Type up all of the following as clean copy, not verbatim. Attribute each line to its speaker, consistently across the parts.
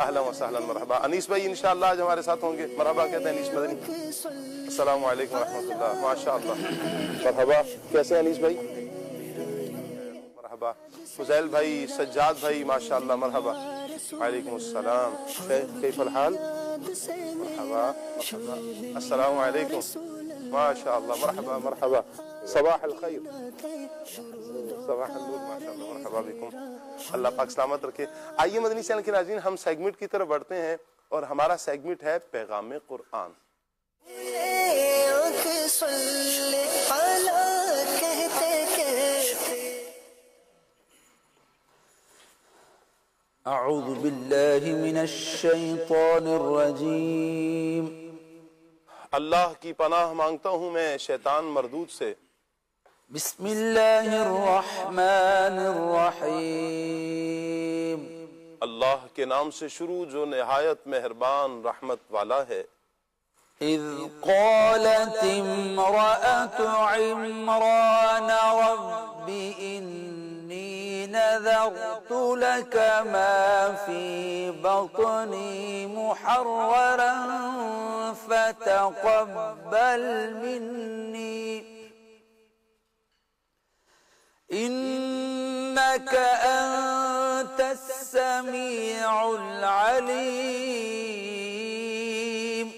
Speaker 1: اہلا و سہلا مرحبا. انیس بھائی انشاءاللہ آج ہمارے ساتھ ہوں گے. مرحبا کہتے ہیں انیس مدنی. السلام علیکم ورحمۃ اللہ. ماشاءاللہ مرحبا. کیسے ہیں انیس بھائی؟ مرحبا. فضیل بھائی، سجاد بھائی، ماشاءاللہ مرحبا. وعلیکم السلام. کیف الحال؟ مرحبا مرحبا. السلام علیکم. ماشاءاللہ مرحبا مرحبا. صباح الخیر. صباح النور. ماشاءاللہ مرحبا بكم. اللہ پاک سلامت رکھے. آئیے مدنی چینل کے ناظرین ہم سیگمنٹ کی طرف بڑھتے ہیں اور ہمارا سیگمنٹ ہے پیغام قرآن.
Speaker 2: اعوذ باللہ من الشیطان الرجیم.
Speaker 1: اللہ کی پناہ مانگتا ہوں میں شیطان مردود سے.
Speaker 2: بسم اللہ الرحمن الرحیم.
Speaker 1: اللہ کے نام سے شروع جو نہایت مہربان رحمت والا ہے.
Speaker 2: اذ قالت امرأة عمران رب انی نذرت لك ما في بطني محررا فتقبل مني إنك أنت السميع العليم.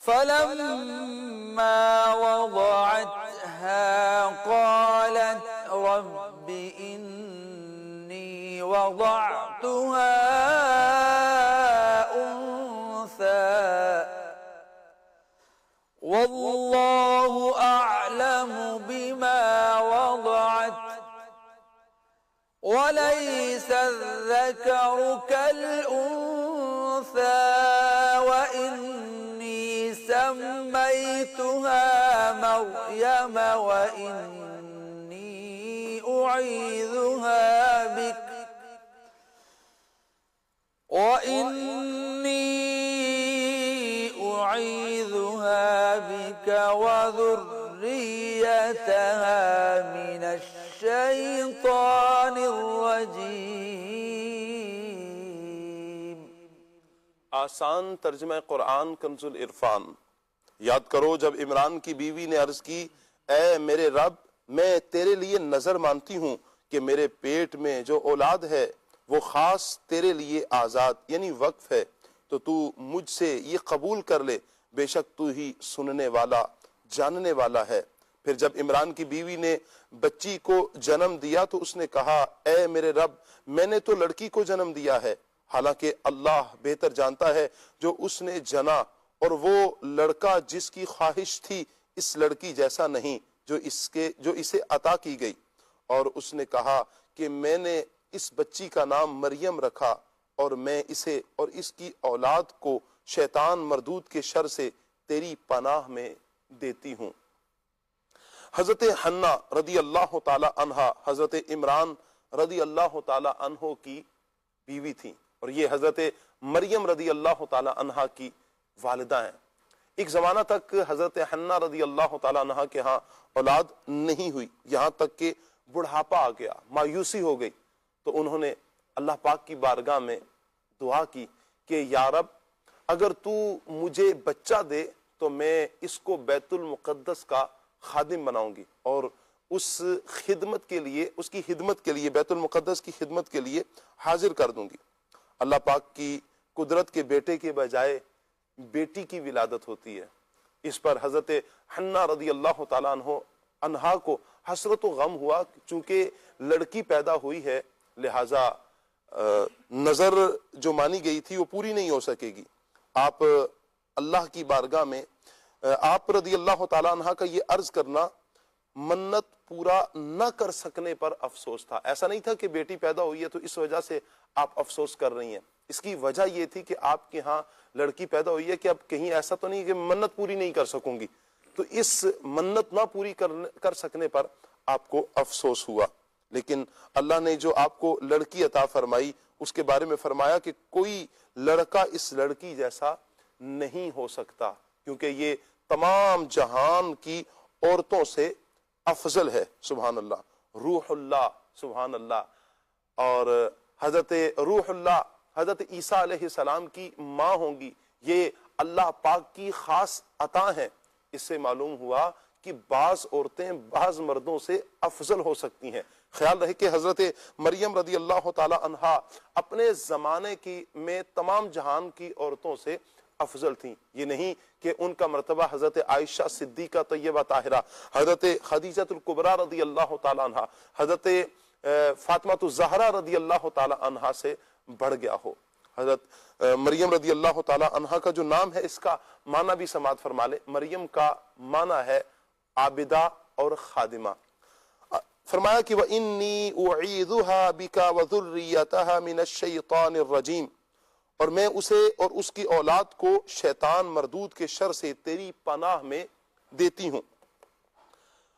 Speaker 2: فلما وضعتها قالت رب إني وضعتها أنثى والله أعلم بما وضعت وليس الذكر كالأنثى وإني سميتها مريم وإني أعيذها بك وذريتها من الشيطان الرجيم.
Speaker 1: آسان ترجمہ قرآن کنز العرفان. یاد کرو جب عمران کی بیوی نے عرض کی اے میرے رب میں تیرے لیے نظر مانتی ہوں کہ میرے پیٹ میں جو اولاد ہے وہ خاص تیرے لیے آزاد یعنی وقف ہے تو تو مجھ سے یہ قبول کر لے بے شک تو ہی سننے والا جاننے والا ہے. پھر جب عمران کی بیوی نے بچی کو جنم دیا تو اس نے کہا اے میرے رب میں نے تو لڑکی کو جنم دیا ہے حالانکہ اللہ بہتر جانتا ہے جو اس نے جنا اور وہ لڑکا جس کی خواہش تھی اس لڑکی جیسا نہیں جو اسے عطا کی گئی. اور اس نے کہا کہ میں نے اس بچی کا نام مریم رکھا اور میں اسے اور اس کی اولاد کو شیطان مردود کے شر سے تیری پناہ میں دیتی ہوں. حضرت حنہ رضی اللہ تعالی عنہ حضرت عمران رضی اللہ تعالی عنہ کی بیوی تھی اور یہ حضرت مریم رضی اللہ تعالی عنہ کی والدہ ہیں. ایک زمانہ تک حضرت حنہ رضی اللہ تعالی عنہ کے ہاں اولاد نہیں ہوئی یہاں تک کہ بڑھاپا آ گیا مایوسی ہو گئی تو انہوں نے اللہ پاک کی بارگاہ میں دعا کی کہ یا رب اگر تو مجھے بچہ دے تو میں اس کو بیت المقدس کا خادم بناؤں گی اور اس کی خدمت کے لیے بیت المقدس کی خدمت کے لیے حاضر کر دوں گی. اللہ پاک کی قدرت کے بیٹے کے بجائے بیٹی کی ولادت ہوتی ہے. اس پر حضرت حنہ رضی اللہ تعالیٰ عنہا کو حسرت و غم ہوا چونکہ لڑکی پیدا ہوئی ہے لہٰذا نظر جو مانی گئی تھی وہ پوری نہیں ہو سکے گی. آپ اللہ کی بارگاہ میں آپ رضی اللہ تعالیٰ عنہ کا یہ عرض کرنا منت پورا نہ کر سکنے پر افسوس تھا. ایسا نہیں تھا کہ بیٹی پیدا ہوئی ہے تو اس وجہ سے آپ افسوس کر رہی ہیں. اس کی وجہ یہ تھی کہ آپ کے ہاں لڑکی پیدا ہوئی ہے کہ اب کہیں ایسا تو نہیں کہ منت پوری نہیں کر سکوں گی تو اس منت نہ پوری کر سکنے پر آپ کو افسوس ہوا. لیکن اللہ نے جو آپ کو لڑکی عطا فرمائی اس کے بارے میں فرمایا کہ کوئی لڑکا اس لڑکی جیسا نہیں ہو سکتا کیونکہ یہ تمام جہان کی عورتوں سے افضل ہے. سبحان اللہ. روح اللہ. سبحان اللہ. اور حضرت روح اللہ حضرت عیسیٰ علیہ السلام کی ماں ہوں گی، یہ اللہ پاک کی خاص عطا ہیں۔ اس سے معلوم ہوا کہ بعض عورتیں بعض مردوں سے افضل ہو سکتی ہیں۔ خیال رہے کہ حضرت مریم رضی اللہ تعالی عنہا اپنے زمانے کی میں تمام جہان کی عورتوں سے افضل تھیں۔ یہ نہیں کہ ان کا مرتبہ حضرت عائشہ صدیقہ طیبہ طاہرہ، حضرت خدیجہ الکبریٰ رضی اللہ تعالی عنہا، حضرت فاطمہ الزہرا رضی اللہ تعالی عنہا سے بڑھ گیا ہو۔ حضرت مریم رضی اللہ تعالی عنہا کا جو نام ہے اس کا معنی بھی سماعت فرما لے۔ مریم کا معنی ہے عابدہ اور خادمہ۔ فرمایا کہ وَإِنِّي أُعِيذُهَا بِكَ وَذُرِّيَّتَهَا مِنَ الشَّيْطَانِ الرَّجِيمِ، اور میں اسے اور اس کی اولاد کو شیطان مردود کے شر سے تیری پناہ میں دیتی ہوں۔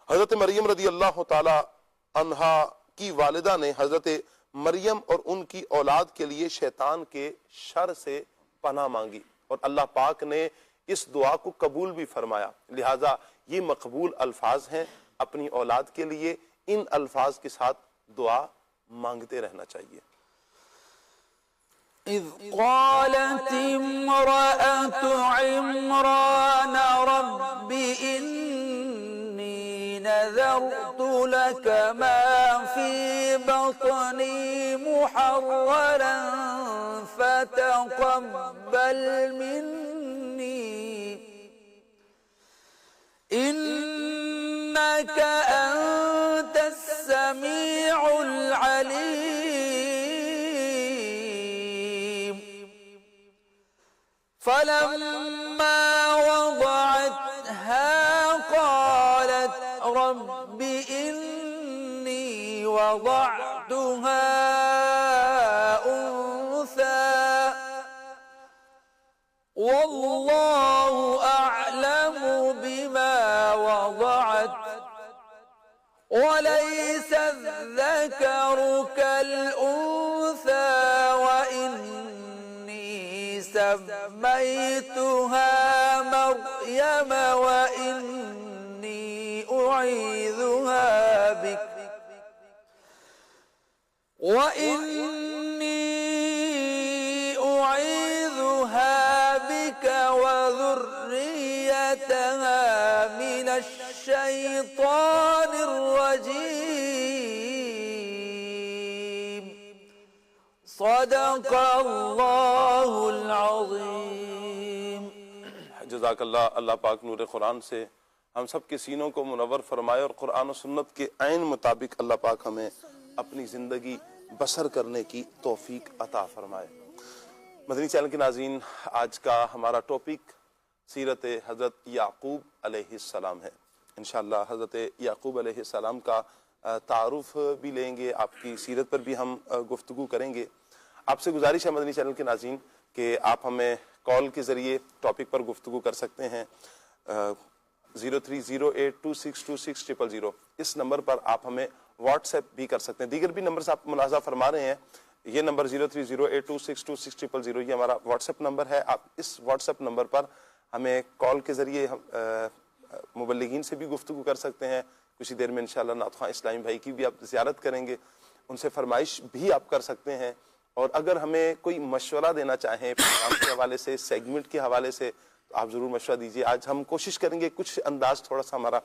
Speaker 1: حضرت مریم رضی اللہ تعالی عنہا کی والدہ نے حضرت مریم اور ان کی اولاد کے لیے شیطان کے شر سے پناہ مانگی، اور اللہ پاک نے اس دعا کو قبول بھی فرمایا۔ لہٰذا یہ مقبول الفاظ ہیں، اپنی اولاد کے لیے ان الفاظ کے ساتھ دعا مانگتے رہنا چاہیے۔
Speaker 2: إذ قالت امرأة عمران رب إني نذرت لك ما في بطني محررا فتقبل مني إنك أنت السميع العليم فلما وضعتها قالت رب إني وضعتها أنثى والله أعلم بما وضعت وليس الذكر كالأنثى وإني سميتها مريم وإني أعيذها بك وذريتها من الشيطان الرجيم صدق اللہ العظیم۔
Speaker 1: جزاک اللہ۔ اللہ پاک نور قرآن سے ہم سب کے سینوں کو منور فرمائے، اور قرآن و سنت کے عین مطابق اللہ پاک ہمیں اپنی زندگی بسر کرنے کی توفیق عطا فرمائے۔ مدنی چینل کے ناظرین، آج کا ہمارا ٹاپک سیرت حضرت یعقوب علیہ السلام ہے۔ انشاءاللہ حضرت یعقوب علیہ السلام کا تعارف بھی لیں گے، آپ کی سیرت پر بھی ہم گفتگو کریں گے۔ آپ سے گزارش ہے مدنی چینل کے ناظرین کہ آپ ہمیں کال کے ذریعے ٹاپک پر گفتگو کر سکتے ہیں 0308262600۔ اس نمبر پر آپ ہمیں واٹس ایپ بھی کر سکتے ہیں۔ دیگر بھی نمبر سے آپ ملاحظہ فرما رہے ہیں، یہ نمبر 0308262600 یہ ہمارا واٹس ایپ نمبر ہے۔ آپ اس واٹس ایپ نمبر پر ہمیں کال کے ذریعے مبلغین سے بھی گفتگو کر سکتے ہیں۔ کچھ دیر میں انشاءاللہ نعت خواں اسلامی بھائی کی بھی آپ زیارت کریں گے، ان سے فرمائش بھی آپ کر سکتے ہیں۔ اور اگر ہمیں کوئی مشورہ دینا چاہیں پروگرام کے حوالے سے، سیگمنٹ کے حوالے سے، تو آپ ضرور مشورہ دیجیے۔ آج ہم کوشش کریں گے کچھ انداز تھوڑا سا ہمارا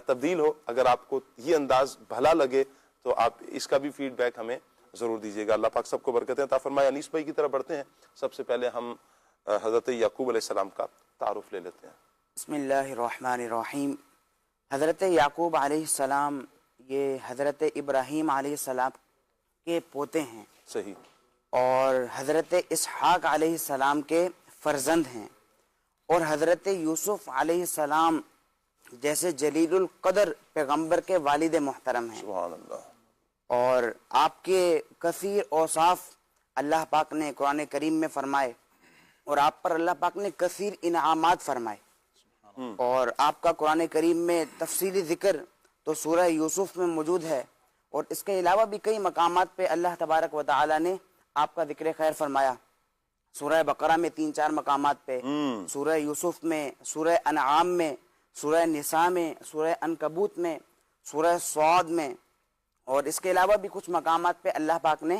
Speaker 1: تبدیل ہو۔ اگر آپ کو یہ انداز بھلا لگے تو آپ اس کا بھی فیڈ بیک ہمیں ضرور دیجیے گا۔ اللہ پاک سب کو برکتیں عطا فرمائے۔ انیس بھائی کی طرف بڑھتے ہیں۔ سب سے پہلے ہم حضرت یعقوب علیہ السلام کا تعارف لے لیتے ہیں۔
Speaker 3: بسم اللہ الرحمن الرحیم۔ حضرت یعقوب علیہ السلام یہ حضرت ابراہیم علیہ السلام کے پوتے ہیں،
Speaker 1: صحیح،
Speaker 3: اور حضرت اسحاق علیہ السلام کے فرزند ہیں، اور حضرت یوسف علیہ السلام جیسے جلیل القدر پیغمبر کے والد محترم ہیں۔
Speaker 1: سبحان اللہ۔
Speaker 3: اور آپ کے کثیر اوصاف اللہ پاک نے قرآن کریم میں فرمائے، اور آپ پر اللہ پاک نے کثیر انعامات فرمائے، اور آپ کا قرآن کریم میں تفصیلی ذکر تو سورہ یوسف میں موجود ہے، اور اس کے علاوہ بھی کئی مقامات پہ اللہ تبارک و تعالی نے آپ کا ذکر خیر فرمایا۔ سورہ بقرہ میں 3-4 مقامات پہ، سورہ یوسف میں، سورہ انعام میں، سورہ نساء میں، سورہ عنکبوت میں، سورہ صاد میں، اور اس کے علاوہ بھی کچھ مقامات پہ اللہ پاک نے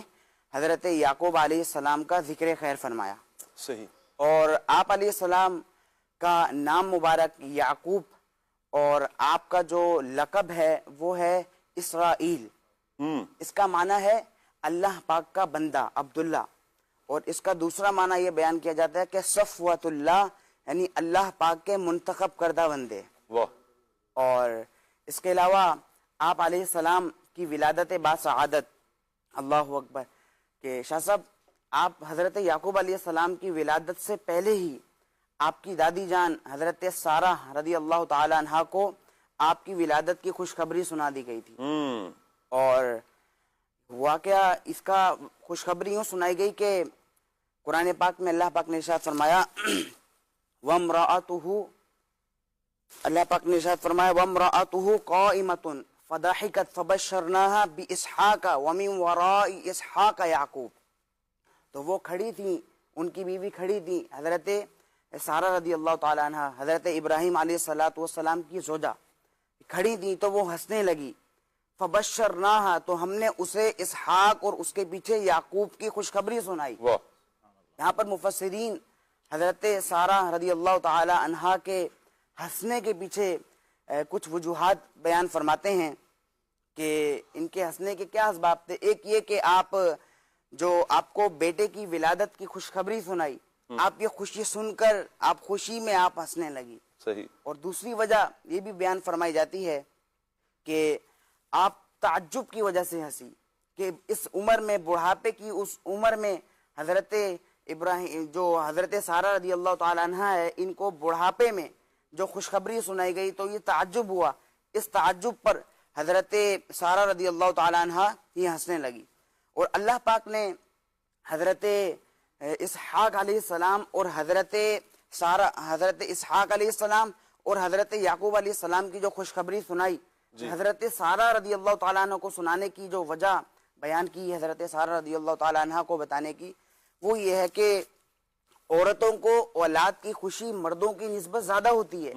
Speaker 3: حضرت یعقوب علیہ السلام کا ذکر خیر فرمایا،
Speaker 1: صحیح.
Speaker 3: اور آپ علیہ السلام کا نام مبارک یعقوب، اور آپ کا جو لقب ہے وہ ہے اسرائیل. اس کا معنی ہے اللہ پاک کا بندہ، عبداللہ. اور اس کا دوسرا معنی یہ بیان کیا جاتا ہے کہ صفوت اللہ، یعنی اللہ پاک کے منتخب کردہ بندے.
Speaker 1: واہ.
Speaker 3: اور اس کے علاوہ آپ علیہ السلام کی ولادت باسعادت، اللہ اکبر، کہ شاہ صاحب آپ حضرت یعقوب علیہ السلام کی ولادت سے پہلے ہی آپ کی دادی جان حضرت سارہ رضی اللہ تعالی عنہا کو آپ کی ولادت کی خوشخبری سنا دی گئی تھی. اور واقعہ اس کا خوشخبری یوں سنائی گئی کہ قرآن پاک میں اللہ پاک نے ارشاد فرمایا وَامْرَأَتُهُ، اللہ پاک نے ارشاد فرمایا وَامْرَأَتُهُ قَائِمَةٌ فَضَحِكَتْ فَبَشَّرْنَاهَا بِإِسْحَاقَ وَمِنْ وَرَاءِ إِسْحَاقَ یعقوب. تو وہ کھڑی تھیں، ان کی بیوی کھڑی تھی حضرت سارہ رضی اللہ تعالی عنہ، حضرت ابراہیم علیہ السلام کی زوجہ کھڑی تھی، تو وہ ہنسنے لگی. فبشرناہا، تو ہم نے اسے اسحاق اور اس کے پیچھے یعقوب کی خوشخبری سنائی. یہاں پر مفسرین حضرت سارہ رضی اللہ تعالی عنہا کے ہنسنے کے پیچھے کچھ وجوہات بیان فرماتے ہیں کہ ان کے ہنسنے کے کیا اسباب تھے. ایک یہ کہ آپ جو آپ کو بیٹے کی ولادت کی خوشخبری سنائی، آپ یہ خوشی سن کر آپ خوشی میں آپ ہنسنے لگی.
Speaker 1: صحیح.
Speaker 3: اور دوسری وجہ یہ بھی بیان فرمائی جاتی ہے کہ آپ تعجب کی وجہ سے ہنسی کہ اس عمر میں، بڑھاپے کی اس عمر میں، حضرت ابراہیم جو حضرت سارہ رضی اللہ تعالی عنہ ہے، ان کو بڑھاپے میں جو خوشخبری سنائی گئی تو یہ تعجب ہوا. اس تعجب پر حضرت سارہ رضی اللہ تعالی عنہ یہ ہنسنے لگی. اور اللہ پاک نے حضرت اسحاق علیہ السلام اور حضرت اسحاق علیہ السلام اور حضرت یعقوب علیہ السلام کی جو خوشخبری سنائی، حضرت سارہ رضی اللہ تعالیٰ عنہ کو سنانے کی جو وجہ بیان کی، حضرت سارہ رضی اللہ تعالیٰ عنہ کو بتانے کی، وہ یہ ہے کہ عورتوں کو اولاد کی خوشی مردوں کی نسبت زیادہ ہوتی ہے.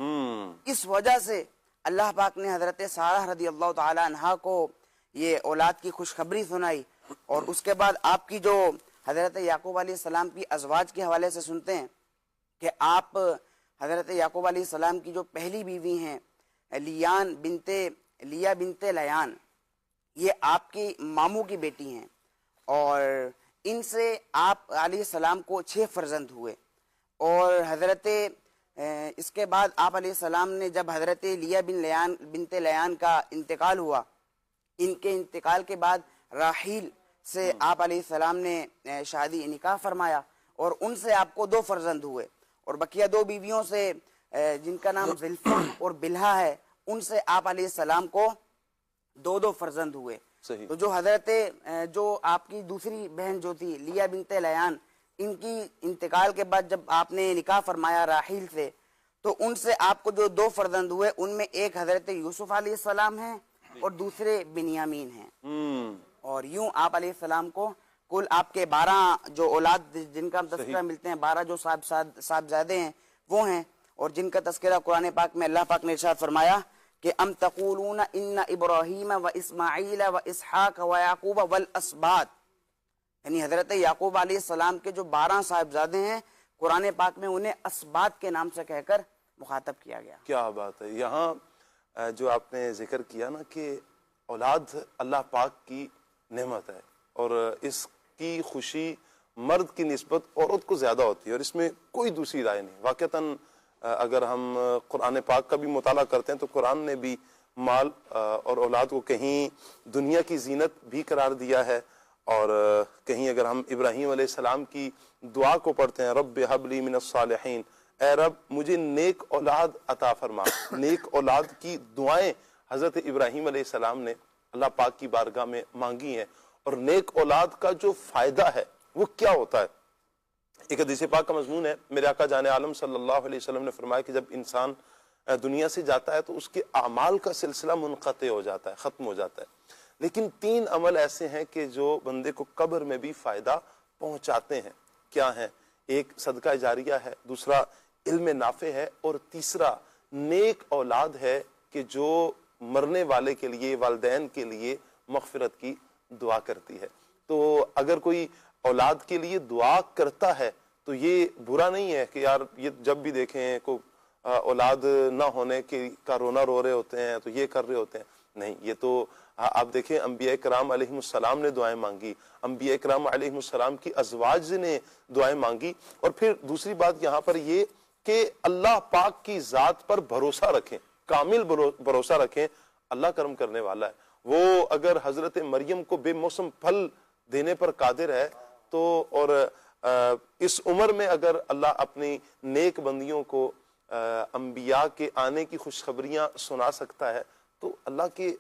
Speaker 3: اس وجہ سے اللہ پاک نے حضرت سارہ رضی اللہ تعالیٰ عنہ کو یہ اولاد کی خوشخبری سنائی. اور اس کے بعد آپ کی جو حضرت یعقوب علیہ السلام کی ازواج کے حوالے سے سنتے ہیں کہ آپ حضرت یعقوب علیہ السلام کی جو پہلی بیوی ہیں لیا بنت لیان، یہ آپ کی ماموں کی بیٹی ہیں، اور ان سے آپ علیہ السلام کو 6 فرزند ہوئے. اور حضرت اس کے بعد آپ علیہ السلام نے جب حضرت لیا بنت لیان کا انتقال ہوا، ان کے انتقال کے بعد راحیل سے آپ علیہ السلام نے شادی نکاح فرمایا، اور ان سے آپ کو 2 فرزند ہوئے. اور بقیہ 2 بیویوں سے جن کا نام زلفہ اور بلہا ہے، ان سے آپ علیہ السلام کو 2 فرزند ہوئے. تو جو آپ کی دوسری بہن جو تھی لیا بنت لیان، ان کی انتقال کے بعد جب آپ نے نکاح فرمایا راحیل سے، تو ان سے آپ کو جو 2 فرزند ہوئے، ان میں ایک حضرت یوسف علیہ السلام ہیں اور دوسرے بنیامین ہیں. اور یوں آپ علیہ السلام کو کل آپ کے 12 جو اولاد جن کا تذکرہ ملتے ہیں، 12 جو صاحبزادے ہیں وہ ہیں، اور جن کا تذکرہ قرآن پاک میں اللہ پاک نے ارشاد فرمایا کہ ام تقولون ان ابراہیم و اسماعیل و اسحاق و یعقوب والاسباط، یعنی حضرت یعقوب علیہ السلام کے جو 12 صاحبزادے ہیں، قرآن پاک میں انہیں اسباط کے نام سے کہہ کر مخاطب کیا گیا.
Speaker 1: کیا بات ہے. یہاں جو آپ نے ذکر کیا نا کہ اولاد اللہ پاک کی نعمت ہے، اور اس کی خوشی مرد کی نسبت عورت کو زیادہ ہوتی ہے، اور اس میں کوئی دوسری رائے نہیں. واقعتاً اگر ہم قرآن پاک کا بھی مطالعہ کرتے ہیں تو قرآن نے بھی مال اور اولاد کو کہیں دنیا کی زینت بھی قرار دیا ہے، اور کہیں اگر ہم ابراہیم علیہ السلام کی دعا کو پڑھتے ہیں رب ہب لی من الصالحین، اے رب مجھے نیک اولاد عطا فرما. نیک اولاد کی دعائیں حضرت ابراہیم علیہ السلام نے اللہ پاک کی بارگاہ میں مانگی ہیں. اور نیک اولاد کا جو فائدہ ہے وہ کیا ہوتا ہے؟ ایک حدیث پاک کا مضمون ہے، میرے آقا جان عالم صلی اللہ علیہ وسلم نے فرمایا کہ جب انسان دنیا سے جاتا ہے تو اس کے اعمال کا سلسلہ منقطع ہو جاتا ہے، ختم ہو جاتا ہے. لیکن 3 عمل ایسے ہیں کہ جو بندے کو قبر میں بھی فائدہ پہنچاتے ہیں. کیا ہیں؟ ایک صدقہ جاریہ ہے، دوسرا علم نافع ہے، اور تیسرا نیک اولاد ہے کہ جو مرنے والے کے لیے، والدین کے لیے مغفرت کی دعا کرتی ہے. تو اگر کوئی اولاد کے لیے دعا کرتا ہے تو یہ برا نہیں ہے کہ یار یہ جب بھی دیکھیں کو اولاد نہ ہونے کا رونا رو رہے ہوتے ہیں تو یہ کر رہے ہوتے ہیں. نہیں, یہ تو آپ دیکھیں انبیاء کرام علیہم السلام نے دعائیں مانگی, انبیاء کرام علیہم السلام کی ازواج نے دعائیں مانگی. اور پھر دوسری بات یہاں پر یہ کہ اللہ پاک کی ذات پر بھروسہ رکھیں, کامل بھروسہ رکھیں. اللہ کرم کرنے والا ہے. وہ اگر حضرت مریم کو بے موسم پھل دینے پر قادر ہے تو اور اس عمر میں اگر اللہ اپنی نیک بندیوں کو انبیاء کے آنے کی خوشخبریاں سنا سکتا ہے تو اللہ کے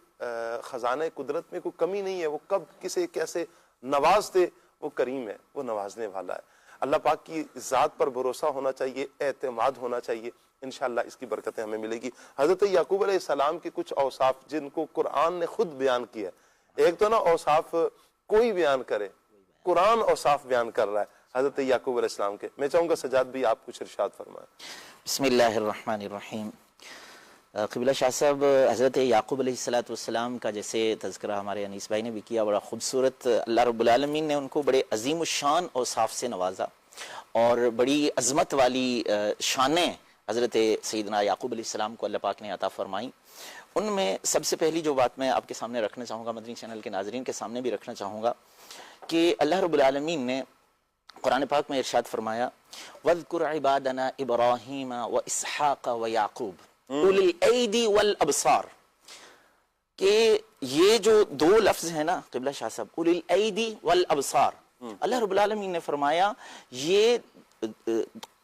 Speaker 1: خزانہ قدرت میں کوئی کمی نہیں ہے. وہ کب کسے کیسے نواز دے, وہ کریم ہے, وہ نوازنے والا ہے. اللہ پاک کی ذات پر بھروسہ ہونا چاہیے, اعتماد ہونا چاہیے. انشاءاللہ اس کی برکتیں ہمیں ملے گی. حضرت یعقوب علیہ السلام کے کچھ اوصاف جن کو قرآن نے خود بیان کیا ہے. ایک تو نا اوصاف کوئی بیان کرے, قرآن اوصاف بیان کر رہا ہے حضرت یعقوب علیہ السلام کے. میں چاہوں گا سجاد بھی آپ کچھ ارشاد فرمائیں.
Speaker 4: بسم اللہ الرحمن الرحیم. قبلہ شاہ صاحب, حضرت یعقوب علیہ السلام کا جیسے تذکرہ ہمارے انیس بھائی نے بھی کیا, بڑا خوبصورت اللہ رب العالمین نے ان کو بڑے عظیم الشان اوصاف سے نوازا اور بڑی عظمت والی شانیں حضرت سیدنا یعقوب علیہ السلام کو اللہ پاک نے عطا فرمائی. ان میں سب سے پہلی جو بات میں آپ کے سامنے رکھنا چاہوں گا, مدنی چینل کے ناظرین کے سامنے بھی رکھنا چاہوں گا, کہ اللہ رب العالمین نے قرآن پاک میں ارشاد فرمایا وَاذْكُرْ عِبَادَنَا إِبْرَاهِيمَ وَإِسْحَاقَ وَيَعْقُوبَ اُولِي الْأَيْدِي وَالْأَبْصَارِ. کہ یہ جو دو لفظ ہیں نا قبلہ شاہ صاحب, اُولِي الْأَيْدِي وَالْأَبْصَارِ, اللہ رب العالمین نے فرمایا یہ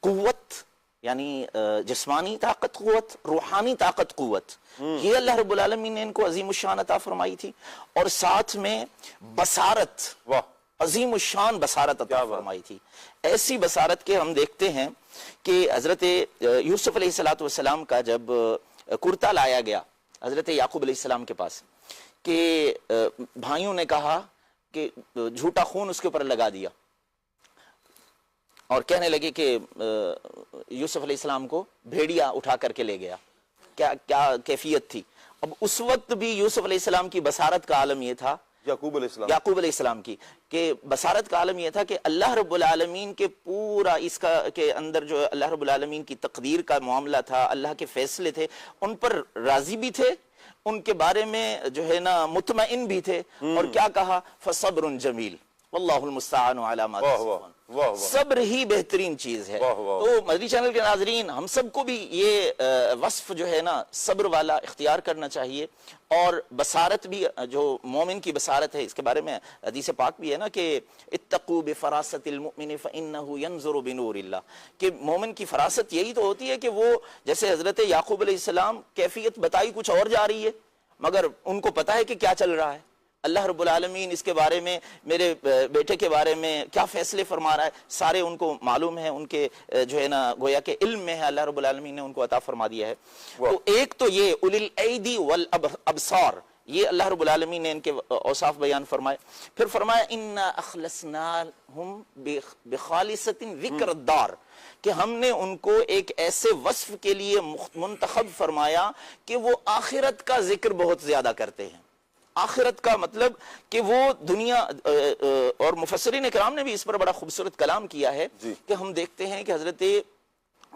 Speaker 4: قوت یعنی جسمانی طاقت قوت, روحانی طاقت قوت, یہ اللہ رب العالمین نے ان کو عظیم الشان عطا فرمائی تھی. اور ساتھ میں بصارت, عظیم الشان بصارت عطا فرمائی تھی. ایسی بصارت کے ہم دیکھتے ہیں کہ حضرت یوسف علیہ السلام کا جب کرتا لایا گیا حضرت یعقوب علیہ السلام کے پاس, کہ بھائیوں نے کہا کہ جھوٹا خون اس کے اوپر لگا دیا اور کہنے لگے کہ یوسف علیہ السلام کو بھیڑیا اٹھا کر کے لے گیا. کیا کیفیت تھی. اب اس وقت بھی یوسف علیہ السلام کی بصارت کا عالم یہ تھا, یعقوب علیہ السلام کی, کہ بصارت کا عالم یہ تھا کہ اللہ رب العالمین کے پورا اس کا کے اندر جو اللہ رب العالمین کی تقدیر کا معاملہ تھا, اللہ کے فیصلے تھے, ان پر راضی بھی تھے, ان کے بارے میں جو ہے نا مطمئن بھی تھے. اور کیا کہا فصبر جمیل واللہ المستعان علی ما تصفون. صبر ہی بہترین چیز ہے. تو مدنی چینل کے ناظرین, ہم سب کو بھی یہ وصف جو ہے نا صبر والا اختیار کرنا چاہیے. اور بصارت بھی جو مومن کی بصارت ہے, اس کے بارے میں حدیث پاک بھی ہے نا کہ اتقوا بفراست المؤمن فانه ينظر بنور اللہ, کہ مومن کی فراست یہی تو ہوتی ہے کہ وہ جیسے حضرت یعقوب علیہ السلام کیفیت بتائی کچھ اور جا رہی ہے, مگر ان کو پتا ہے کہ کیا چل رہا ہے. اللہ رب العالمین اس کے بارے میں, میرے بیٹے کے بارے میں کیا فیصلے فرما رہا ہے, سارے ان کو معلوم ہے, ان کے جو ہے نا گویا کہ علم میں ہے, اللہ رب العالمین نے ان کو عطا فرما دیا ہے. تو ایک تو یہ اولی الایدی والابصار, یہ اللہ رب العالمین نے ان کے اوصاف بیان فرمائے. پھر فرمایا انا اخلصناہم بخالصۃ ذکر الدار, کہ ہم نے ان کو ایک ایسے وصف کے لیے منتخب فرمایا کہ وہ آخرت کا ذکر بہت زیادہ کرتے ہیں. آخرت کا مطلب کہ وہ دنیا, اور مفسرین اکرام نے بھی اس پر بڑا خوبصورت کلام کیا ہے کہ ہم دیکھتے ہیں کہ حضرت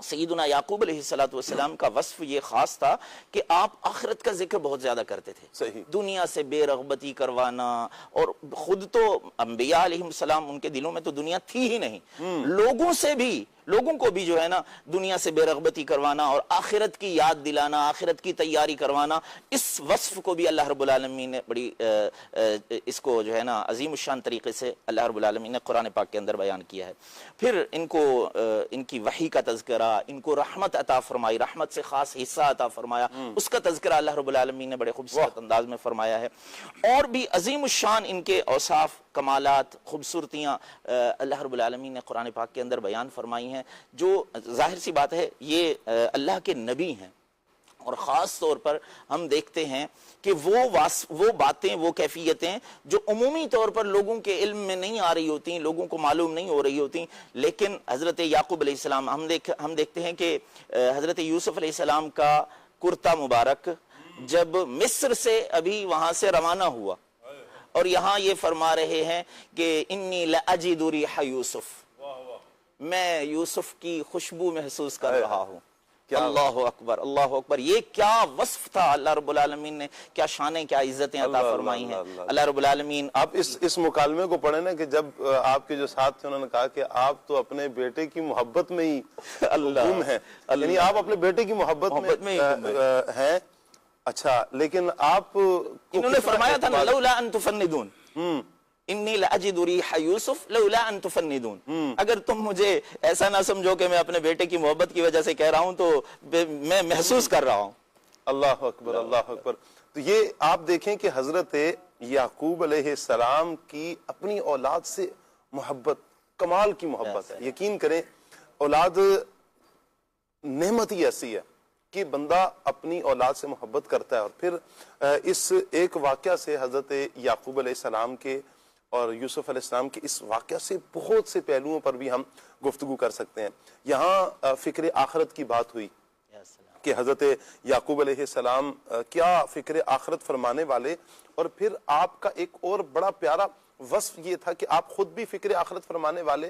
Speaker 4: سیدنا یعقوب علیہ السلام کا وصف یہ خاص تھا کہ آپ آخرت کا ذکر بہت زیادہ کرتے تھے. دنیا سے بے رغبتی کروانا, اور خود تو انبیاء علیہ السلام ان کے دلوں میں تو دنیا تھی ہی نہیں, لوگوں کو بھی جو ہے نا دنیا سے بے رغبتی کروانا اور آخرت کی یاد دلانا, آخرت کی تیاری کروانا, اس وصف کو بھی اللہ رب العالمین نے بڑی اس کو جو ہے نا عظیم الشان طریقے سے اللہ رب العالمین نے قرآن پاک کے اندر بیان کیا ہے. پھر ان کو ان کی وحی کا تذکرہ, ان کو رحمت عطا فرمائی, رحمت سے خاص حصہ عطا فرمایا, اس کا تذکرہ اللہ رب العالمین نے بڑے خوبصورت انداز میں فرمایا ہے. اور بھی عظیم الشان ان کے اوصاف, کمالات, خوبصورتیاں اللہ رب العالمین نے قرآن پاک کے اندر بیان فرمائی ہیں, جو ظاہر سی بات ہے یہ اللہ کے نبی ہیں. اور خاص طور پر ہم دیکھتے ہیں کہ وہ باتیں, وہ کیفیتیں جو عمومی طور پر لوگوں کے علم میں نہیں آ رہی ہوتی, لوگوں کو معلوم نہیں ہو رہی ہوتی, لیکن حضرت یعقوب علیہ السلام, ہم دیکھتے ہیں کہ حضرت یوسف علیہ السلام کا کرتا مبارک جب مصر سے ابھی وہاں سے روانہ ہوا اور یہاں یہ فرما رہے ہیں کہ انی لأجد ریح یوسف، میں یوسف کی خوشبو محسوس کر رہا ہوں۔ اللہ اکبر، اللہ اکبر، یہ کیا وصف تھا اللہ رب العالمین نے، کیا شانیں، کیا عزتیں عطا فرمائی ہیں اللہ رب العالمین۔
Speaker 1: آپ اس مکالمے کو پڑھیں نا کہ جب آپ کے جو ساتھ تھے انہوں نے کہا کہ آپ تو اپنے بیٹے کی محبت میں ہی گم ہیں، یعنی آپ اپنے بیٹے کی محبت میں ہیں۔ اچھا، لیکن آپ
Speaker 4: انہوں نے فرمایا تھا نا لولا ان تفندون، انی لأجد ریح یوسف لولا ان تفندون، اگر تم مجھے ایسا نہ سمجھو کہ میں اپنے بیٹے کی محبت کی وجہ سے کہہ رہا ہوں تو میں محسوس کر رہا ہوں۔
Speaker 1: اللہ اکبر، اللہ اکبر۔ تو یہ آپ دیکھیں کہ حضرت یعقوب علیہ السلام کی اپنی اولاد سے محبت، کمال کی محبت ہے۔ یقین کریں اولاد نعمت ہی ایسی ہے کہ بندہ اپنی اولاد سے محبت کرتا ہے۔ اور پھر اس ایک واقعہ سے حضرت یعقوب علیہ السلام کے اور یوسف علیہ السلام کے اس واقعہ سے بہت سے پہلوؤں پر بھی ہم گفتگو کر سکتے ہیں۔ یہاں فکر آخرت کی بات ہوئی کہ حضرت یعقوب علیہ السلام کیا فکر آخرت فرمانے والے، اور پھر آپ کا ایک اور بڑا پیارا وصف یہ تھا کہ آپ خود بھی فکر آخرت فرمانے والے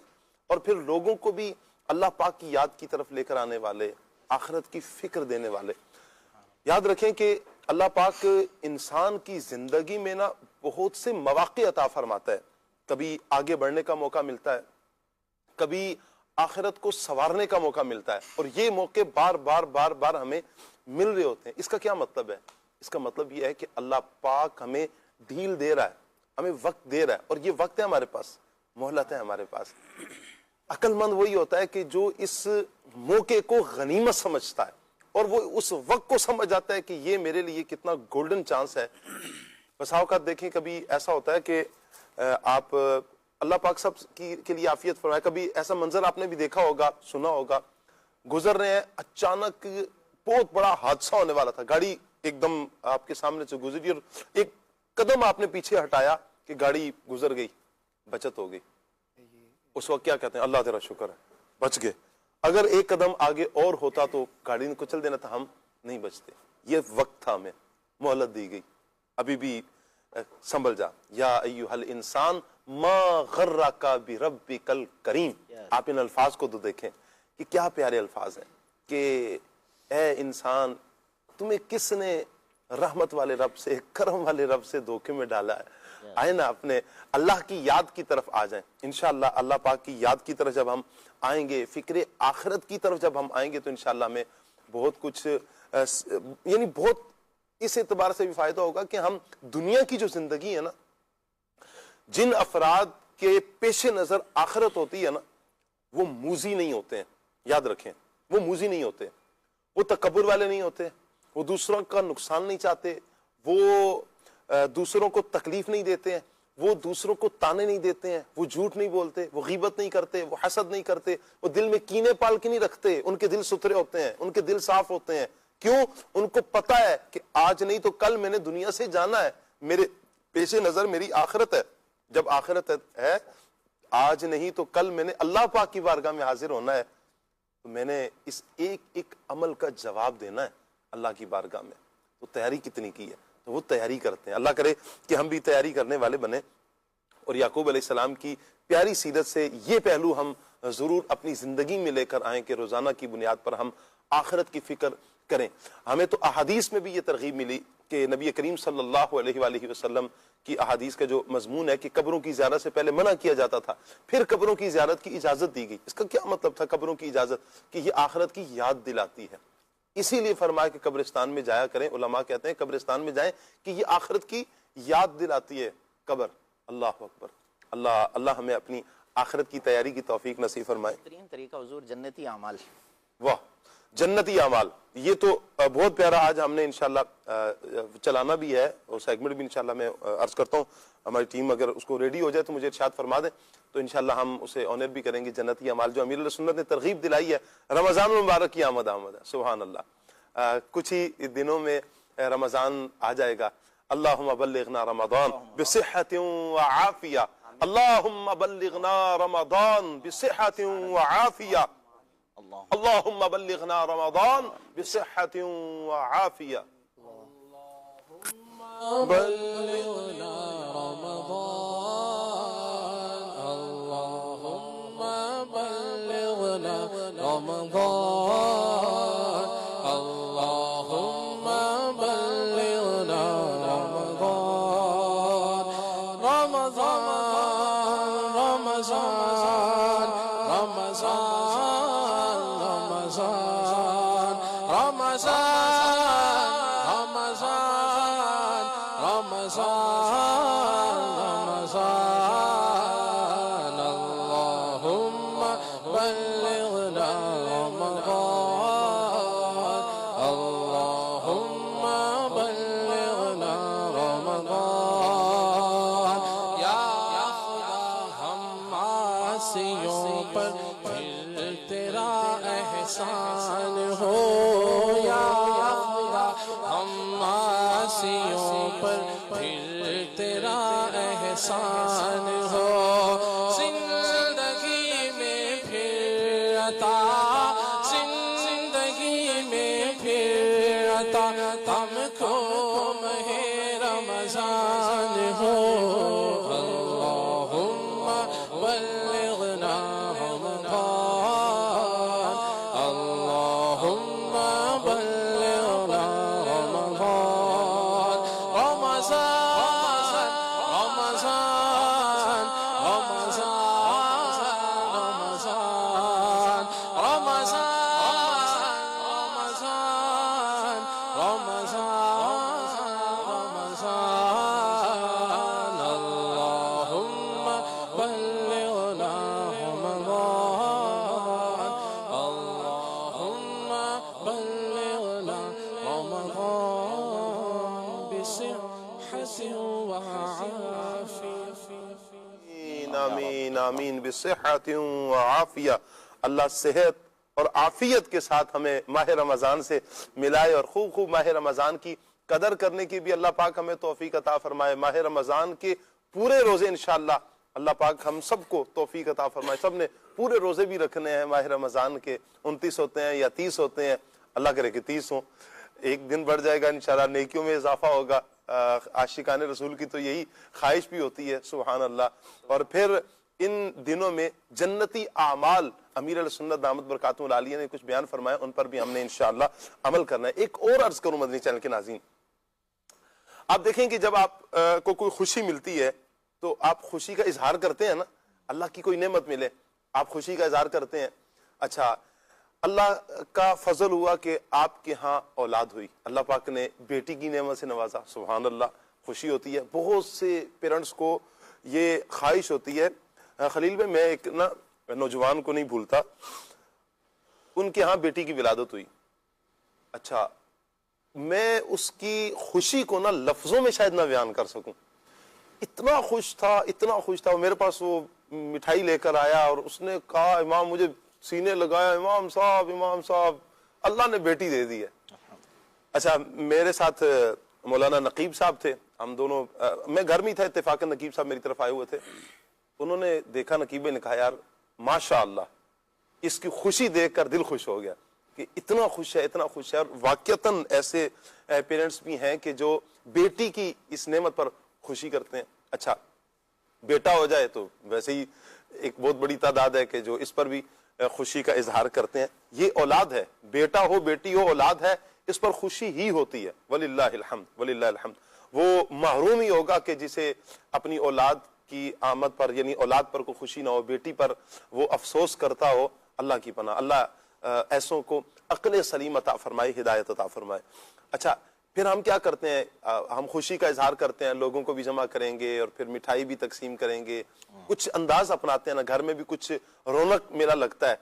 Speaker 1: اور پھر لوگوں کو بھی اللہ پاک کی یاد کی طرف لے کر آنے والے، آخرت کی فکر دینے والے۔ یاد رکھیں کہ اللہ پاک انسان کی زندگی میں نا بہت سے مواقع عطا فرماتا ہے، کبھی آگے بڑھنے کا موقع ملتا ہے، کبھی آخرت کو سنوارنے کا موقع ملتا ہے، اور یہ موقع بار بار ہمیں مل رہے ہوتے ہیں۔ اس کا کیا مطلب ہے؟ اس کا مطلب یہ ہے کہ اللہ پاک ہمیں ڈھیل دے رہا ہے، ہمیں وقت دے رہا ہے، اور یہ وقت ہے ہمارے پاس، مہلت ہے ہمارے پاس۔ عقل مند وہی ہوتا ہے کہ جو اس موقع کو غنیمت سمجھتا ہے اور وہ اس وقت کو سمجھ جاتا ہے کہ یہ میرے لیے کتنا گولڈن چانس ہے۔ بس اوقات دیکھیں کبھی ایسا ہوتا ہے کہ آپ، اللہ پاک سب کے لیے عافیت فرمائے، کبھی ایسا منظر آپ نے بھی دیکھا ہوگا، سنا ہوگا، گزر رہے ہیں، اچانک بہت بڑا حادثہ ہونے والا تھا، گاڑی ایک دم آپ کے سامنے سے گزری اور ایک قدم آپ نے پیچھے ہٹایا کہ گاڑی گزر گئی، بچت ہو گئی۔ اس وقت کیا کہتے ہیں؟ اللہ تیرا شکر ہے، بچ گئے۔ اگر ایک قدم آگے اور ہوتا تو گاڑی نے کچل دینا تھا، ہم نہیں بچتے۔ یہ وقت تھا، ہمیں مہلت دی گئی، ابھی بھی سنبھل جا۔ یا ایھا الانسان ما غرک بربک الکریم۔ آپ ان الفاظ کو تو دیکھیں کہ کیا پیارے الفاظ ہیں کہ اے انسان، تمہیں کس نے رحمت والے رب سے، کرم والے رب سے دھوکے میں ڈالا ہے؟ آئے نا اپنے اللہ کی یاد کی طرف آ جائیں۔ انشاءاللہ اللہ پاک کی یاد کی طرف جب ہم آئیں گے، فکر آخرت کی طرف جب ہم آئیں گے تو انشاءاللہ ہمیں بہت کچھ یعنی بہت اس اعتبار سے بھی فائدہ ہوگا کہ ہم دنیا کی جو زندگی ہے نا، جن افراد کے پیش نظر آخرت ہوتی ہے نا، وہ موذی نہیں ہوتے ہیں۔ یاد رکھیں، وہ موذی نہیں ہوتے، وہ تکبر والے نہیں ہوتے، وہ دوسروں کا نقصان نہیں چاہتے، وہ دوسروں کو تکلیف نہیں دیتے ہیں، وہ دوسروں کو تانے نہیں دیتے ہیں، وہ جھوٹ نہیں بولتے، وہ غیبت نہیں کرتے، وہ حسد نہیں کرتے، وہ دل میں کینے پال کے نہیں رکھتے، ان کے دل ستھرے ہوتے ہیں، ان کے دل صاف ہوتے ہیں۔ کیوں؟ ان کو پتا ہے کہ آج نہیں تو کل میں نے دنیا سے جانا ہے، میرے پیش نظر میری آخرت ہے۔ جب آخرت ہے، آج نہیں تو کل میں نے اللہ پاک کی بارگاہ میں حاضر ہونا ہے، تو میں نے اس ایک ایک عمل کا جواب دینا ہے اللہ کی بارگاہ میں۔ تو تیاری کتنی کی ہے؟ تو وہ تیاری کرتے ہیں۔ اللہ کرے کہ ہم بھی تیاری کرنے والے بنے، اور یعقوب علیہ السلام کی پیاری سیرت سے یہ پہلو ہم ضرور اپنی زندگی میں لے کر آئیں کہ روزانہ کی بنیاد پر ہم آخرت کی فکر کریں۔ ہمیں تو احادیث میں بھی یہ ترغیب ملی کہ نبی کریم صلی اللہ علیہ وآلہ وسلم کی احادیث کا جو مضمون ہے کہ قبروں کی زیارت سے پہلے منع کیا جاتا تھا، پھر قبروں کی زیارت کی اجازت دی گئی۔ اس کا کیا مطلب تھا قبروں کی اجازت؟ کہ یہ آخرت کی یاد دلاتی ہے، اسی لیے فرمایا کہ قبرستان میں جایا کریں۔ علماء کہتے ہیں قبرستان میں جائیں کہ یہ آخرت کی یاد دلاتی ہے قبر۔ اللہ اکبر، اللہ ہمیں اپنی آخرت کی تیاری کی توفیق نصیب فرمائے۔
Speaker 4: بہترین طریقہ حضور جنتی اعمال۔
Speaker 1: واہ، جنتی اعمال، یہ تو بہت پیارا آج ہم نے انشاءاللہ چلانا بھی ہے، اور سیگمنٹ بھی انشاءاللہ میں عرض کرتا ہوں، ہماری ٹیم اگر اس کو ریڈی ہو جائے تو مجھے ارشاد فرما دیں، تو انشاءاللہ ہم اسے آنر بھی کریں گے۔ جنتی اعمال جو امیر السنت نے ترغیب دلائی ہے، رمضان المبارک کی آمد ہے، سبحان اللہ۔ کچھ ہی دنوں میں رمضان آ جائے گا۔ اللہم بلغنا رمضان بصحت وعافیہ، اللہم بلغنا رمضان بصحت وعافیہ، اللہم بلغنا رمضان بصحت وعافیہ،
Speaker 2: بلغنا رمضان
Speaker 5: رمضان اللهم بلغنا رمضان رمضان رمضان رمضان رمضان رمضان رمضان رمضان رمضان اللهم بلغنا رمضان اللهم بلغنا رمضان یا خدا ہم عاصیوں پر پھر تیرا احسان ہو یا خدا ہم عاصیوں پر پھر تیرا احسان ہو زندگی میں پھر عطا زندگی میں پھر عطا ہم کو ماہ رمضان ہو اللہم بلغنا رمضان اللہم بلغنا رمضان رمضان رمضان رمضان رمضان رمضان رمضان رمضان اللہم بلغنا رمضان اللہم بلغنا رمضان بصحة وعافية
Speaker 1: آمین آمین بصحت و عافیہ. اللہ صحت اور عافیت کے ساتھ ہمیں ماہ رمضان سے ملائے اور خوب خوب ماہ رمضان کی قدر کرنے کی بھی اللہ پاک ہمیں توفیق عطا فرمائے. ماہ رمضان کے پورے روزے انشاءاللہ اللہ پاک ہم سب کو توفیق عطا فرمائے. سب نے پورے روزے بھی رکھنے ہیں ماہ رمضان کے. 29 ہوتے ہیں یا 30 ہوتے ہیں, اللہ کرے کہ 30 ہوں. ایک دن بڑھ جائے گا انشاءاللہ, نیکیوں میں اضافہ ہوگا. عاشقان رسول کی تو یہی خواہش بھی ہوتی ہے, سبحان اللہ. اور پھر ان دنوں میں جنتی اعمال امیر علیہ سنت دامت برکاتہ العالیہ نے کچھ بیان فرمایا, ان پر بھی ہم نے انشاءاللہ عمل کرنا ہے. ایک اور عرض کروں مدنی چینل کے ناظرین, آپ دیکھیں کہ جب آپ کو کوئی خوشی ملتی ہے تو آپ خوشی کا اظہار کرتے ہیں نا. اللہ کی کوئی نعمت ملے آپ خوشی کا اظہار کرتے ہیں. اچھا, اللہ کا فضل ہوا کہ آپ کے ہاں اولاد ہوئی, اللہ پاک نے بیٹی کی نعمت سے نوازا, سبحان اللہ, خوشی ہوتی ہے. بہت سے پیرنٹس کو یہ خواہش ہوتی ہے. خلیل بھائی, میں ایک نا نوجوان کو نہیں بھولتا, ان کے ہاں بیٹی کی ولادت ہوئی. اچھا, میں اس کی خوشی کو نا لفظوں میں شاید نہ بیان کر سکوں. اتنا خوش تھا, اتنا خوش تھا. میرے پاس وہ مٹھائی لے کر آیا اور اس نے کہا, امام مجھے سینے لگایا, امام صاحب اللہ نے بیٹی دے دی ہے. اچھا, میرے ساتھ مولانا نقیب صاحب تھے, ہم دونوں, میں گھر میں تھا, اتفاقاً نقیب صاحب میری طرف آئے ہوئے تھے. انہوں نے دیکھا, نقیب نے کہا, یار ماشاءاللہ, اس کی خوشی دیکھ کر دل خوش ہو گیا کہ اتنا خوش ہے, اتنا خوش ہے. اور واقعتاً ایسے پیرنٹس بھی ہیں کہ جو بیٹی کی اس نعمت پر خوشی کرتے ہیں. اچھا, بیٹا ہو جائے تو ویسے ہی ایک بہت بڑی تعداد ہے کہ جو اس پر بھی خوشی کا اظہار کرتے ہیں. یہ اولاد ہے, بیٹا ہو بیٹی ہو, اولاد ہے, اس پر خوشی ہی ہوتی ہے. وللہ الحمد, وللہ الحمد. وہ محروم ہی ہوگا کہ جسے اپنی اولاد کی آمد پر, یعنی اولاد پر کو خوشی نہ ہو, بیٹی پر وہ افسوس کرتا ہو. اللہ کی پناہ, اللہ ایسوں کو عقل سلیم عطا فرمائے, ہدایت عطا فرمائے. اچھا, پھر ہم کیا کرتے ہیں, ہم خوشی کا اظہار کرتے ہیں, لوگوں کو بھی جمع کریں گے اور پھر مٹھائی بھی تقسیم کریں گے, کچھ انداز اپناتے ہیں نا, گھر میں بھی کچھ رونق میلہ لگتا ہے.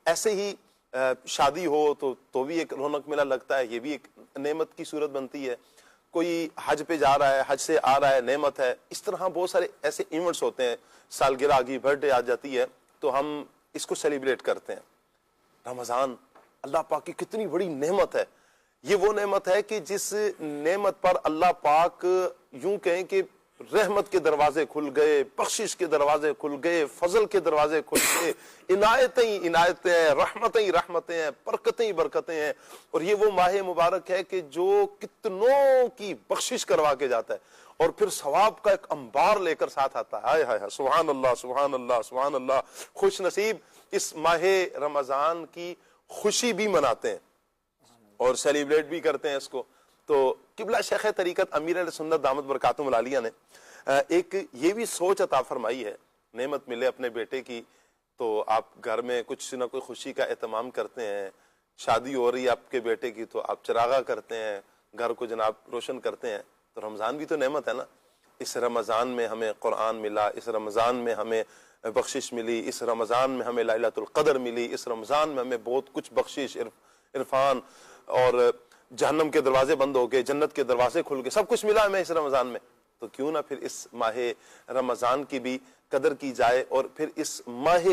Speaker 1: ایسے ہی شادی ہو تو بھی ایک رونق میلہ لگتا ہے, یہ بھی ایک نعمت کی صورت بنتی ہے. کوئی حج پہ جا رہا ہے, حج سے آ رہا ہے, نعمت ہے. اس طرح بہت سارے ایسے ایونٹس ہوتے ہیں, سالگرہ آ گئی, برتھ ڈے آ جاتی ہے, تو ہم اس کو سیلیبریٹ کرتے ہیں. رمضان اللہ پاک کی کتنی بڑی نعمت ہے. یہ وہ نعمت ہے کہ جس نعمت پر اللہ پاک یوں کہیں کہ رحمت کے دروازے کھل گئے، بخشش کے دروازے کھل گئے، فضل کے دروازے کھل گئے، عنایتیں ہی عنایتیں ہیں، رحمتیں ہی رحمتیں ہیں، برکتیں ہی برکتیں ہیں۔ اور یہ وہ ماہ مبارک ہے کہ جو کتنوں کی بخشش کروا کے جاتا ہے اور پھر ثواب کا ایک انبار لے کر ساتھ آتا ہے۔ ہائے ہائے سبحان اللہ سبحان اللہ سبحان اللہ۔ خوش نصیب اس ماہ رمضان کی خوشی بھی مناتے ہیں اور سیلیبریٹ بھی کرتے ہیں اس کو۔ تو قبلہ شیخ طریقت امیر اہل سنت دامت برکاتہم العالیہ نے ایک یہ بھی سوچ عطا فرمائی ہے، نعمت ملے اپنے بیٹے کی تو آپ گھر میں کچھ نہ کوئی خوشی کا اہتمام کرتے ہیں، شادی ہو رہی ہے آپ کے بیٹے کی تو آپ چراغا کرتے ہیں، گھر کو جناب روشن کرتے ہیں۔ تو رمضان بھی تو نعمت ہے نا، اس رمضان میں ہمیں قرآن ملا، اس رمضان میں ہمیں بخشش ملی، اس رمضان میں ہمیں ليلۃ القدر ملی، اس رمضان میں ہمیں بہت کچھ بخشش، عرفان، اور جہنم کے دروازے بند ہو گئے، جنت کے دروازے کھل گئے، سب کچھ ملا ہمیں اس رمضان میں۔ تو کیوں نہ پھر اس ماہ رمضان کی بھی قدر کی جائے اور پھر اس ماہ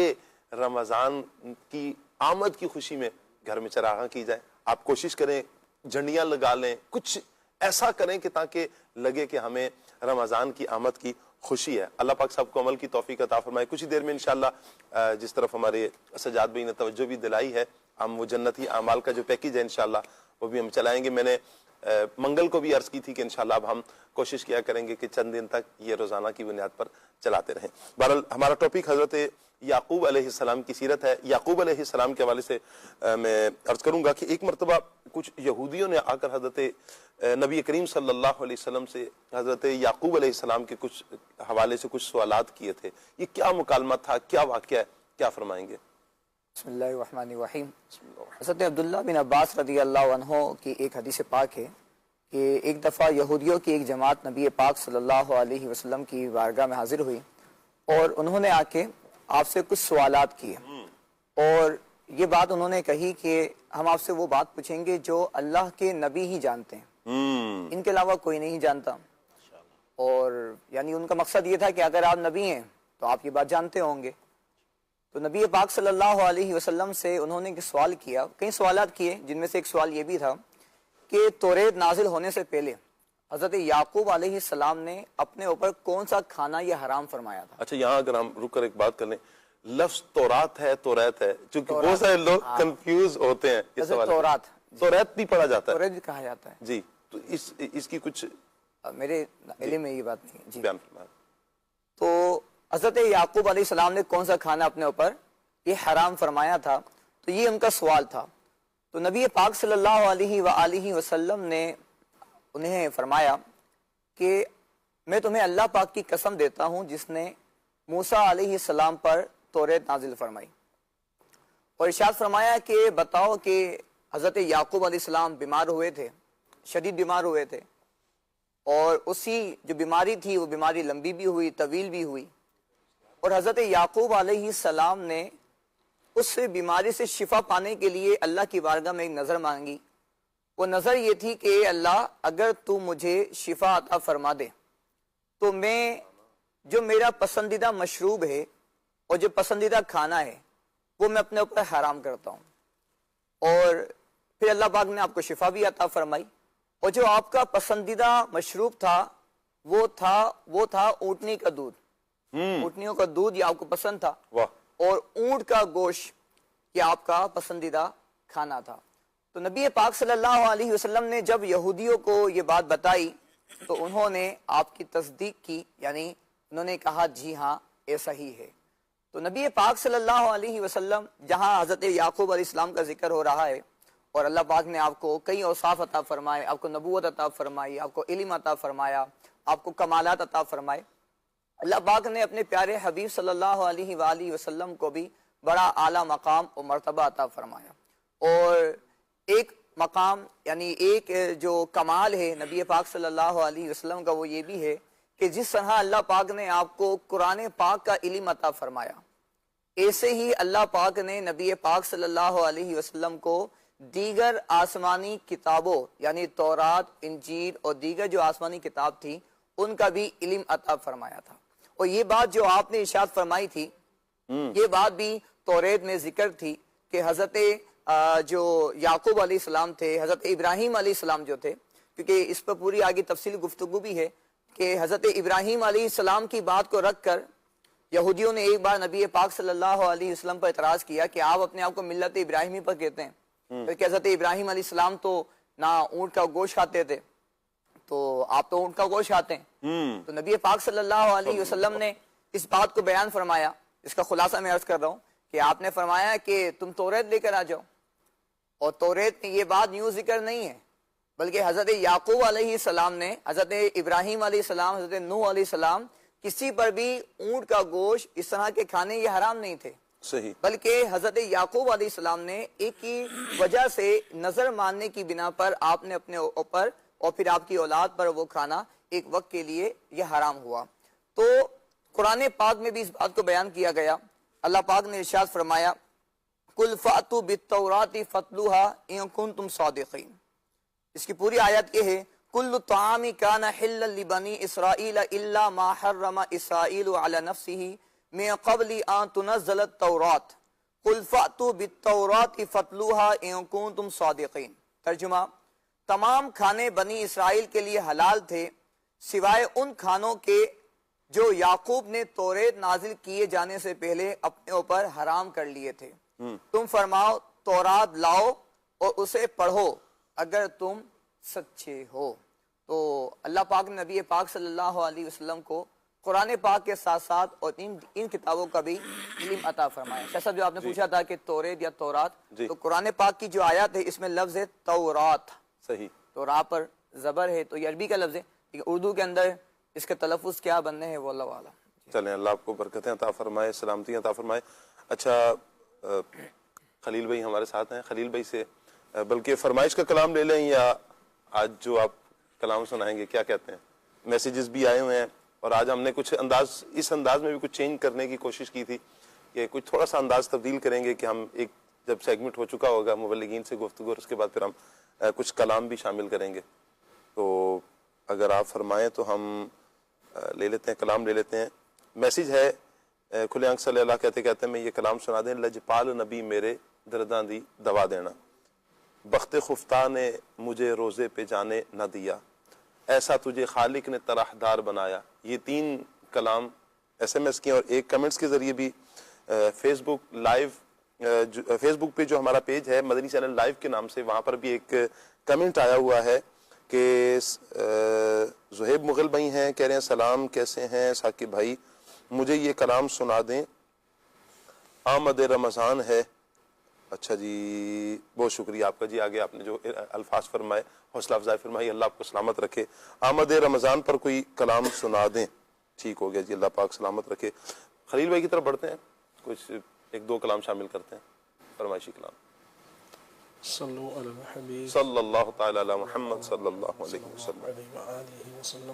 Speaker 1: رمضان کی آمد کی خوشی میں گھر میں چراغاں کی جائے۔ آپ کوشش کریں، جھنڈیاں لگا لیں، کچھ ایسا کریں کہ تاکہ لگے کہ ہمیں رمضان کی آمد کی خوشی ہے۔ اللہ پاک سب کو عمل کی توفیق عطا فرمائے۔ کچھ ہی دیر میں انشاءاللہ جس طرف ہمارے سجاد بھائی نے توجہ بھی دلائی ہے، ہم وہ جنتی اعمال کا جو پیکیج ہے انشاءاللہ وہ بھی ہم چلائیں گے۔ میں نے منگل کو بھی عرض کی تھی کہ انشاءاللہ اب ہم کوشش کیا کریں گے کہ چند دن تک یہ روزانہ کی بنیاد پر چلاتے رہیں۔ بہرحال ہمارا ٹاپک حضرت یعقوب علیہ السلام کی سیرت ہے۔ یعقوب علیہ السلام کے حوالے سے میں عرض کروں گا کہ ایک مرتبہ کچھ یہودیوں نے آ کر حضرت نبی کریم صلی اللہ علیہ وسلم سے حضرت یعقوب علیہ السلام کے کچھ حوالے سے کچھ سوالات کیے تھے۔ یہ کیا مکالمہ تھا، کیا واقعہ ہے، کیا فرمائیں گے؟
Speaker 6: بسم اللہ الرحمن الرحیم۔ حضرت عبداللہ بن عباس رضی اللہ عنہ کی ایک حدیث پاک ہے کہ ایک دفعہ یہودیوں کی ایک جماعت نبی پاک صلی اللہ علیہ وسلم کی بارگاہ میں حاضر ہوئی اور انہوں نے آ کے آپ سے کچھ سوالات کیے، اور یہ بات انہوں نے کہی کہ ہم آپ سے وہ بات پوچھیں گے جو اللہ کے نبی ہی جانتے ہیں، ان کے علاوہ کوئی نہیں جانتا۔ اور یعنی ان کا مقصد یہ تھا کہ اگر آپ نبی ہیں تو آپ یہ بات جانتے ہوں گے۔ تو نبی پاک صلی اللہ علیہ وسلم سے انہوں نے سوال کیا، کئی سوالات کیے، جن میں سے ایک سوال یہ بھی تھا کہ توریت نازل ہونے سے پہلے حضرت یعقوب علیہ السلام نے اپنے اوپر کون سا کھانا یہ حرام فرمایا تھا۔
Speaker 1: اچھا، یہاں اگر ہم رک کر ایک بات کر لیں، لفظ تورات ہے توریت ہے، چونکہ بہت سارے لوگ کنفیوز ہوتے ہیں اس سوال میں۔ توریت بھی پڑھا جاتا ہے،
Speaker 6: توریت بھی کہا جاتا ہے
Speaker 1: جی، تو اس کی کچھ
Speaker 6: میرے علم میں یہ بات نہیں ہے جی۔
Speaker 1: بیان فرمائیں۔
Speaker 6: تو حضرت یعقوب علیہ السلام نے کون سا کھانا اپنے اوپر یہ حرام فرمایا تھا، تو یہ ان کا سوال تھا۔ تو نبی پاک صلی اللہ علیہ وآلہ وسلم نے انہیں فرمایا کہ میں تمہیں اللہ پاک کی قسم دیتا ہوں جس نے موسیٰ علیہ السلام پر توریت نازل فرمائی، اور ارشاد فرمایا کہ بتاؤ کہ حضرت یعقوب علیہ السلام بیمار ہوئے تھے، شدید بیمار ہوئے تھے، اور اسی جو بیماری تھی وہ بیماری لمبی بھی ہوئی، طویل بھی ہوئی، اور حضرت یعقوب علیہ السلام نے اس بیماری سے شفا پانے کے لیے اللہ کی بارگاہ میں ایک نظر مانگی۔ وہ نظر یہ تھی کہ اللہ اگر تو مجھے شفا عطا فرما دے تو میں جو میرا پسندیدہ مشروب ہے اور جو پسندیدہ کھانا ہے وہ میں اپنے اوپر حرام کرتا ہوں۔ اور پھر اللہ پاک نے آپ کو شفا بھی عطا فرمائی، اور جو آپ کا پسندیدہ مشروب تھا وہ تھا اونٹنی کا دودھ، اونٹنیوں کا دودھ یہ آپ کو پسند تھا، اور اونٹ کا گوشت یہ آپ کا پسندیدہ کھانا تھا۔ تو نبی پاک صلی اللہ علیہ وسلم نے جب یہودیوں کو یہ بات بتائی تو انہوں نے آپ کی تصدیق کی، یعنی انہوں نے کہا جی ہاں ایسا ہی ہے۔ تو نبی پاک صلی اللہ علیہ وسلم جہاں حضرت یعقوب علیہ السلام کا ذکر ہو رہا ہے اور اللہ پاک نے آپ کو کئی اوصاف عطا فرمائے، آپ کو نبوت عطا فرمائی، آپ کو علم عطا فرمایا، آپ کو کمالات عطا فرمائے، اللہ پاک نے اپنے پیارے حبیب صلی اللہ علیہ وآلہ وسلم کو بھی بڑا اعلیٰ مقام اور مرتبہ عطا فرمایا۔ اور ایک مقام یعنی ایک جو کمال ہے نبی پاک صلی اللہ علیہ وسلم کا وہ یہ بھی ہے کہ جس طرح اللہ پاک نے آپ کو قرآن پاک کا علم عطا فرمایا، ایسے ہی اللہ پاک نے نبی پاک صلی اللہ علیہ وسلم کو دیگر آسمانی کتابوں یعنی تورات، انجیل اور دیگر جو آسمانی کتاب تھی ان کا بھی علم عطا فرمایا تھا۔ اور یہ بات جو آپ نے ارشاد فرمائی تھی یہ بات بھی توریت میں ذکر تھی کہ حضرت جو یعقوب علیہ السلام تھے، حضرت ابراہیم علیہ السلام جو تھے، کیونکہ اس پر پوری آگے تفصیل گفتگو بھی ہے کہ حضرت ابراہیم علیہ السلام کی بات کو رکھ کر یہودیوں نے ایک بار نبی پاک صلی اللہ علیہ وسلم پر اعتراض کیا کہ آپ اپنے آپ کو ملت ابراہیمی پر کہتے ہیں، کیونکہ حضرت ابراہیم علیہ السلام تو نہ اونٹ کا گوشت کھاتے تھے، تو آپ تو اونٹ کا گوشت کھاتے ہیں۔ تو نبی پاک صلی اللہ علیہ وسلم نے اس بات کو بیان فرمایا، اس کا خلاصہ میں عرض کر رہا ہوں کہ آپ نے فرمایا کہ تم توریت لے کر آ جاؤ، اور توریت میں یہ بات یوں ذکر نہیں ہے، بلکہ حضرت یعقوب علیہ السلام نے، حضرت ابراہیم علیہ السلام، حضرت نوح علیہ السلام، کسی پر بھی اونٹ کا گوشت اس طرح کے کھانے یہ حرام نہیں تھے،
Speaker 1: صحیح،
Speaker 6: بلکہ حضرت یعقوب علیہ السلام نے ایک ہی وجہ سے نظر ماننے کی بنا پر آپ نے اپنے اوپر اور پھر آپ کی اولاد پر وہ کھانا ایک وقت کے لیے یہ حرام ہوا۔ تو قرآن پاک میں بھی اس بات کو بیان کیا گیا۔ اللہ پاک نے ارشاد فرمایا قُلْ فَأْتُوا بِالتَّوْرَاةِ فَاتْلُوهَا إِن كُنتُمْ صَادِقِينَ۔ اس کی پوری آیت یہ ہے كُلُّ طَعَامٍ كَانَ حِلًّا لِبَنِي إِسْرَائِيلَ إِلَّا مَا حَرَّمَ إِسْرَائِيلُ عَلَى نَفْسِهِ مِن قَبْلِ أَن تُنَزَّلَ التَّوْرَاةُ قُلْ فَأْتُوا بِالتَّوْرَاةِ فَاتْلُوهَا إِن كُنتُمْ صَادِقِينَ۔ ترجمہ، تمام کھانے بنی اسرائیل کے لیے حلال تھے سوائے ان کھانوں کے جو یعقوب نے توریت نازل کیے جانے سے پہلے اپنے اوپر حرام کر لیے تھے۔ تم فرماؤ تورات لاؤ اور اسے پڑھو اگر تم سچے ہو۔ تو اللہ پاک نے نبی پاک صلی اللہ علیہ وسلم کو قرآن پاک کے ساتھ ساتھ اور ان کتابوں کا بھی علم عطا فرمایا۔ شاہ صاحب جو آپ نے پوچھا تھا کہ توریت یا تورات، تو قرآن پاک کی جو آیات ہے اس میں لفظ ہے تورات،
Speaker 1: صحیح،
Speaker 6: تو را پر زبر ہے، تو یہ عربی کا لفظ ہے، لیکن اردو کے اندر اس کے تلفظ کیا بننے ہیں وہ اللہ عالم۔
Speaker 1: چلیں اللہ آپ کو برکتیں عطا فرمائے، سلامتی عطا فرمائے۔ اچھا خلیل بھائی ہمارے ساتھ ہیں، خلیل بھائی سے بلکہ فرمائش کا کلام لے لیں یا آج جو آپ کلام سنائیں گے کیا کہتے ہیں؟ میسیجز بھی آئے ہوئے ہیں اور آج ہم نے کچھ اس انداز میں بھی کچھ چینج کرنے کی کوشش کی تھی کہ کچھ تھوڑا سا انداز تبدیل کریں گے کہ ہم ایک جب سیگمنٹ ہو چکا ہوگا مبلغین سے گفتگو اور اس کے بعد پھر ہم کچھ کلام بھی شامل کریں گے، تو اگر آپ فرمائیں تو ہم لے لیتے ہیں، کلام لے لیتے ہیں۔ میسیج ہے کھلے آنکھ صلی اللہ کہتے میں یہ کلام سنا دیں، لجپال نبی میرے درداں دی دوا دینا، بخت خفتہ نے مجھے روزے پہ جانے نہ دیا، ایسا تجھے خالق نے طرحدار بنایا۔ یہ 3 کلام ایس ایم ایس کی اور ایک کمنٹس کے ذریعے بھی فیس بک لائیو، فیس بک پہ جو ہمارا پیج ہے مدنی چینل لائیو کے نام سے، وہاں پر بھی ایک کمنٹ آیا ہوا ہے کہ زہیب مغل بھائی ہیں، کہہ رہے ہیں سلام، کیسے ہیں ثاقب بھائی، مجھے یہ کلام سنا دیں، آمد رمضان ہے۔ اچھا جی، بہت شکریہ آپ کا جی، آگے آپ نے جو الفاظ فرمائے حوصلہ افزائی فرمائی، اللہ آپ کو سلامت رکھے۔ آمد رمضان پر کوئی کلام سنا دیں، ٹھیک ہو گیا جی، اللہ پاک سلامت رکھے۔ خلیل بھائی کی طرف بڑھتے ہیں، کچھ 1-2 کلام شامل کرتے ہیں، فرمائشی کلام۔
Speaker 5: صلو علی الحبیب
Speaker 1: صلی اللہ تعالی علی محمد صلی اللہ علیہ وسلم۔
Speaker 5: علیہ وآلہ وسلم۔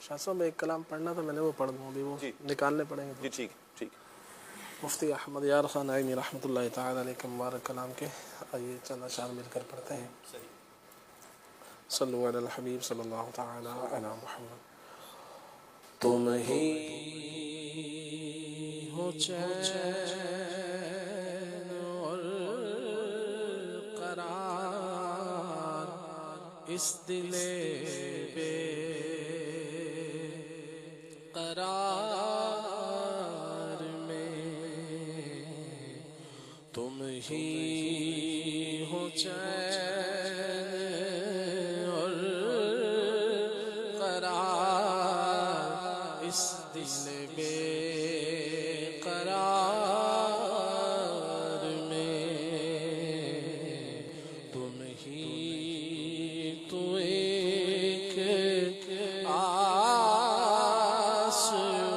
Speaker 5: شاہ صاحب ایک کلام پڑھنا تھا، میں نے وہ پڑھ دوں، ابھی وہ نکالنے پڑیں گے
Speaker 1: جی ٹھیک ٹھیک۔
Speaker 5: مفتی احمد یار خان عینی رحمۃ اللہ تعالی علیہ کے مبارک کلام کے آئیے چند اشعار مل کر پڑھتے ہیں۔ صلو علی الحبیب صلی اللہ تعالی علی محمد۔ تم ہی ہو چین اور قرار اس دل بے قرار میں، تم ہی ہو چین اور قرار اس دل بے قرار میں، تم ہی تو ایک آس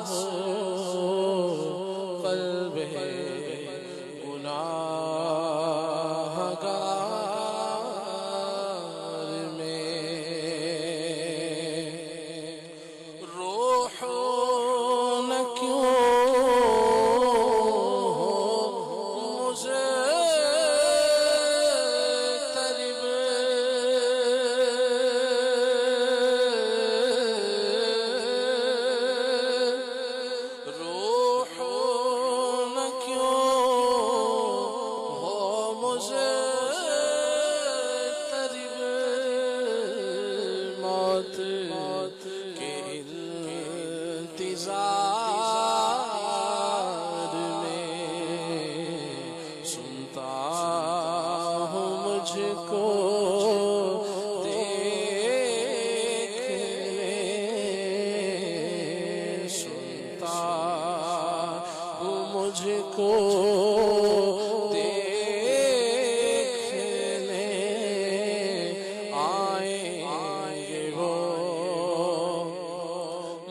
Speaker 5: ہو قلب گناہگار میں، روح کے انتظار میں سنتا ہوں مجھ کو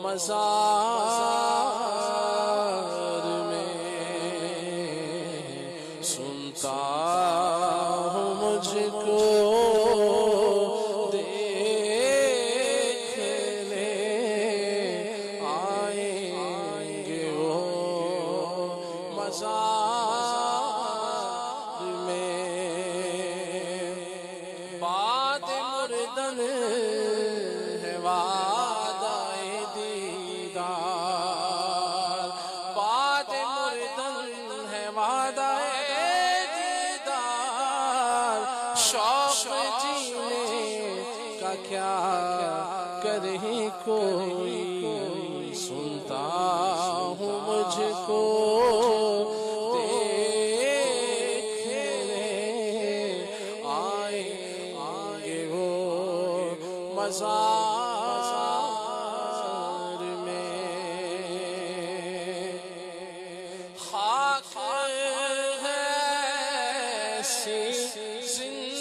Speaker 5: مزار میں سنتا ہوں مجھ کو دیکھنے آئیں گے وہ مزار میں بات مردن ہے کیا کرے کوئی سنتا ہوں مجھ کو دیکھنے آئیں گے وہ مزار میں خاک ہے سی زندگی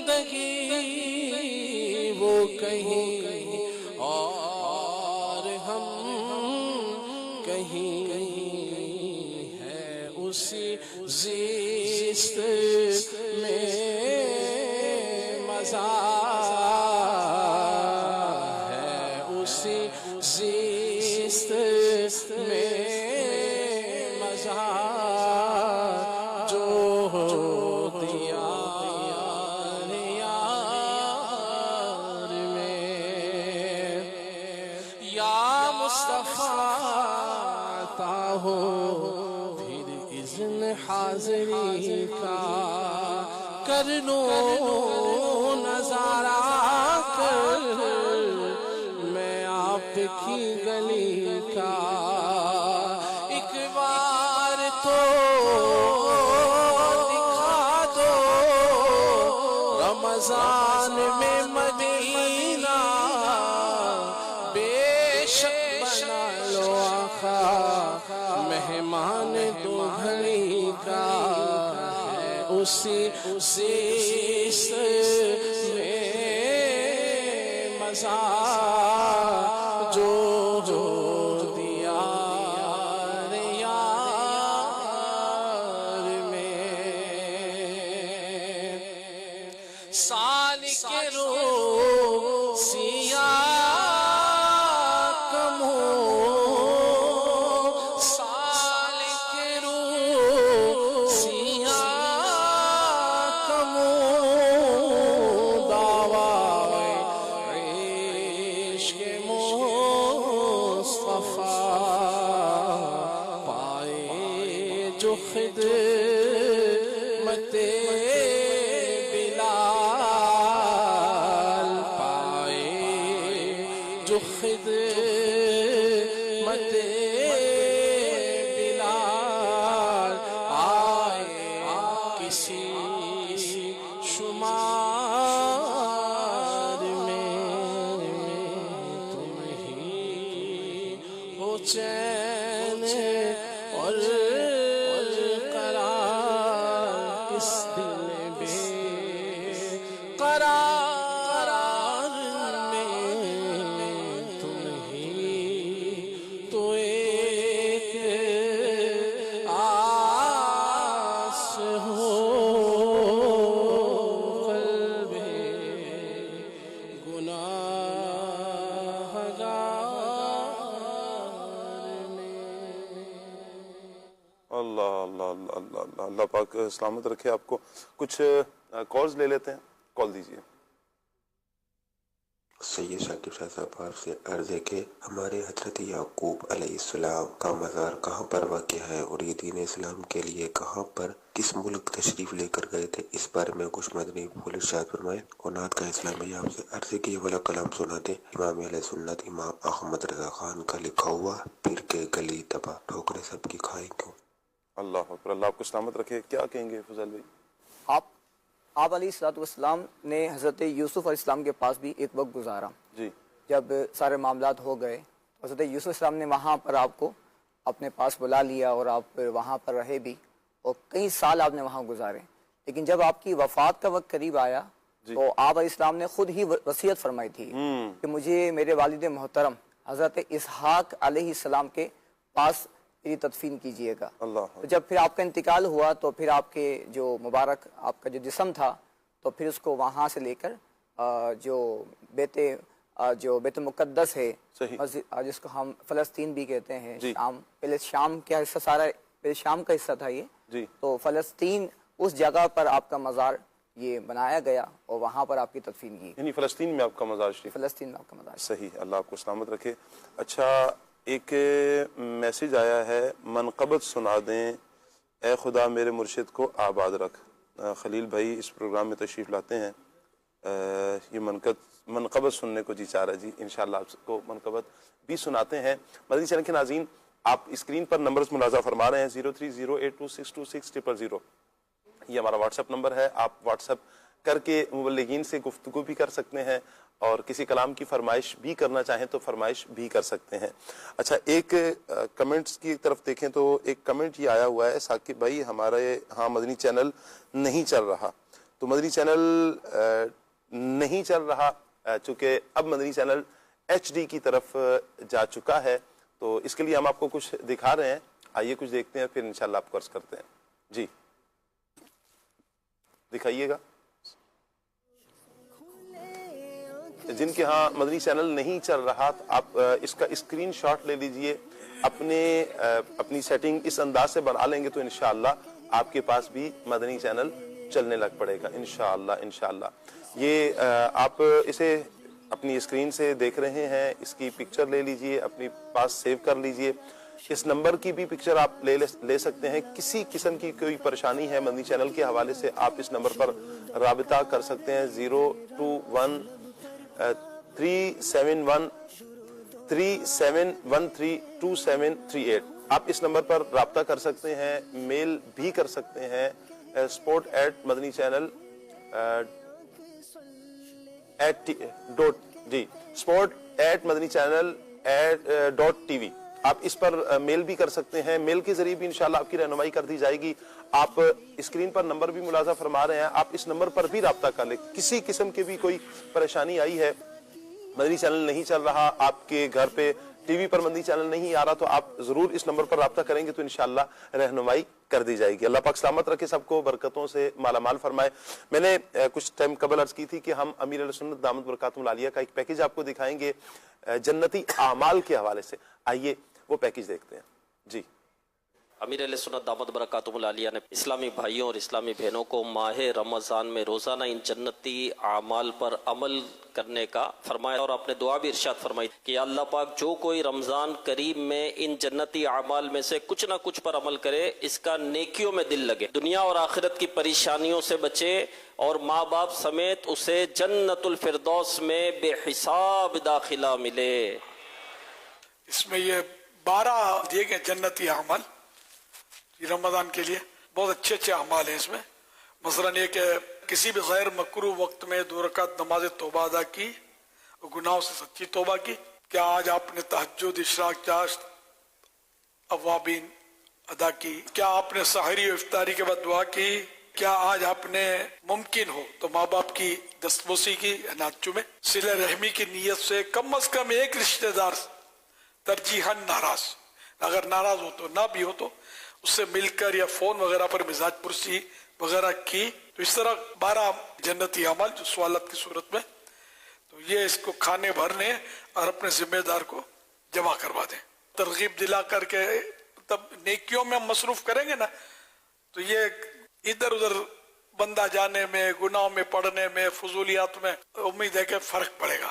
Speaker 5: زندگی وہ کہیں اور ہم کہیں ہے اسی زیست میں مزہ ہے اسی زیست میں مزہ جو ہو پھر اذن حاضری کا کر لوں نظارہ کر میں آپ کی گلی کا ایک بار تو دکھا دو رمضان میں مدینہ بے شک بنا لو آقا مہمان دو گھڑی کا ہے اسی زیست میں مزہ جو دیار یار میں سال کے رو سیاہ جو خدمت بلال پائے جو خدمت بلال آئے کسی شمار میں تم ہی ہو چین اور قرار میں تم ہی تو ایک آس ہو قلب گناہگار میں.
Speaker 1: اللہ اللہ اللہ اللہ اللہ پاک سلامت رکھے آپ کو. کچھ کالز لے لیتے ہیں. کال دیجیے.
Speaker 7: سید شاکر شاہ صاحب آپ سے عرض ہے کہ ہمارے حضرت یعقوب علیہ السلام کا مزار کہاں پر واقع ہے اور یہ دین اسلام کے لیے کہاں پر کس ملک تشریف لے کر گئے تھے، اس بارے میں کچھ مدنی پھول ارشاد فرمائے۔ اور نعت کا اسلام میں آپ سے عرض ہے کہ یہ والا کلام سناتے امام اہل سنت امام احمد رضا خان کا لکھا ہوا پیر کے گلی تباہ ٹھوکرے سب کی کھائیں کیوں۔
Speaker 1: اللہ اکبر، اللہ آپ کو سلامت رکھے۔ کیا کہیں گے فضل بھائی؟
Speaker 6: آپ علیہ الصلوۃ والسلام نے حضرت یوسف علیہ السلام کے پاس بھی ایک وقت گزارا۔
Speaker 1: جی،
Speaker 6: جب سارے معاملات ہو گئے حضرت یوسف علیہ السلام نے وہاں پر آپ کو اپنے پاس بلا لیا اور آپ وہاں پر رہے بھی اور کئی سال آپ نے وہاں گزارے، لیکن جب آپ کی وفات کا وقت قریب آیا تو آپ علیہ السلام نے خود ہی وصیت فرمائی تھی کہ مجھے میرے والد محترم حضرت اسحاق علیہ السلام کے پاس میری تدفین کیجئے گا۔ تو جب پھر آپ کا انتقال ہوا تو پھر آپ کے جو مبارک آپ کا جو جسم تھا تو پھر اس کو وہاں سے لے کر جو بیت مقدس ہے جس کو ہم فلسطین بھی کہتے ہیں، شام، پہلے شام کا حصہ، سارا پہلے شام کا حصہ تھا یہ، تو فلسطین اس جگہ پر آپ کا مزار یہ بنایا گیا اور وہاں پر آپ کی تدفین کی۔
Speaker 1: یعنی فلسطین میں آپ کا مزار شریف؟
Speaker 6: فلسطین میں آپ کا مزار۔
Speaker 1: صحیح، اللہ آپ کو سلامت رکھے۔ اچھا، ایک میسیج آیا ہے، منقبت سنا دیں اے خدا میرے مرشد کو آباد رکھ۔ خلیل بھائی اس پروگرام میں تشریف لاتے ہیں، یہ منقبت سننے کو جی چاہ رہا ہے۔ جی انشاءاللہ آپ کو منقبت بھی سناتے ہیں۔ مدنی چینل کے ناظرین، آپ اسکرین پر نمبرز ملاحظہ فرما رہے ہیں، 0308262600، یہ ہمارا واٹس ایپ نمبر ہے۔ آپ واٹس ایپ کر کے مبلغین سے گفتگو بھی کر سکتے ہیں اور کسی کلام کی فرمائش بھی کرنا چاہیں تو فرمائش بھی کر سکتے ہیں۔ اچھا، ایک کمنٹس کی طرف دیکھیں تو ایک کمنٹ یہ آیا ہوا ہے، ثاقب بھائی ہمارے ہاں مدنی چینل نہیں چل رہا، تو مدنی چینل نہیں چل رہا چونکہ اب مدنی چینل HD کی طرف جا چکا ہے، تو اس کے لیے ہم آپ کو کچھ دکھا رہے ہیں، آئیے کچھ دیکھتے ہیں پھر انشاءاللہ آپ کو عرض کرتے ہیں۔ جی دکھائیے گا۔ جن کے ہاں مدنی چینل نہیں چل رہا آپ اس کا اسکرین شاٹ لے لیجئے، اپنی سیٹنگ اس انداز سے بنا لیں گے تو انشاءاللہ آپ کے پاس بھی مدنی چینل چلنے لگ پڑے گا انشاءاللہ۔ یہ آپ اسے اپنی اسکرین سے دیکھ رہے ہیں، اس کی پکچر لے لیجئے، اپنی پاس سیو کر لیجئے۔ اس نمبر کی بھی پکچر آپ لے سکتے ہیں۔ کسی قسم کی کوئی پریشانی ہے مدنی چینل کے حوالے سے آپ اس نمبر پر رابطہ کر سکتے ہیں، 02137132738۔ آپ اس نمبر پر رابطہ کر سکتے ہیں، میل بھی کر سکتے ہیں، sport@madanichannel.tv آپ اس پر میل بھی کر سکتے ہیں، میل کے ذریعے بھی انشاءاللہ آپ کی رہنمائی کر دی جائے گی۔ آپ اسکرین پر نمبر بھی ملاحظہ فرما رہے ہیں، آپ اس نمبر پر بھی رابطہ کر لیں۔ کسی قسم کی بھی کوئی پریشانی آئی ہے، مدنی چینل نہیں چل رہا، آپ کے گھر پہ ٹی وی پر مدنی چینل نہیں آ رہا، تو آپ ضرور اس نمبر پر رابطہ کریں گے تو انشاءاللہ رہنمائی کر دی جائے گی۔ اللہ پاک سلامت رکھے، سب کو برکتوں سے مالا مال فرمائے۔ میں نے کچھ ٹائم قبل عرض کی تھی کہ ہم امیر اہل سنت دامت برکاتہم العالیہ کا ایک پیکیج آپ کو دکھائیں گے جنتی اعمال کے حوالے سے، آئیے وہ پیکیج دیکھتے ہیں۔ جی،
Speaker 8: امیر اہل سنت دامت برکاتہم العالیہ نے اسلامی بھائیوں اور اسلامی بہنوں کو ماہ رمضان میں روزانہ ان جنتی اعمال پر عمل کرنے کا فرمایا، اور اپنے دعا بھی ارشاد فرمائی کہ یا اللہ پاک جو کوئی رمضان کریم میں ان جنتی اعمال میں سے کچھ نہ کچھ پر عمل کرے، اس کا نیکیوں میں دل لگے، دنیا اور آخرت کی پریشانیوں سے بچے، اور ماں باپ سمیت اسے جنت الفردوس میں بے حساب داخلہ ملے۔
Speaker 9: اس میں یہ 12 دیے گئے جنتی اعمال رمضان کے لیے، بہت اچھے اچھے اعمال ہیں اس میں۔ مثلا یہ کہ کسی بھی غیر مکروہ وقت میں 2 رکعت نماز توبہ ادا کی اور گناہوں سے سچی توبہ کی۔ کیا آج آپ نے تہجد، اشراق، چاشت، اوابین ادا کی؟ کیا آپ نے سحری و افطاری کے بعد دعا کی؟ کیا آج آپ نے ممکن ہو تو ماں باپ کی دستبوسی کی، نعت چومے؟ صلہ رحمی کی نیت سے کم از کم ایک رشتہ دار ترجیحاً ناراض، اگر ناراض ہو تو نہ بھی ہو تو اس سے مل کر یا فون وغیرہ پر مزاج پرسی وغیرہ کی، تو اس طرح 12 جنتی اعمال جو سوالات کی صورت میں، تو یہ اس کو کھانے بھرنے اور اپنے ذمہ دار کو جمع کروا دیں، ترغیب دلا کر کے۔ تب نیکیوں میں ہم مصروف کریں گے نا تو یہ ادھر ادھر بندہ جانے میں، گناہوں میں پڑنے میں، فضولیات میں امید ہے کہ فرق پڑے گا۔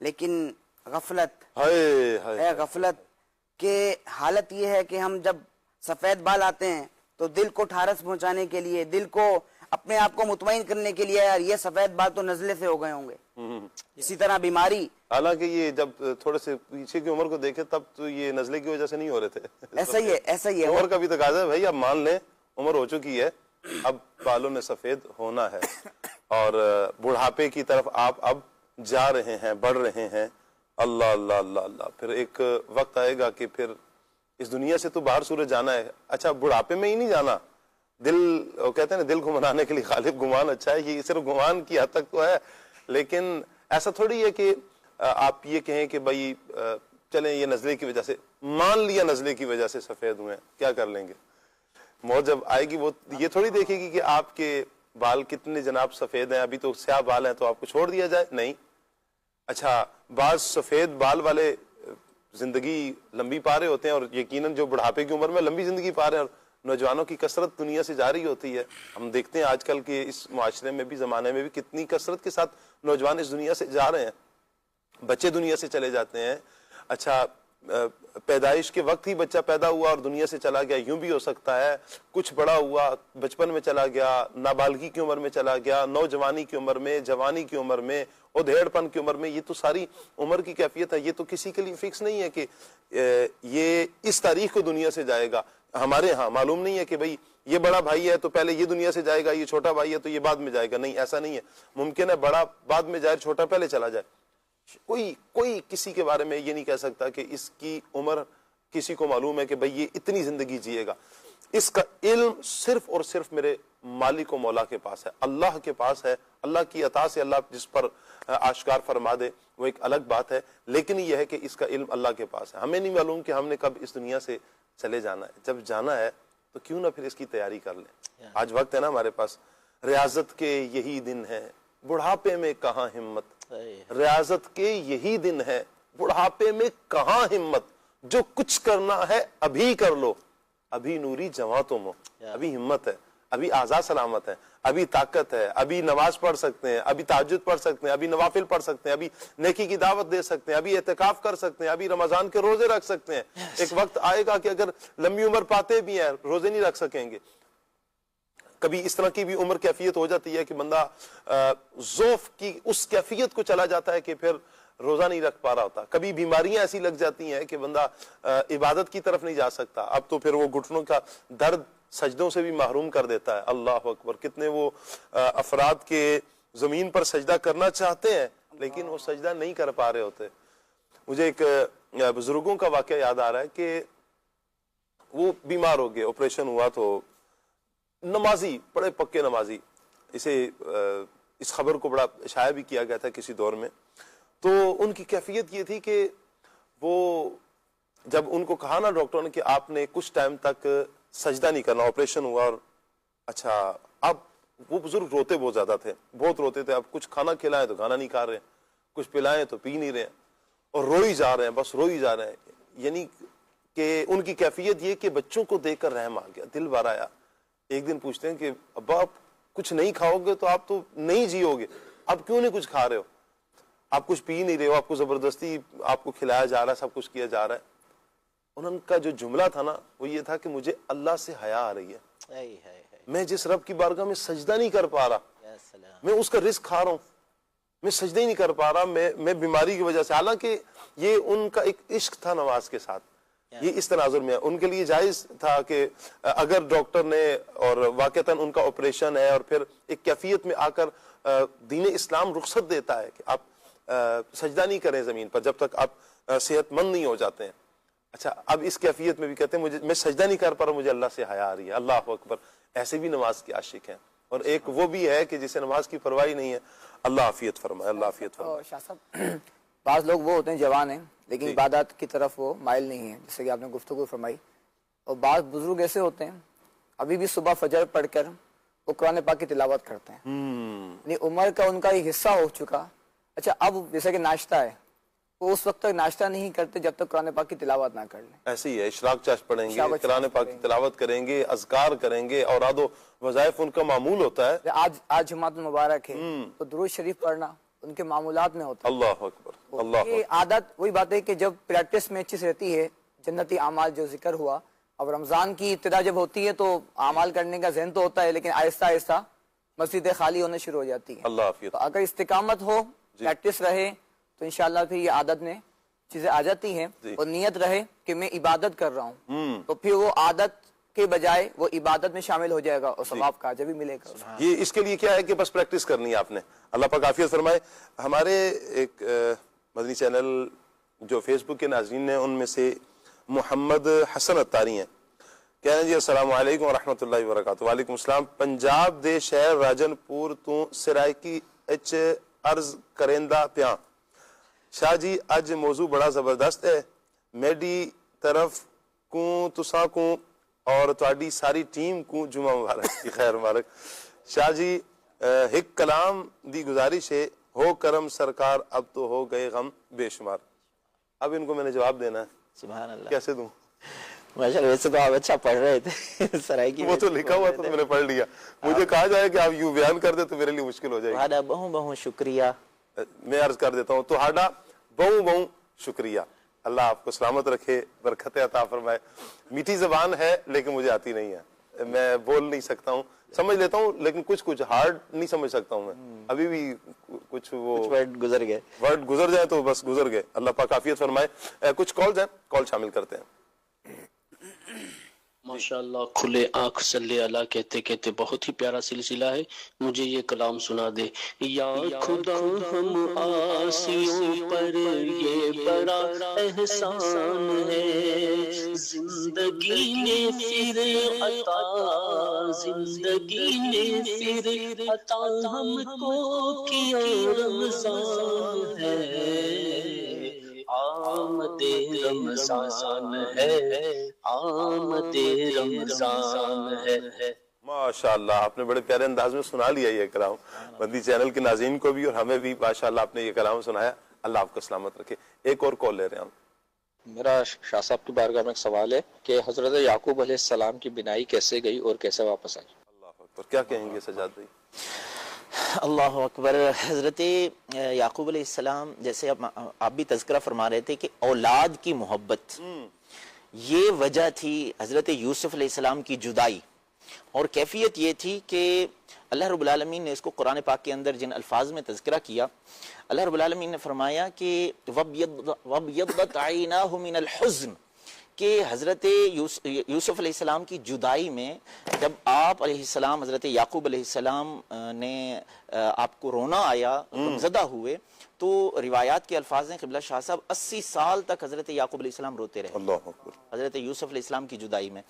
Speaker 3: لیکن غفلت
Speaker 1: ہے
Speaker 3: غفلت کہ حالت یہ ہے کہ ہم جب سفید بال آتے ہیں تو دل کو ٹھارس پہنچانے کے لیے، دل کو اپنے آپ کو مطمئن کرنے کے لیے، یار یہ سفید بال تو نزلے سے ہو گئے ہوں گے. اسی طرح بیماری،
Speaker 1: حالانکہ یہ جب تھوڑے سے پیچھے کی عمر کو دیکھے تب تو یہ نزلے کی وجہ سے نہیں ہو رہے تھے.
Speaker 3: ایسا ہی ہے
Speaker 1: عمر کا بھی تقاضا ہے بھائی، اب مان لیں عمر ہو چکی ہے، اب بالوں نے سفید ہونا ہے اور بڑھاپے کی طرف آپ اب جا رہے ہیں، بڑھ رہے ہیں. اللہ اللہ اللہ اللہ. پھر ایک وقت آئے گا کہ پھر اس دنیا سے تو باہر سورج جانا ہے. اچھا بڑھاپے میں ہی نہیں جانا، دل کہتے ہیں نا دل کو منانے کے لیے غالب گمان اچھا ہے، یہ صرف گمان کی حد تک تو ہے، لیکن ایسا تھوڑی ہے کہ آپ یہ کہیں کہ بھائی چلیں یہ نزلے کی وجہ سے، مان لیا نزلے کی وجہ سے سفید ہوئے ہیں، کیا کر لیں گے؟ موت جب آئے گی وہ یہ تھوڑی دیکھے گی کہ آپ کے بال کتنے جناب سفید ہیں، ابھی تو سیاہ بال ہیں تو آپ کو چھوڑ دیا جائے. نہیں. اچھا بعض سفید بال والے زندگی لمبی پا رہے ہوتے ہیں، اور یقیناً جو بڑھاپے کی عمر میں لمبی زندگی پا رہے ہیں، اور نوجوانوں کی کثرت دنیا سے جاری ہوتی ہے. ہم دیکھتے ہیں آج کل کے اس معاشرے میں بھی، زمانے میں بھی کتنی کثرت کے ساتھ نوجوان اس دنیا سے جا رہے ہیں، بچے دنیا سے چلے جاتے ہیں. اچھا پیدائش کے وقت ہی بچہ پیدا ہوا اور دنیا سے چلا گیا، یوں بھی ہو سکتا ہے. کچھ بڑا ہوا بچپن میں چلا گیا، نابالغی کی عمر میں چلا گیا، نوجوانی کی عمر میں، جوانی کی عمر میں، ادھیڑ پن کی عمر میں. یہ تو ساری عمر کی کیفیت ہے. یہ تو کسی کے لیے فکس نہیں ہے کہ یہ اس تاریخ کو دنیا سے جائے گا. ہمارے ہاں معلوم نہیں ہے کہ بھئی یہ بڑا بھائی ہے تو پہلے یہ دنیا سے جائے گا، یہ چھوٹا بھائی ہے تو یہ بعد میں جائے گا. نہیں، ایسا نہیں ہے. ممکن ہے بڑا بعد میں جائے، چھوٹا پہلے چلا جائے. کوئی کسی کے بارے میں یہ نہیں کہہ سکتا کہ اس کی عمر کسی کو معلوم ہے کہ بھئی یہ اتنی زندگی جیے گا. اس کا علم صرف اور صرف میرے مالک و مولا کے پاس ہے، اللہ کے پاس ہے. اللہ کی عطا سے اللہ جس پر آشکار فرما دے وہ ایک الگ بات ہے، لیکن یہ ہے کہ اس کا علم اللہ کے پاس ہے. ہمیں نہیں معلوم کہ ہم نے کب اس دنیا سے چلے جانا ہے. جب جانا ہے تو کیوں نہ پھر اس کی تیاری کر لیں. آج وقت ہے نا ہمارے پاس. ریاضت کے یہی دن ہے، بڑھاپے میں کہاں ہمت. ریاضت کے یہی دن ہے، بڑھاپے میں کہاں ہمت. جو کچھ کرنا ہے ابھی کر لو. ابھی نوری جواں تم ہو، ابھی ہمت ہے، ابھی آزاد سلامت ہے، ابھی طاقت ہے، ابھی نماز پڑھ سکتے ہیں، ابھی تہجد پڑھ سکتے ہیں، ابھی نوافل پڑھ سکتے ہیں، ابھی نیکی کی دعوت دے سکتے ہیں، ابھی اعتکاف کر سکتے ہیں، ابھی رمضان کے روزے رکھ سکتے ہیں. ایک وقت آئے گا کہ اگر لمبی عمر پاتے بھی ہیں روزے نہیں رکھ سکیں گے. کبھی اس طرح کی بھی عمر کیفیت ہو جاتی ہے کہ بندہ ذوف کی اس کیفیت کو چلا جاتا ہے کہ پھر روزہ نہیں رکھ پا رہا ہوتا. کبھی بیماریاں ایسی لگ جاتی ہیں کہ بندہ عبادت کی طرف نہیں جا سکتا. اب تو پھر وہ گھٹنوں کا درد سجدوں سے بھی محروم کر دیتا ہے. اللہ اکبر. کتنے وہ افراد کے زمین پر سجدہ کرنا چاہتے ہیں لیکن وہ سجدہ نہیں کر پا رہے ہوتے. مجھے ایک بزرگوں کا واقعہ یاد آ رہا ہے کہ وہ بیمار ہو گئے، آپریشن ہوا تو نمازی، بڑے پکے نمازی، اس خبر کو بڑا شائع بھی کیا گیا تھا کسی دور میں. تو ان کی کیفیت یہ تھی کہ وہ جب ان کو کہا نا ڈاکٹر نے کہ آپ نے کچھ ٹائم تک سجدہ نہیں کرنا، آپریشن ہوا، اور اچھا اب وہ بزرگ روتے بہت زیادہ تھے، بہت روتے تھے. اب کچھ کھانا کھلائیں تو کھانا نہیں کھا رہے ہیں، کچھ پلائیں تو پی نہیں رہے ہیں، اور روئی جا رہے ہیں، بس روئی جا رہے ہیں. یعنی کہ ان کی کیفیت یہ کہ بچوں کو دیکھ کر رحم آ گیا، دل بھر آیا. ایک دن پوچھتے ہیں کہ ابا آپ کچھ نہیں کھاؤ گے تو آپ تو نہیں جیو گے، اب کیوں نہیں کچھ کھا رہے ہو، آپ کچھ پی نہیں رہے ہو، آپ کو زبردستی آپ کو کھلایا جا رہا ہے، سب کچھ کیا جا رہا ہے. انہوں کا جو جملہ تھا نا وہ یہ تھا کہ مجھے اللہ سے حیا آ رہی ہے. میں جس رب کی بارگاہ میں سجدہ نہیں کر پا رہا، میں اس کا رزق کھا رہا ہوں، میں سجدہ ہی نہیں کر پا رہا، میں بیماری کی وجہ سے. حالانکہ یہ ان کا ایک عشق تھا نماز کے ساتھ. یہ اس تناظر میں ان کے لیے جائز تھا کہ اگر ڈاکٹر نے اور واقعتاً ان کا آپریشن ہے اور پھر ایک کیفیت میں آ کر دین اسلام رخصت دیتا ہے کہ آپ سجدہ نہیں کریں زمین پر جب تک آپ صحت مند نہیں ہو جاتے ہیں. اچھا اب اس کیفیت میں بھی کہتے ہیں میں سجدہ نہیں کر پا رہا، مجھے اللہ سے حیا آ رہی ہے. اللہ اکبر. ایسے بھی نماز کے عاشق ہیں، اور ایک وہ بھی ہے کہ جسے نماز کی پرواہ نہیں ہے. اللہ عافیت فرمائے، اللہ عافیت فرمائے.
Speaker 6: شاہ صاحب بعض لوگ وہ ہوتے ہیں جوان ہیں لیکن عبادات کی طرف وہ مائل نہیں ہیں، جیسے کہ آپ نے گفتگو فرمائی. اور بعض بزرگ ایسے ہوتے ہیں ابھی بھی صبح فجر پڑھ کر وہ قرآن پاک کی تلاوت کرتے ہیں، یعنی عمر کا ان کا یہ حصہ ہو چکا. اچھا اب جیسے کہ ناشتہ ہے، وہ اس وقت تک ناشتہ نہیں کرتے جب تک قرآن پاک کی تلاوت نہ کر لیں.
Speaker 1: ایسے ہی ہے، اشراق چاشت پڑھیں گے، قرآن پاک کی تلاوت کریں گے، اذکار کریں گے، اوراد و وظائف ان کا معمول ہوتا ہے.
Speaker 6: آج جمعۃ المبارک ہے تو درود شریف پڑھنا، ان کے معمولات میں ہوتا ہے.
Speaker 1: اللہ اکبر، اللہ
Speaker 6: یہ عادت وہی بات ہے کہ جب پریکٹس میں اچھی سے رہتی ہے، جنتی اعمال جو ذکر ہوا، اب رمضان کی ابتدا جب ہوتی ہے تو اعمال کرنے کا ذہن تو ہوتا ہے، لیکن آہستہ آہستہ مسجدیں خالی ہونے شروع ہو جاتی ہیں.
Speaker 1: اللہ حافظ.
Speaker 6: تو اگر استقامت ہو، پریکٹس رہے، تو انشاءاللہ پھر یہ عادت میں چیزیں آ جاتی ہیں. اور نیت رہے کہ میں عبادت کر رہا ہوں، تو پھر وہ عادت کے بجائے وہ عبادت میں شامل ہو جائے گا اور ثواب کا جب بھی ملے گا.
Speaker 1: یہ اس کے لیے کیا ہے کہ بس پریکٹس کرنی ہے آپ نے. اللہ پاک عافیت فرمائے. ہمارے ایک مدنی چینل جو فیس بک کے ناظرین ہیں، ان میں سے محمد حسن اتاری ہیں، کہہ رہے ہیں جی السلام علیکم ورحمۃ اللہ وبرکاتہ. وعلیکم السلام. پنجاب دے شہر راجن پور تو سرائکی اچ عرض کرندہ پیاں. شاہ جی اج موضوع بڑا زبردست ہے. میری طرف کو تساں کو اور تواڈی ساری ٹیم کو جمعہ مبارک کی خیر مبارک. شاہ جی ایک کلام دی گزارش ہے، ہو کرم سرکار اب تو ہو گئے غم بے شمار. اب ان کو میں نے جواب دینا ہے.
Speaker 4: سبحان اللہ.
Speaker 1: کیسے دوں؟
Speaker 4: ماشاءاللہ ویسے تو آپ اچھا پڑھ رہے تھے سرائکی،
Speaker 1: وہ تو لکھا ہوا تو میں نے پڑھ لیا. مجھے کہا جائے کہ آپ یوں بیان کر دیں تو میرے لیے مشکل ہو جائے گی.
Speaker 4: تہاڈا بہت بہت شکریہ.
Speaker 1: میں عرض کر دیتا ہوں، تہاڈا بہت بہت شکریہ. اللہ آپ کو سلامت رکھے، برکت عطا فرمائے. میٹھی زبان ہے لیکن مجھے آتی نہیں ہے، میں بول نہیں سکتا ہوں، سمجھ لیتا ہوں لیکن کچھ ہارڈ نہیں سمجھ سکتا ہوں. میں ابھی بھی کچھ وہ
Speaker 4: ورڈ
Speaker 1: گزر جائے تو بس گزر گئے. اللہ پاک عافیت فرمائے. کچھ کالز ہیں، کال شامل کرتے ہیں.
Speaker 10: ماشاءاللہ کھلے آنکھ صلی اللہ کہتے کہتے بہت ہی پیارا سلسلہ ہے. مجھے یہ کلام سنا دے. یا خدا ہم آسیوں پر یہ بڑا احسان ہے، زندگی میں پھر عطا، زندگی میں پھر عطا ہم کو کیا رمضان ہے، آمد رمضان ہے، آمد رمضان ہے.
Speaker 1: ماشاءاللہ آپ نے بڑے پیارے انداز میں سنا لیا یہ کلام. مدنی چینل کے ناظرین کو بھی اور ہمیں بھی ماشاءاللہ آپ نے یہ کلام سنایا. اللہ آپ کو سلامت رکھے. ایک اور کال لے رہے ہیں ہم.
Speaker 11: میرا شاہ صاحب کی بارگاہ میں ایک سوال ہے کہ حضرت یعقوب علیہ السلام کی بینائی کیسے گئی اور کیسے واپس آئی؟
Speaker 1: اللہ اکبر. کیا کہیں گے سجاد بھائی؟
Speaker 4: اللہ اکبر. حضرت یعقوب علیہ السلام، جیسے آپ بھی تذکرہ فرما رہے تھے کہ اولاد کی محبت، یہ وجہ تھی حضرت یوسف علیہ السلام کی جدائی. اور کیفیت یہ تھی کہ اللہ رب العالمین نے اس کو قرآن پاک کے اندر جن الفاظ میں تذکرہ کیا، اللہ رب العالمین نے فرمایا کہ وَابْيَضَّتْ عَيْنَاهُ مِنَ الْحُزْنِ، کہ حضرت یوسف علیہ السلام کی جدائی میں جب آپ علیہ السلام، حضرت یعقوب علیہ السلام نے آپ کو رونا آیا، غمزدہ ہوئے، تو روایات کے الفاظ ہیں قبلہ شاہ صاحب 80 سال تک حضرت یعقوب علیہ السلام روتے رہے
Speaker 1: اللہ اکبر
Speaker 4: حضرت یوسف علیہ السلام کی جدائی میں.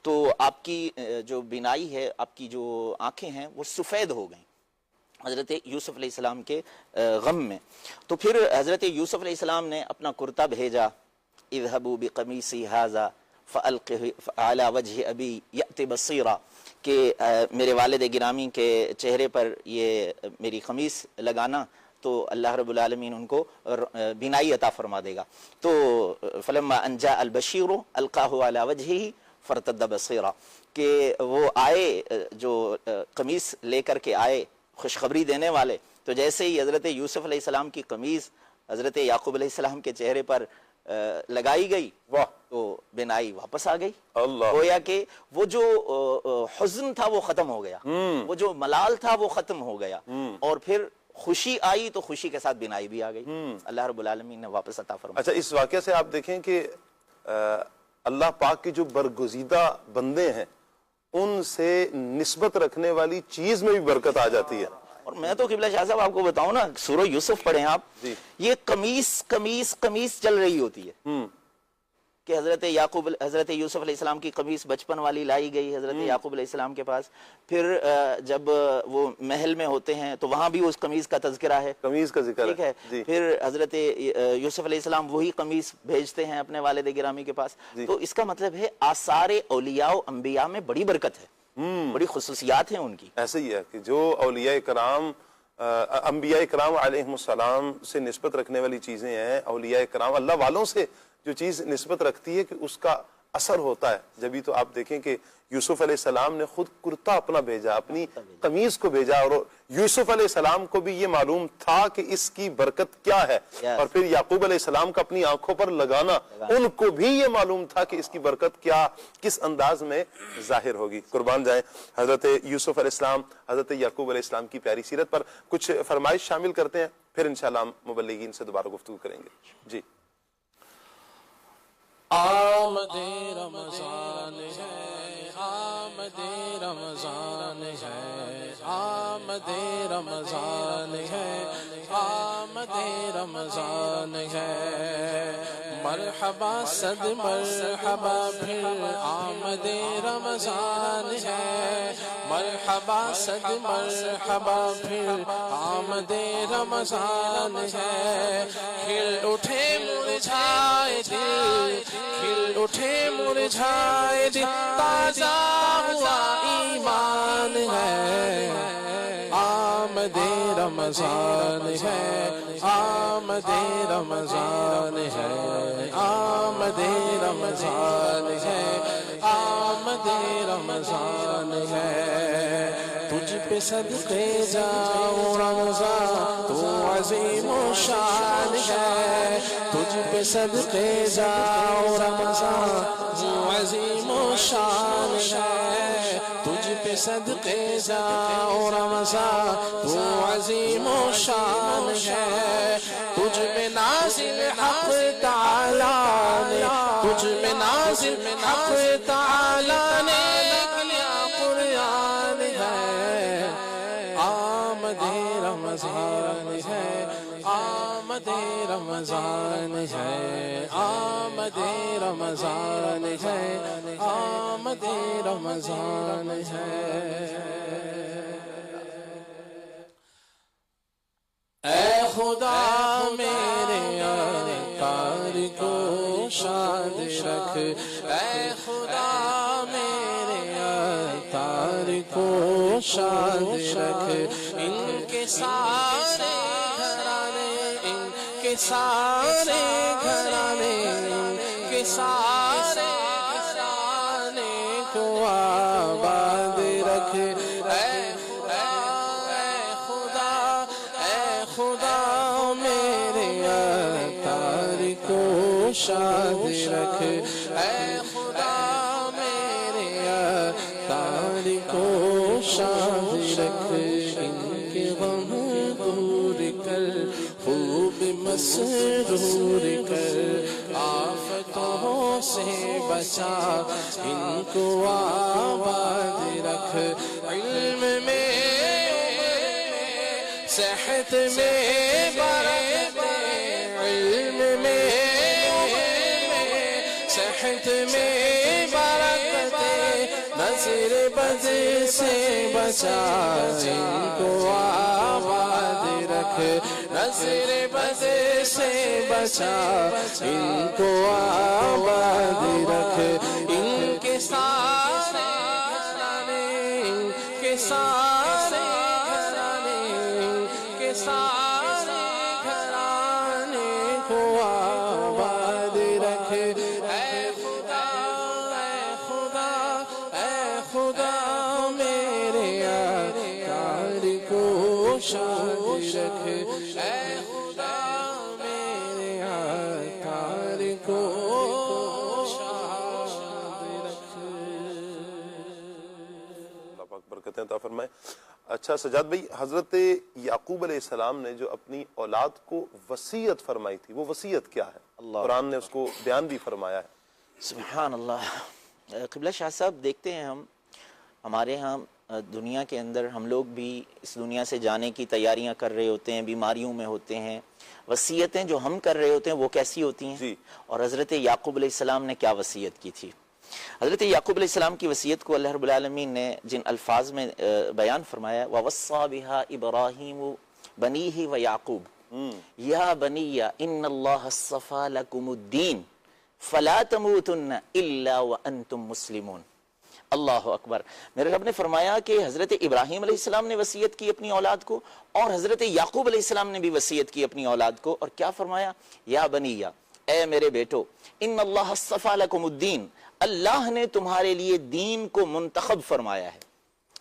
Speaker 4: تو آپ کی جو بینائی ہے، آپ کی جو آنکھیں ہیں وہ سفید ہو گئیں حضرت یوسف علیہ السلام کے غم میں. تو پھر حضرت یوسف علیہ السلام نے اپنا کرتا بھیجا، اذهبوا بقمیصی هذا فألقه على وجه ابی یأت بصیرا، کہ میرے والد گرامی کے چہرے پر یہ میری قمیص لگانا تو اللہ رب العالمین ان کو بینائی عطا فرما دے گا. تو فلما ان جاء البشیر القاہ علی وجہہ فرتد بصیرا، کہ وہ آئے جو قمیص لے کر کے آئے خوشخبری دینے والے، تو جیسے ہی حضرت یوسف علیہ السلام کی قمیص حضرت یعقوب علیہ السلام کے چہرے پر لگائی گئی، تو بینائی واپس آ گئی. گویا کہ وہ جو حزن تھا وہ ختم ہو گیا، وہ جو ملال تھا وہ ختم ہو گیا، اور پھر خوشی آئی تو خوشی کے ساتھ بینائی بھی آ گئی. اللہ رب العالمین نے واپس عطا فرمایا.
Speaker 1: اچھا، اس واقعے سے آپ دیکھیں کہ اللہ پاک کے جو برگزیدہ بندے ہیں ان سے نسبت رکھنے والی چیز میں بھی برکت آ جاتی ہے.
Speaker 4: اور میں تو قبلہ شاہ صاحب آپ کو بتاؤں نا، سورہ یوسف پڑھیں آپ، یہ قمیص قمیص قمیص چل رہی ہوتی ہے کہ حضرت یوسف علیہ السلام کی قمیص بچپن والی لائی گئی حضرت یعقوب علیہ السلام کے پاس. پھر جب وہ محل میں ہوتے ہیں تو وہاں بھی اس قمیص کا تذکرہ ہے،
Speaker 1: قمیص کا ذکر
Speaker 4: ٹھیک ہے. پھر حضرت یوسف علیہ السلام وہی قمیص بھیجتے ہیں اپنے والد گرامی کے پاس. تو اس کا مطلب ہے آثار اولیاء و انبیاء میں بڑی برکت ہے، بڑی خصوصیات ہیں ان کی.
Speaker 1: ایسے ہی ہے کہ جو اولیاء کرام، انبیاء کرام علیہم السلام سے نسبت رکھنے والی چیزیں ہیں، اولیاء کرام اللہ والوں سے جو چیز نسبت رکھتی ہے کہ اس کا اثر ہوتا ہے جبھی تو آپ دیکھیں کہ یوسف علیہ السلام نے خود کرتا اپنا بھیجا, اپنی قمیض کو بھیجا, اور یوسف علیہ السلام کو بھی یہ معلوم تھا کہ اس کی برکت کیا ہے, اور پھر یعقوب علیہ السلام کا اپنی آنکھوں پر لگانا, ان کو بھی یہ معلوم تھا کہ اس کی برکت کیا کس انداز میں ظاہر ہوگی. قربان جائیں حضرت یوسف علیہ السلام, حضرت یعقوب علیہ السلام کی پیاری سیرت پر کچھ فرمائش شامل کرتے ہیں, پھر انشاءاللہ ہم مبلغین سے دوبارہ گفتگو کریں گے. جی.
Speaker 5: آمد رمضان ہے, آمد رمضان ہے, آمد رمضان ہے, آمد رمضان ہے, مرحبا صد مرحبا پھر آمد رمضان ہے, مرحبا صد مرحبا پھر آمد رمضان ہے, کھل اٹھے مرجھائے دل, کھل اٹھے مرجھائے دل, تازہ ہوا ایمان ہے, آمد رمضان ہے, آمد رمضان ہے, آمد رمضان ہے, آمد رمضان ہے, تجھ پہ صدقے جاؤ رمضان تو عظیم و شان ہے, تجھ پہ صدقے جاؤ رمضان تو عظیم و شان ہے, تجھ پہ صدقے جاؤ رمضان تو عظیم و شان ہے, تجھ میں نازل حق تعالیٰ نے, تجھ میں نازل حق تعالیٰ نے کیا قرآن ہے, آمد رمضان ہے, آمد رمضان ہے, آمد رمضان ہے, آمد رمضان ہے. اے خدا میرے اتار کو شاد رکھ, اے خدا میرے اتار کو شاد رکھ, ان کے سارے گھرانے, ان کے سارے گھرانے, ان کے سارے گھرانے کو آباد رکھ, اے خدا میرے اتار کو شاد رکھ, اے خدا میرے اتار کو شاد رکھ, ان کے غم دور کر, خوب مسرور کر, آفتوں سے بچا, ان کو آباد رکھ, علم میں صحت میں برکت, علم میں صحت میں برکت, نظر بد سے بچا, ان کو آباد رکھ, نظر بد سے بچا, ان کو آباد رکھ, ان کے سارے گھرانے, ان کے سارے سارے گھرانے کو آباد رکھ, اے خدا, اے خدا, اے خدا میرے اتار کو شاد رکھ, اے خدا میرے اتار کو شاد رکھ.
Speaker 1: اللہ پاک برکتیں عطا فرمائے. اچھا سجاد بھائی, حضرت یعقوب علیہ السلام نے جو اپنی اولاد کو وصیت فرمائی تھی, وہ وصیت کیا ہے؟ قرآن نے اس کو بیان بھی فرمایا ہے.
Speaker 4: سبحان اللہ. قبلہ شاہ صاحب, دیکھتے ہیں ہمارے ہاں دنیا کے اندر ہم لوگ بھی اس دنیا سے جانے کی تیاریاں کر رہے ہوتے ہیں, بیماریوں میں ہوتے ہیں, وصیتیں جو ہم کر رہے ہوتے ہیں وہ کیسی ہوتی ہیں, اور حضرت یعقوب علیہ السلام نے کیا وصیت کی تھی. حضرت یعقوب علیہ السلام کی وصیت کو اللہ رب العالمین نے جن الفاظ میں بیان فرمایا, وَوَصَّى بِهَا إِبْرَاهِيمُ بَنِيهِ وَيَعْقُوبُ يَا بَنِيَّ إِنَّ اللَّهَ اصْطَفَى لَكُمُ الدِّينَ فَلَا تَمُوتُنَّ إِلَّا وَأَنْتُمْ مُسْلِمُونَ. اللہ اکبر. میرے رب نے فرمایا کہ حضرت ابراہیم علیہ السلام نے وصیت کی اپنی اولاد کو, اور حضرت یعقوب علیہ السلام نے بھی وصیت کی اپنی اولاد کو, اور کیا فرمایا, یا بنیہ, اے میرے بیٹو, ان اللہ اصطفیٰ لکم الدین, اللہ نے تمہارے لیے دین کو منتخب فرمایا ہے،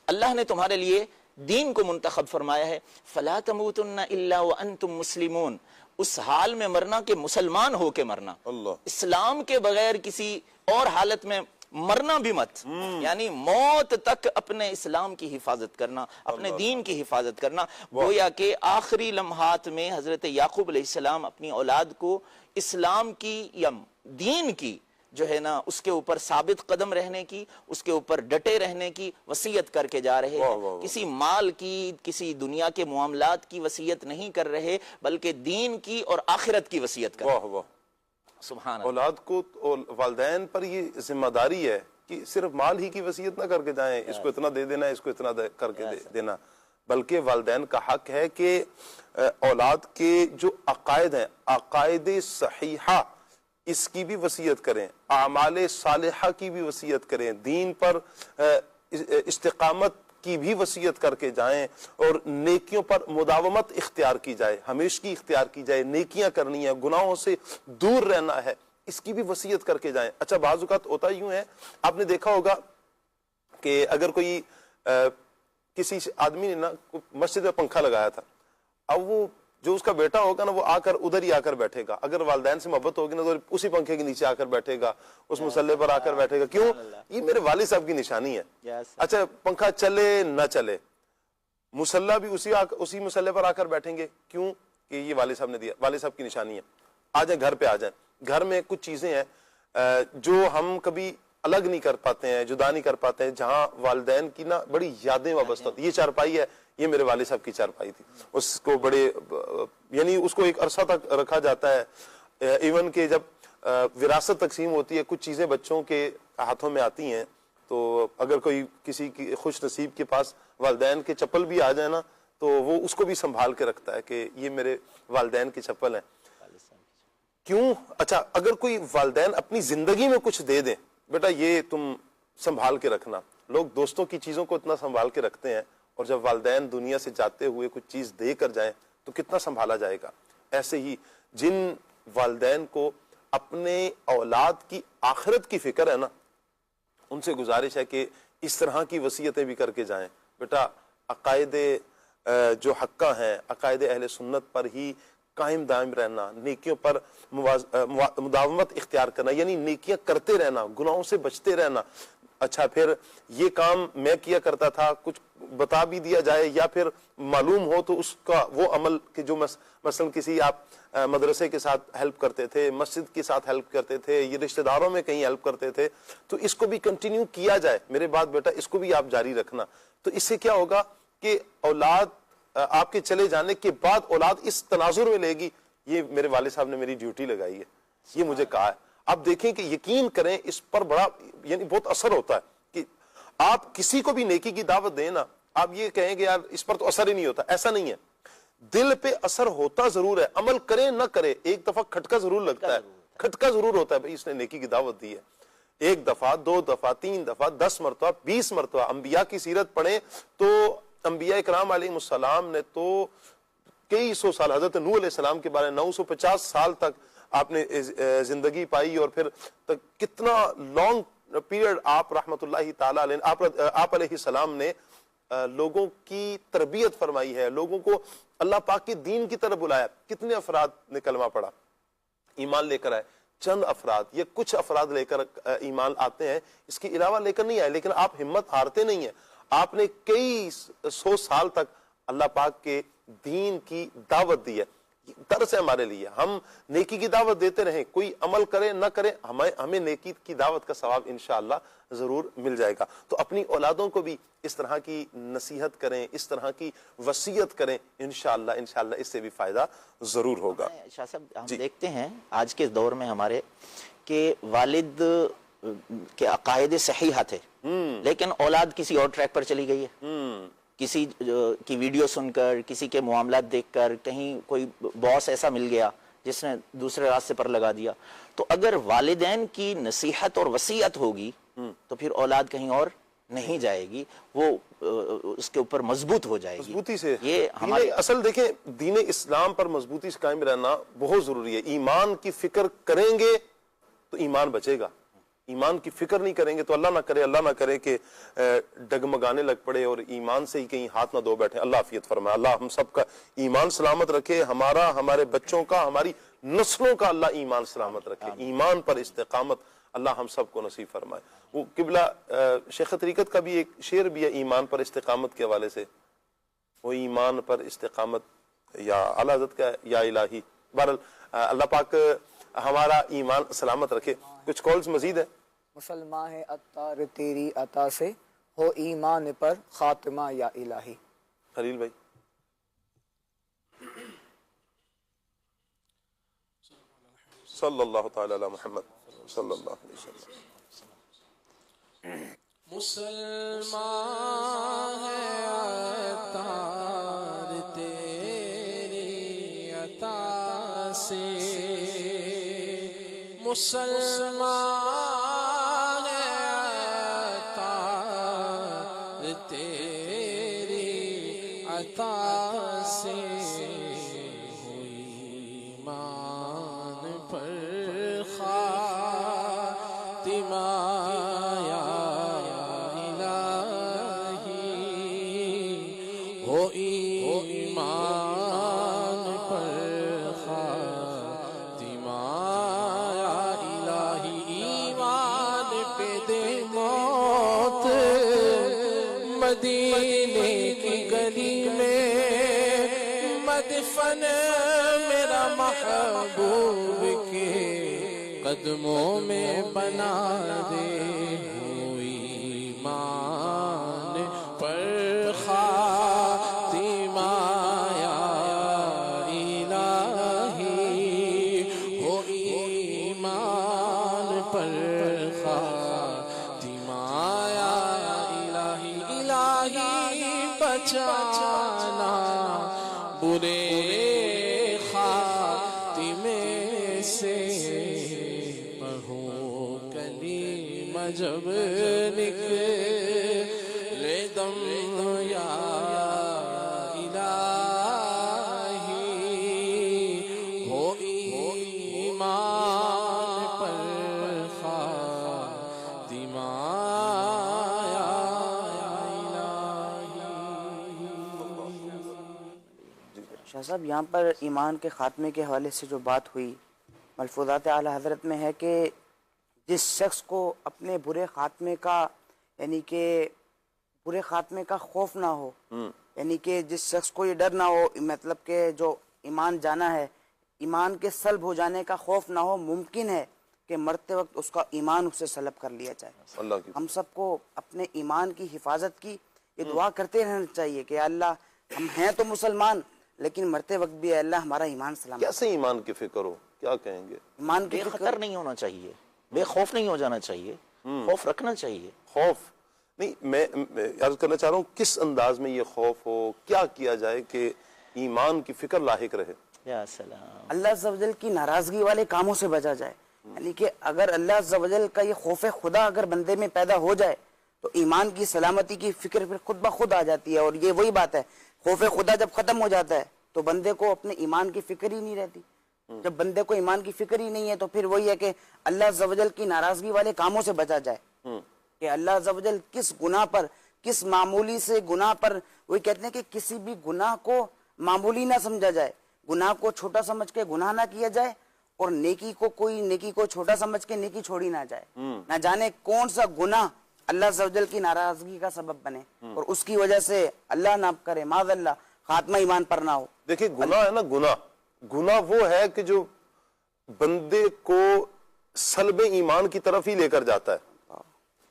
Speaker 4: اللہ نے تمہارے لیے دین کو منتخب فرمایا ہے، فلا تموتن الا وانتم مسلمون، اس حال میں مرنا کہ مسلمان ہو کے مرنا، اسلام کے بغیر کسی اور حالت میں مرنا بھی مت، یعنی موت تک اپنے اسلام کی حفاظت کرنا، اپنے دین کی حفاظت کرنا۔ گویا کہ آخری لمحات میں حضرت یعقوب علیہ السلام اپنی اولاد کو اسلام کی یا دین کی جو ہے نا اس کے اوپر ثابت قدم رہنے کی، اس کے اوپر ڈٹے رہنے کی وصیت کر کے جا رہے ہیں۔ کسی مال کی، کسی دنیا کے معاملات کی وصیت نہیں کر رہے، بلکہ دین کی اور آخرت کی وصیت کر رہے ہیں۔ سبحان اللہ۔
Speaker 1: اولاد کو، والدین پر یہ ذمہ داری ہے کہ صرف مال ہی کی وصیت نہ کر کے جائیں، اس کو اتنا دے دینا، اس کو اتنا کر کے دینا، بلکہ والدین کا حق ہے کہ اولاد کے جو عقائد ہیں، عقائد صحیحہ، اس کی بھی وصیت کریں، اعمال صالحہ کی بھی وصیت کریں، دین پر استقامت کی بھی وصیت کر کے جائیں، اور نیکیوں پر مداومت اختیار کی جائے، ہمیشگی اختیار کی جائے، نیکیاں کرنی ہے، گناہوں سے دور رہنا ہے، اس کی بھی وصیت کر کے جائیں۔ اچھا بعض اوقات ہوتا یوں ہے، آپ نے دیکھا ہوگا کہ اگر کوئی کسی آدمی نے نا مسجد میں پنکھا لگایا تھا، اب وہ جو اس کا بیٹا ہوگا نا وہ آ کر ادھر ہی آ کر بیٹھے گا، اگر والدین سے محبت ہوگی نا تو اسی پنکھے کے نیچے آ کر بیٹھے گا، اس مصلے پر آ کر بیٹھے گا۔ کیوں؟ یہ میرے والد صاحب کی نشانی ہے۔ اچھا پنکھا چلے نہ چلے، مصلہ بھی اسی مصلے پر آ کر بیٹھیں گے، کیوں؟ کہ یہ والد صاحب نے دیا، والد صاحب کی نشانی ہے۔ آ جائیں گھر پہ، آ جائیں گھر میں کچھ چیزیں ہیں جو ہم کبھی الگ نہیں کر پاتے ہیں، جدا نہیں کر پاتے ہیں، جہاں والدین کی نا بڑی یادیں وابستہ ہوتی۔ یہ چارپائی ہے، یہ میرے والد صاحب کی چارپائی تھی، اس کو بڑے یعنی اس کو ایک عرصہ تک رکھا جاتا ہے، ایون کہ جب وراثت تقسیم ہوتی ہے، کچھ چیزیں بچوں کے ہاتھوں میں آتی ہیں، تو اگر کوئی کسی کی خوش نصیب کے پاس والدین کے چپل بھی آ جائے نا تو وہ اس کو بھی سنبھال کے رکھتا ہے کہ یہ میرے والدین کے چپل ہیں۔ کیوں؟ اچھا اگر کوئی والدین اپنی زندگی میں کچھ دے دیں، بیٹا یہ تم سنبھال کے رکھنا، لوگ دوستوں کی چیزوں کو اتنا سنبھال کے رکھتے ہیں، اور جب والدین دنیا سے جاتے ہوئے کچھ چیز دے کر جائیں تو کتنا سنبھالا جائے گا۔ ایسے ہی جن والدین کو اپنے اولاد کی آخرت کی فکر ہے نا، ان سے گزارش ہے کہ اس طرح کی وصیتیں بھی کر کے جائیں، بیٹا عقائد جو حقہ ہیں، عقائد اہل سنت پر ہی قائم دائم رہنا، نیکیوں پر مداومت اختیار کرنا، یعنی نیکیاں کرتے رہنا، گناہوں سے بچتے رہنا۔ اچھا پھر یہ کام میں کیا کرتا تھا، کچھ بتا بھی دیا جائے، یا پھر معلوم ہو تو اس کا وہ عمل کہ جو مثلا کسی آپ مدرسے کے ساتھ ہیلپ کرتے تھے، مسجد کے ساتھ ہیلپ کرتے تھے، یہ رشتہ داروں میں کہیں ہیلپ کرتے تھے، تو اس کو بھی کنٹینیو کیا جائے، میرے بات بیٹا اس کو بھی آپ جاری رکھنا۔ تو اس سے کیا ہوگا کہ اولاد آپ کے چلے جانے کے بعد اولاد اس تناظر میں لے گی، یہ میرے والد صاحب نے میری ڈیوٹی لگائی ہے، یہ مجھے کہا ہے۔ آپ دیکھیں کہ یقین کریں اس پر بڑا یعنی بہت اثر ہوتا ہے کہ آپ کسی کو بھی نیکی کی دعوت دیں نا، آپ یہ کہیں کہ یار اس پر تو اثر ہی نہیں ہوتا، ایسا نہیں ہے، دل پہ اثر ہوتا ضرور ہے، عمل کرے نہ کرے ایک دفعہ کھٹکا ضرور لگتا ہے، کھٹکا ضرور ہوتا ہے، بھائی اس نے نیکی کی دعوت دی ہے، ایک دفعہ، دو دفعہ، تین دفعہ، 10 مرتبہ، 20 مرتبہ۔ انبیاء کی سیرت پڑھیں تو انبیاء کرام علیہ السلام نے تو کئی سو سال، حضرت نوح علیہ السلام کے بارے 950 سال تک آپ نے زندگی پائی، اور پھر کتنا لانگ پیریڈ آپ رحمت اللہ تعالی علیہ آپ علیہ السلام نے لوگوں کی تربیت فرمائی ہے، لوگوں کو اللہ پاک کے دین کی طرف بلایا۔ کتنے افراد نے کلمہ پڑھا، ایمان لے کر آئے؟ چند افراد یا کچھ افراد لے کر ایمان آتے ہیں، اس کے علاوہ لے کر نہیں آئے، لیکن آپ ہمت ہارتے نہیں ہیں، آپ نے کئی سو سال تک اللہ پاک کے دین کی دعوت دی ہے۔ درس ہے ہمارے لیے، ہم نیکی کی دعوت دیتے رہیں، کوئی عمل کرے نہ کرے، ہمیں نیکی کی دعوت کا ثواب انشاءاللہ ضرور مل جائے گا۔ تو اپنی اولادوں کو بھی اس طرح کی نصیحت کریں، اس طرح کی وصیت کریں، انشاءاللہ اس سے بھی فائدہ ضرور ہوگا۔
Speaker 4: شاہ صاحب ہم دیکھتے ہیں آج کے دور میں ہمارے کہ والد کے عقائد صحیحہ تھے، لیکن اولاد کسی اور ٹریک پر چلی گئی ہے، کسی کی ویڈیو سن کر، کسی کے معاملات دیکھ کر، کہیں کوئی باس ایسا مل گیا جس نے دوسرے راستے پر لگا دیا۔ تو اگر والدین کی نصیحت اور وصیت ہوگی تو پھر اولاد کہیں اور نہیں جائے گی، وہ اس کے اوپر مضبوط ہو جائے گی۔
Speaker 1: مضبوطی سے
Speaker 4: یہ ہمارے
Speaker 1: اصل دیکھیں، دین اسلام پر مضبوطی سے قائم رہنا بہت ضروری ہے۔ ایمان کی فکر کریں گے تو ایمان بچے گا، ایمان کی فکر نہیں کریں گے تو اللہ نہ کرے کہ ڈگمگانے لگ پڑے اور ایمان سے ہی کہیں ہاتھ نہ دھو بیٹھے. اللہ عافیت فرمائے. اللہ ہم سب کا ایمان سلامت رکھے, ہمارا, ہمارے بچوں کا, ہماری نسلوں کا اللہ ایمان سلامت رکھے. ایمان پر استقامت اللہ ہم سب کو نصیب فرمائے. وہ قبلہ شیخ طریقت کا بھی ایک شعر بھی ہے ایمان پر استقامت کے حوالے سے, وہ ایمان پر استقامت یا اعلیٰ حضرت کا یا الہی. بہرحال اللہ پاک ہمارا ایمان سلامت رکھے. کچھ کالز مزید ہے.
Speaker 6: مسلمان ہے اتار تیری عطا سے, ہو ایمان پر خاتمہ یا الہی.
Speaker 1: خلیل بھائی. صلی اللہ تعالی علی محمد صلی اللہ علیہ وسلم.
Speaker 5: مسلمان ہے اتار تیری عطا سے, مسلمان ہے اتار تیری عطا سے, ہوئی ایمان پر خاتمہ یا الہی, ہو ایمان پر خاتمہ یا الہی. ایمان پہ دے موت مدینے کی گلی میں, مدفن میرا محبوب کے قدموں میں بنا دے, ہوئی ایمان پر خاتمہ یا الہی, ہو ایمان پر خاتمہ یا الہی. الہی بچانا برے خاتمے سے, پڑھوں کلمہ جب نکلے دم یا الہی, ہو ایمان پر خاتمہ یا
Speaker 3: شاہ صاحب یہاں پر ایمان کے خاتمے کے حوالے سے جو بات ہوئی, ملفوظات اعلیٰ حضرت میں ہے کہ جس شخص کو اپنے برے خاتمے کا یعنی کہ برے خاتمے کا خوف نہ ہو, یعنی کہ جس شخص کو یہ ڈر نہ ہو, مطلب کہ جو ایمان جانا ہے ایمان کے سلب ہو جانے کا خوف نہ ہو, ممکن ہے کہ مرتے وقت اس کا ایمان اس سے سلب کر لیا جائے. ہم سب کو اپنے ایمان کی حفاظت کی یہ دعا کرتے رہنا چاہیے کہ اللہ ہم ہیں تو مسلمان لیکن مرتے وقت بھی اللہ ہمارا ایمان سلامت.
Speaker 1: کیسے ایمان کی فکر ہو, کیا کہیں گے؟
Speaker 3: ایمان کی
Speaker 4: بے خطر نہیں ہونا چاہیے, بے خوف نہیں ہو جانا چاہیے, خوف رکھنا چاہیے.
Speaker 1: خوف نہیں, میں عرض کرنا چاہ رہا ہوں کس انداز میں یہ خوف ہو, کیا کیا جائے کہ ایمان کی فکر لاحق رہے؟
Speaker 4: یا سلام.
Speaker 3: اللہ عز و جل کی ناراضگی والے کاموں سے بچا جائے. یعنی کہ اگر اللہ عز و جل کا یہ خوف خدا اگر بندے میں پیدا ہو جائے تو ایمان کی سلامتی کی فکر پھر خود بخود آ جاتی ہے. اور یہ وہی بات ہے, خوف خدا جب ختم ہو جاتا ہے تو بندے کو اپنے ایمان کی فکر ہی نہیں رہتی. جب بندے کو ایمان کی فکر ہی نہیں ہے تو پھر وہی ہے کہ اللہ عز و جل کی ناراضگی والے کاموں سے بچا جائے. کہ اللہ عز و جل کس گناہ پر, کس معمولی سے گناہ پر, وہی کہتے ہیں کہ کسی بھی گناہ کو معمولی نہ سمجھا جائے, گناہ کو چھوٹا سمجھ کے گناہ نہ کیا جائے, اور نیکی کو چھوٹا سمجھ کے نیکی چھوڑی نہ جائے. نہ جانے کون سا گناہ اللہ عز و جل کی ناراضگی کا سبب بنے اور اس کی وجہ سے اللہ نہ کرے معاذ اللہ خاتمہ ایمان پر نہ ہو.
Speaker 1: دیکھیں گناہ ہے نا, گناہ وہ ہے کہ جو بندے کو سلب ایمان کی طرف ہی لے کر جاتا ہے.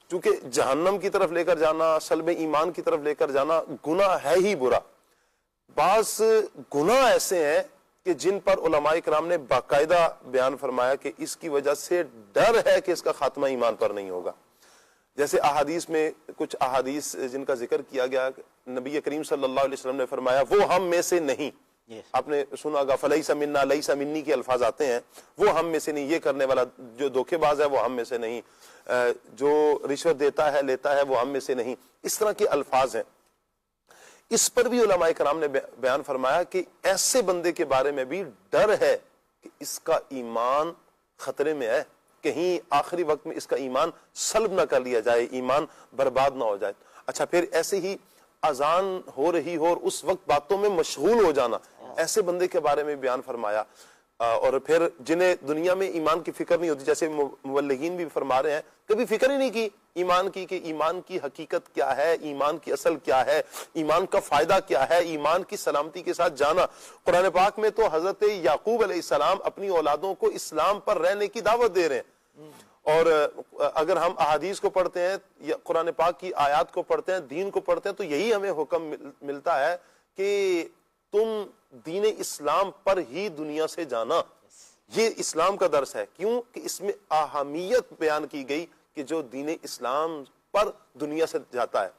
Speaker 1: چونکہ جہنم کی طرف لے کر جانا, سلب ایمان کی طرف لے کر جانا گناہ ہے ہی برا. بعض گناہ ایسے ہیں کہ جن پر علماء کرام نے باقاعدہ بیان فرمایا کہ اس کی وجہ سے ڈر ہے کہ اس کا خاتمہ ایمان پر نہیں ہوگا. جیسے احادیث میں کچھ احادیث جن کا ذکر کیا گیا, نبی کریم صلی اللہ علیہ وسلم نے فرمایا وہ ہم میں سے نہیں. آپ نے سنا گا فلیس منا لیس منی کے الفاظ آتے ہیں, وہ ہم میں سے نہیں, یہ کرنے والا جو دھوکے باز ہے وہ ہم میں سے نہیں, جو رشوت دیتا ہے لیتا ہے وہ ہم میں سے نہیں. اس طرح کے الفاظ ہیں. اس پر بھی علماء کرام نے بیان فرمایا کہ ایسے بندے کے بارے میں بھی ڈر ہے کہ اس کا ایمان خطرے میں ہے, کہیں آخری وقت میں اس کا ایمان سلب نہ کر لیا جائے، ایمان برباد نہ ہو جائے۔ اچھا، پھر ایسے ہی اذان ہو رہی ہو اور اس وقت باتوں میں مشغول ہو جانا، ایسے بندے کے بارے میں بیان فرمایا۔ اور پھر جنہیں دنیا میں ایمان کی فکر نہیں ہوتی، جیسے مبلغین بھی فرما رہے ہیں، کبھی فکر ہی نہیں کی ایمان کی کہ ایمان کی حقیقت کیا ہے، ایمان کی اصل کیا ہے، ایمان کا فائدہ کیا ہے، ایمان کی سلامتی کے ساتھ جانا۔ قرآن پاک میں تو حضرت یعقوب علیہ السلام اپنی اولادوں کو اسلام پر رہنے کی دعوت دے رہے ہیں، اور اگر ہم احادیث کو پڑھتے ہیں یا قرآن پاک کی آیات کو پڑھتے ہیں، دین کو پڑھتے ہیں، تو یہی ہمیں حکم ملتا ہے کہ تم دین اسلام پر ہی دنیا سے جانا۔ یہ اسلام کا درس ہے، کیوں کہ اس میں اہمیت بیان کی گئی کہ جو دین اسلام پر دنیا سے جاتا ہے،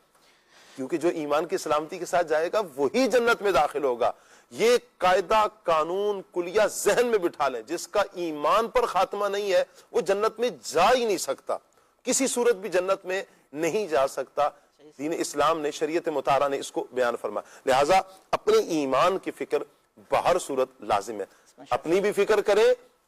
Speaker 1: کیونکہ جو ایمان کی سلامتی کے ساتھ جائے گا وہی جنت میں داخل ہوگا۔ یہ قاعدہ قانون کلیہ ذہن میں بٹھا لیں، جس کا ایمان پر خاتمہ نہیں ہے وہ جنت میں جا ہی نہیں سکتا، کسی صورت بھی جنت میں نہیں جا سکتا۔ دین اسلام نے، شریعت مطہرہ نے اس کو بیان فرمایا۔ لہٰذا اپنے ایمان کی فکر بہر صورت لازم ہے، اپنی بھی فکر کریں،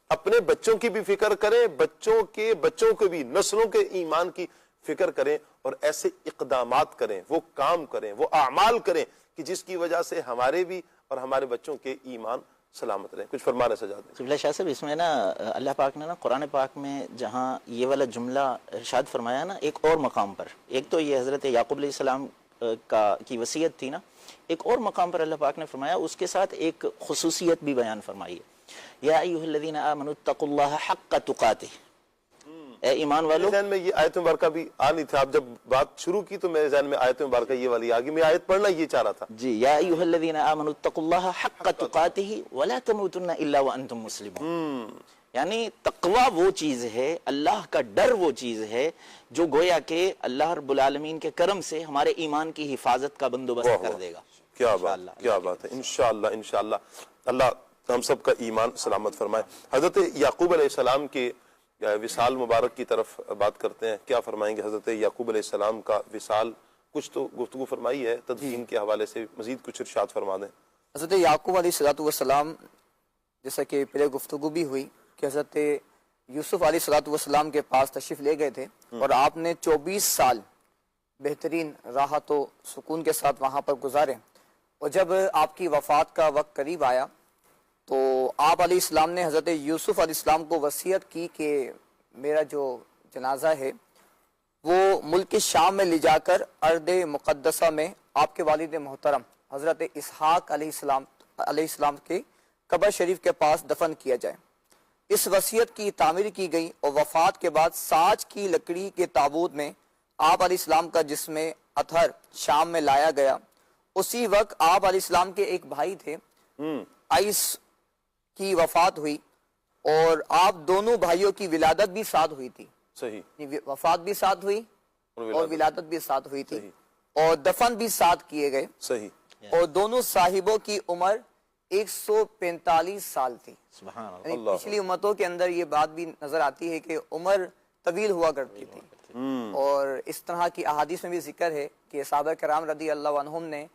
Speaker 1: اپنے بچوں کی بھی فکر کریں، بچوں کے بچوں کو بھی، نسلوں کے ایمان کی فکر کریں، اور ایسے اقدامات کریں، وہ کام کریں، وہ اعمال کریں کہ جس کی وجہ سے ہمارے بھی اور ہمارے بچوں کے ایمان سلامت رہیں۔ کچھ فرمانے سجاد
Speaker 4: ہیں شاہ صاحب، اس میں نا اللہ پاک نے نا قرآن پاک میں جہاں یہ والا جملہ ارشاد فرمایا نا، ایک اور مقام پر، ایک تو یہ حضرت یعقوب علیہ السلام کی وصیت تھی نا، ایک اور مقام پر اللہ پاک نے فرمایا، اس کے ساتھ ایک خصوصیت بھی بیان فرمائی ہے، یا ایھا الذین آمنوا اتقوا اللہ حق تقاتہ، اے ایمان والو۔
Speaker 1: ذہن میں یہ آیت مبارکہ بھی آ نہیں تھا، اب جب بات شروع کی تو میرے ذہن میں آیت مبارکہ یہ والی آگی، میں آیت پڑھنا یہ چاہ رہا تھا
Speaker 4: جی، یا ایھا الذین آمنوا اتقوا اللہ حق تقاتہ ولا تموتن الا وانتم مسلمون۔ یعنی تقوی وہ چیز ہے، اللہ کا ڈر وہ چیز ہے جو گویا کہ اللہ رب العالمین کے کرم سے ہمارے ایمان کی حفاظت کا بندوبست کر دے گا۔
Speaker 1: کیا بات، کیا بات ہے، انشاءاللہ انشاءاللہ اللہ ہم سب کا ایمان سلامت فرمائے۔ حضرت یعقوب علیہ السلام کے وصال مبارک کی طرف بات کرتے ہیں، کیا فرمائیں گے حضرت یعقوب علیہ السلام کا وصال؟ کچھ تو گفتگو فرمائی ہے تدفین کے حوالے سے، مزید کچھ ارشاد فرما دیں۔
Speaker 6: حضرت یعقوب علیہ السلام، جیسا کہ پہلے گفتگو بھی ہوئی کہ حضرت یوسف علیہ السلام کے پاس تشریف لے گئے تھے، اور آپ نے 24 سال بہترین راحت و سکون کے ساتھ وہاں پر گزارے، اور جب آپ کی وفات کا وقت قریب آیا تو آپ علیہ السلام نے حضرت یوسف علیہ السلام کو وصیت کی کہ میرا جو جنازہ ہے وہ ملک شام میں لے جا کر ارض مقدسہ میں آپ کے والد محترم حضرت اسحاق علیہ السلام کے قبر شریف کے پاس دفن کیا جائے۔ اس وصیت کی تعمیر کی گئی، اور وفات کے بعد ساج کی لکڑی کے تابوت میں آپ علیہ السلام کا جسم اطہر شام میں لایا گیا۔ اسی وقت آپ علیہ السلام کے ایک بھائی تھے، عیس کی وفات ہوئی، اور آپ دونوں بھائیوں کی ولادت بھی ساتھ ہوئی تھی۔ صحیح، وفات بھی ساتھ ہوئی اور ولادت بھی ساتھ ہوئی تھی، اور دفن بھی ساتھ کیے گئے۔ صحیح، اور دونوں صاحبوں کی عمر 145 سال تھی۔ پچھلی امتوں کے اندر یہ بات بھی نظر آتی ہے کہ عمر طویل ہوا کرتی تھی، اور اس طرح کی احادیث میں بھی ذکر ہے کہ صحابہ کرام رضی اللہ عنہم نے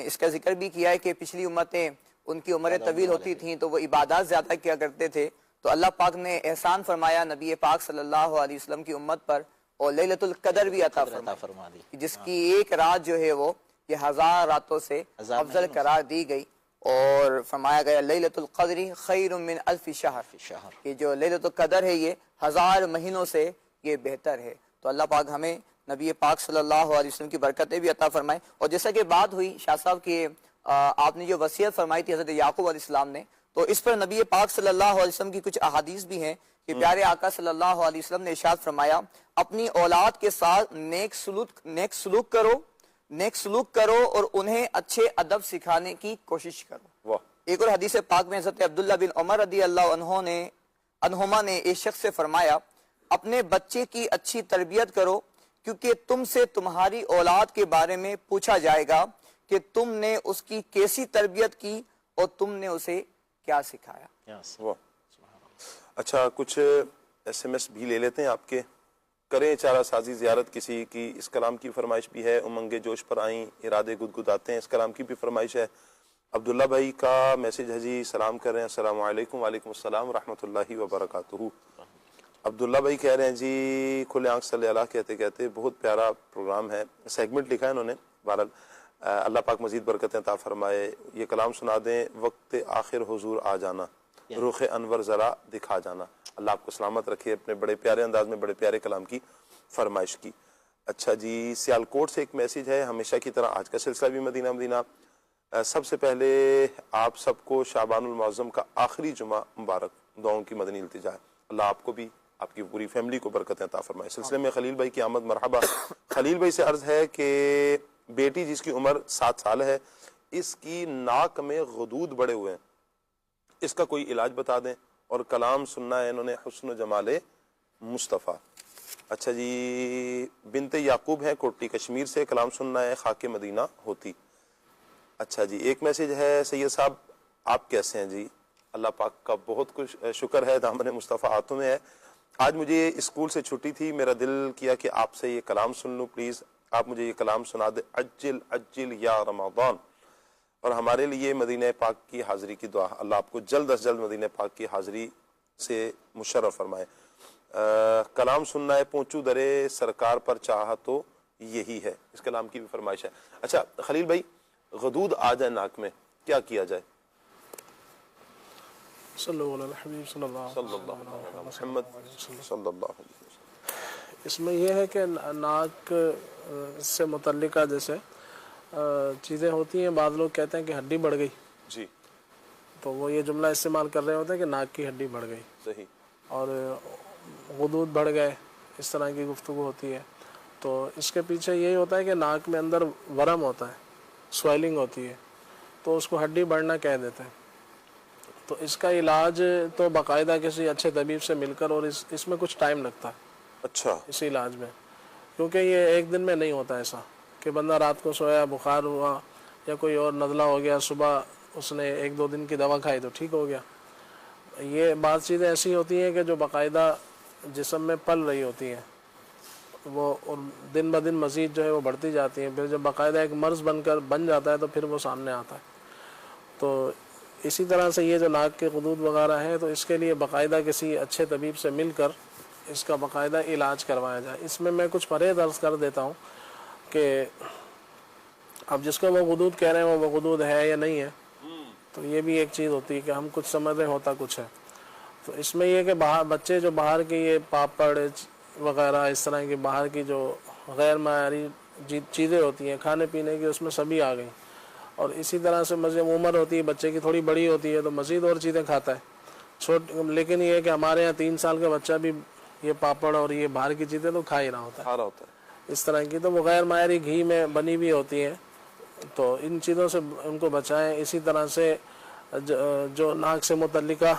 Speaker 6: اس کا ذکر بھی کیا ہے کہ پچھلی امتیں ان کی عمریں طویل ہوتی تھیں تو وہ عبادات زیادہ کیا کرتے تھے، تو اللہ پاک نے احسان فرمایا نبی پاک صلی اللہ علیہ وسلم کی امت پر، اور لیلۃ القدر بھی عطا فرما دی، جس کی ایک رات جو ہے وہ یہ 1000 راتوں سے افضل قرار دی گئی، اور فرمایا گیا لیلۃ القدر خیر من الف شہر، کہ جو لیلۃ القدر ہے یہ 1000 مہینوں سے یہ بہتر ہے۔ تو اللہ پاک ہمیں نبی پاک صلی اللہ علیہ وسلم کی برکتیں بھی عطا فرمائے۔ اور جیسا کہ بات ہوئی شاہ صاحب کہ آپ نے جو وصیت فرمائی تھی حضرت یعقوب علیہ السلام نے، تو اس پر نبی پاک صلی اللہ علیہ وسلم کی کچھ احادیث بھی ہیں کہ پیارے آقا صلی اللہ علیہ وسلم نے ارشاد فرمایا اپنی اولاد کے ساتھ نیک سلوک کرو اور انہیں اچھے ادب سکھانے کی کوشش کرو۔ ایک اور حدیث پاک میں حضرت عبداللہ بن عمر رضی اللہ عنہما نے ایک شخص سے فرمایا اپنے بچے کی اچھی تربیت کرو، کیونکہ تم سے تمہاری اولاد کے بارے میں پوچھا جائے گا کہ تم نے اس کی کیسی تربیت کی اور تم نے اسے کیا سکھایا۔
Speaker 1: اچھا، کچھ ایس ایم ایس بھی لے لیتے ہیں آپ کے، کریں چارہ سازی زیارت کسی کی، اس کلام کی فرمائش بھی ہے، امنگ جوش پر آئیں ارادے گدگداتے ہیں، اس کلام کی بھی فرمائش ہے۔ عبداللہ بھائی کا میسج ہے جی، سلام کر رہے ہیں، السلام علیکم۔ وعلیکم السلام ورحمۃ اللہ وبرکاتہ۔ عبداللہ بھائی کہہ رہے ہیں جی کھلے آنکھ صلی اللہ کہتے کہتے بہت پیارا پروگرام ہے، سیگمنٹ لکھا ہے انہوں نے، بہرحال اللہ پاک مزید برکتیں عطا فرمائے. یہ کلام سنا دیں، وقت آخر حضور آ جانا، رخ انور ذرا دکھا جانا. اللہ آپ کو سلامت رکھے، اپنے بڑے پیارے انداز میں بڑے پیارے کلام کی فرمائش کی. اچھا جی، سیالکوٹ سے ایک میسیج ہے، ہمیشہ کی طرح آج کا سلسلہ بھی مدینہ مدینہ. سب سے پہلے آپ سب کو شعبان المعظم کا آخری جمعہ مبارک، دعاؤں کی مدنی التجا ہے. اللہ آپ کو بھی، آپ کی پوری فیملی کو برکتیں عطا فرمائے. سلسلے میں خلیل بھائی کی آمد مرحبا. خلیل بھائی سے عرض ہے کہ بیٹی جس کی عمر 7 سال ہے، اس کی ناک میں غدود بڑے ہوئے ہیں، اس کا کوئی علاج بتا دیں. اور کلام سننا ہے انہوں نے حسن و جمال مصطفیٰ. اچھا جی، بنت یعقوب ہے کوٹی کشمیر سے، کلام سننا ہے خاک مدینہ ہوتی. اچھا جی، ایک میسیج ہے، سید صاحب آپ کیسے ہیں جی؟ اللہ پاک کا بہت کچھ شکر ہے، دامن مصطفیٰ ہاتھوں میں ہے. آج مجھے اسکول سے چھٹی تھی، میرا دل کیا کہ آپ سے یہ کلام سن لوں، پلیز آپ مجھے یہ کلام سنا دیں، عجل عجل یا رمضان. اور ہمارے لیے مدینہ پاک کی حاضری کی دعا. اللہ آپ کو جلد از جلد مدینہ پاک کی حاضری سے مشرف فرمائے. کلام سننا ہے پہنچو درے سرکار پر چاہا تو یہی ہے، اس کلام کی بھی فرمائش ہے. اچھا خلیل بھائی، غدود آ جائے ناک میں، کیا کیا جائے؟
Speaker 5: صلی اللہ علیہ الحبیب صلی اللہ علیہ
Speaker 1: محمد صلی اللہ علیہ وسلم.
Speaker 5: اس میں یہ ہے کہ ناک سے متعلقہ جیسے چیزیں ہوتی ہیں، بعض لوگ کہتے ہیں کہ ہڈی بڑھ گئی
Speaker 1: جی،
Speaker 5: تو وہ یہ جملہ استعمال کر رہے ہوتے ہیں کہ ناک کی ہڈی بڑھ گئی،
Speaker 1: صحیح،
Speaker 5: اور غدود بڑھ گئے، اس طرح کی گفتگو ہوتی ہے. تو اس کے پیچھے یہی ہوتا ہے کہ ناک میں اندر ورم ہوتا ہے، سویلنگ ہوتی ہے، تو اس کو ہڈی بڑھنا کہہ دیتے ہیں. تو اس کا علاج تو باقاعدہ کسی اچھے طبیب سے مل کر، اور اس میں کچھ ٹائم لگتا ہے.
Speaker 1: اچھا،
Speaker 5: اس علاج میں، کیونکہ یہ ایک دن میں نہیں ہوتا ایسا کہ بندہ رات کو سویا، بخار ہوا یا کوئی اور نزلہ ہو گیا، صبح اس نے 1-2 دن کی دوا کھائی تو ٹھیک ہو گیا. یہ بعض چیزیں ایسی ہوتی ہیں کہ جو باقاعدہ جسم میں پل رہی ہوتی ہیں، وہ اور دن بہ دن مزید جو ہے وہ بڑھتی جاتی ہیں، پھر جب باقاعدہ ایک مرض بن جاتا ہے تو پھر وہ سامنے آتا ہے. تو اسی طرح سے یہ جو ناک کے غدود وغیرہ ہیں، تو اس کے لیے باقاعدہ کسی اچھے طبیب سے مل کر اس کا باقاعدہ علاج کروایا جائے. اس میں کچھ پرہیز عرض کر دیتا ہوں کہ اب جس کو وہ غدود کہہ رہے ہیں وہ غدود ہے یا نہیں ہے، تو یہ بھی ایک چیز ہوتی ہے کہ ہم کچھ سمجھ رہے ہوتا کچھ ہے. تو اس میں یہ کہ بچے جو باہر کی یہ پاپڑ وغیرہ اس طرح کی باہر کی جو غیر معیاری چیزیں ہوتی ہیں کھانے پینے کی، اس میں سبھی آ گئی. اور اسی طرح سے مزید عمر ہوتی ہے بچے کی تھوڑی بڑی ہوتی ہے تو مزید اور چیزیں کھاتا ہے لیکن یہ ہے کہ ہمارے یہاں 3 سال کا بچہ بھی یہ پاپڑ اور یہ باہر کی چیزیں تو کھا ہی رہا ہوتا ہے اس طرح کی. تو وہ غیر معیاری گھی میں بنی ہوئی ہوتی ہیں، تو ان چیزوں سے ان کو بچائیں. اسی طرح سے جو ناک سے متعلقہ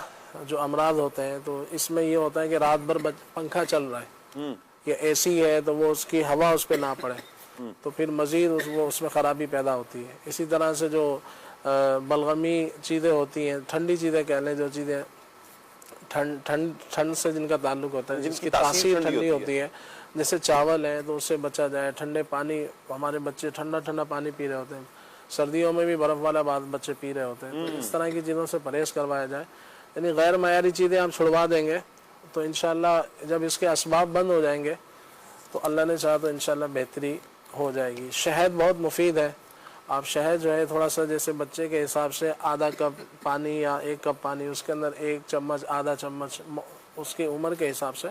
Speaker 5: جو امراض ہوتے ہیں، تو اس میں یہ ہوتا ہے کہ رات بھر پنکھا چل رہا ہے یا اے سی ہے تو وہ اس کی ہوا اس پہ نہ پڑے تو پھر مزید اس میں خرابی پیدا ہوتی ہے. اسی طرح سے جو بلغمی چیزیں ہوتی ہیں، ٹھنڈی چیزیں کہہ لیں، جو چیزیں ٹھنڈ سے جن کا تعلق ہوتا ہے، جس کی تاثیر ٹھنڈی ہوتی ہے، جیسے چاول ہے تو اس سے بچا جائے. ٹھنڈے پانی، ہمارے بچے ٹھنڈا پانی پی رہے ہوتے ہیں، سردیوں میں بھی برف والا بچے پی رہے ہوتے ہیں، تو اس طرح کی چیزوں سے پرہیز کروایا جائے. یعنی غیر معیاری چیزیں آپ چھڑوا دیں گے تو انشاءاللہ جب اس کے اسباب بند ہو جائیں گے تو اللہ نے چاہا تو انشاءاللہ بہتری ہو جائے گی. شہد بہت مفید ہے. آپ شہد جو ہے تھوڑا سا جیسے بچے کے حساب سے آدھا کپ پانی یا 1 کپ پانی، اس کے اندر 1 چمچ آدھا چمچ اس کی عمر کے حساب سے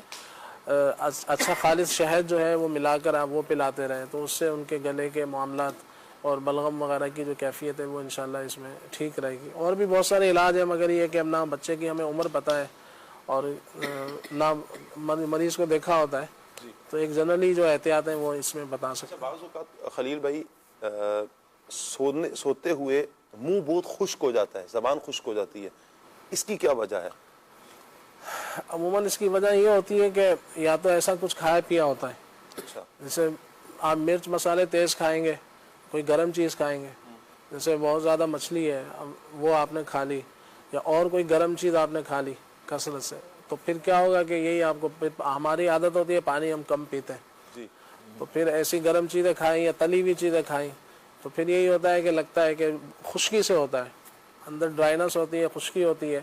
Speaker 5: اچھا خالص شہد جو ہے وہ ملا کر آپ وہ پلاتے رہیں تو اس سے ان کے گلے کے معاملات اور بلغم وغیرہ کی جو کیفیت ہے وہ انشاءاللہ اس میں ٹھیک رہے گی. اور بھی بہت سارے علاج ہیں، مگر یہ کہ اب نہ بچے کی ہمیں عمر پتہ ہے اور نہ مریض کو دیکھا ہوتا ہے، تو ایک جنرلی جو احتیاط ہیں وہ اس میں بتا سکتے ہیں.
Speaker 1: بعض اوقات خلیل بھائی سوتے ہوئے منہ بہت خشک ہو جاتا ہے، زبان خشک ہو جاتی ہے، اس کی کیا وجہ ہے؟
Speaker 5: عموماً اس کی وجہ یہ ہوتی ہے کہ یا تو ایسا کچھ کھایا پیا ہوتا ہے، جیسے آپ مرچ مسالے تیز کھائیں گے، کوئی گرم چیز کھائیں گے، جیسے بہت زیادہ مچھلی ہے وہ آپ نے کھا لی یا اور کوئی گرم چیز آپ نے کھا لی کثرت سے، تو پھر کیا ہوگا کہ یہی آپ کو، ہماری عادت ہوتی ہے پانی ہم کم پیتے ہیں، تو پھر ایسی گرم چیزیں کھائیں یا تلی ہوئی چیزیں کھائیں تو پھر یہی ہوتا ہے کہ لگتا ہے کہ خشکی سے ہوتا ہے، اندر ڈرائنس ہوتی ہے، خشکی ہوتی ہے،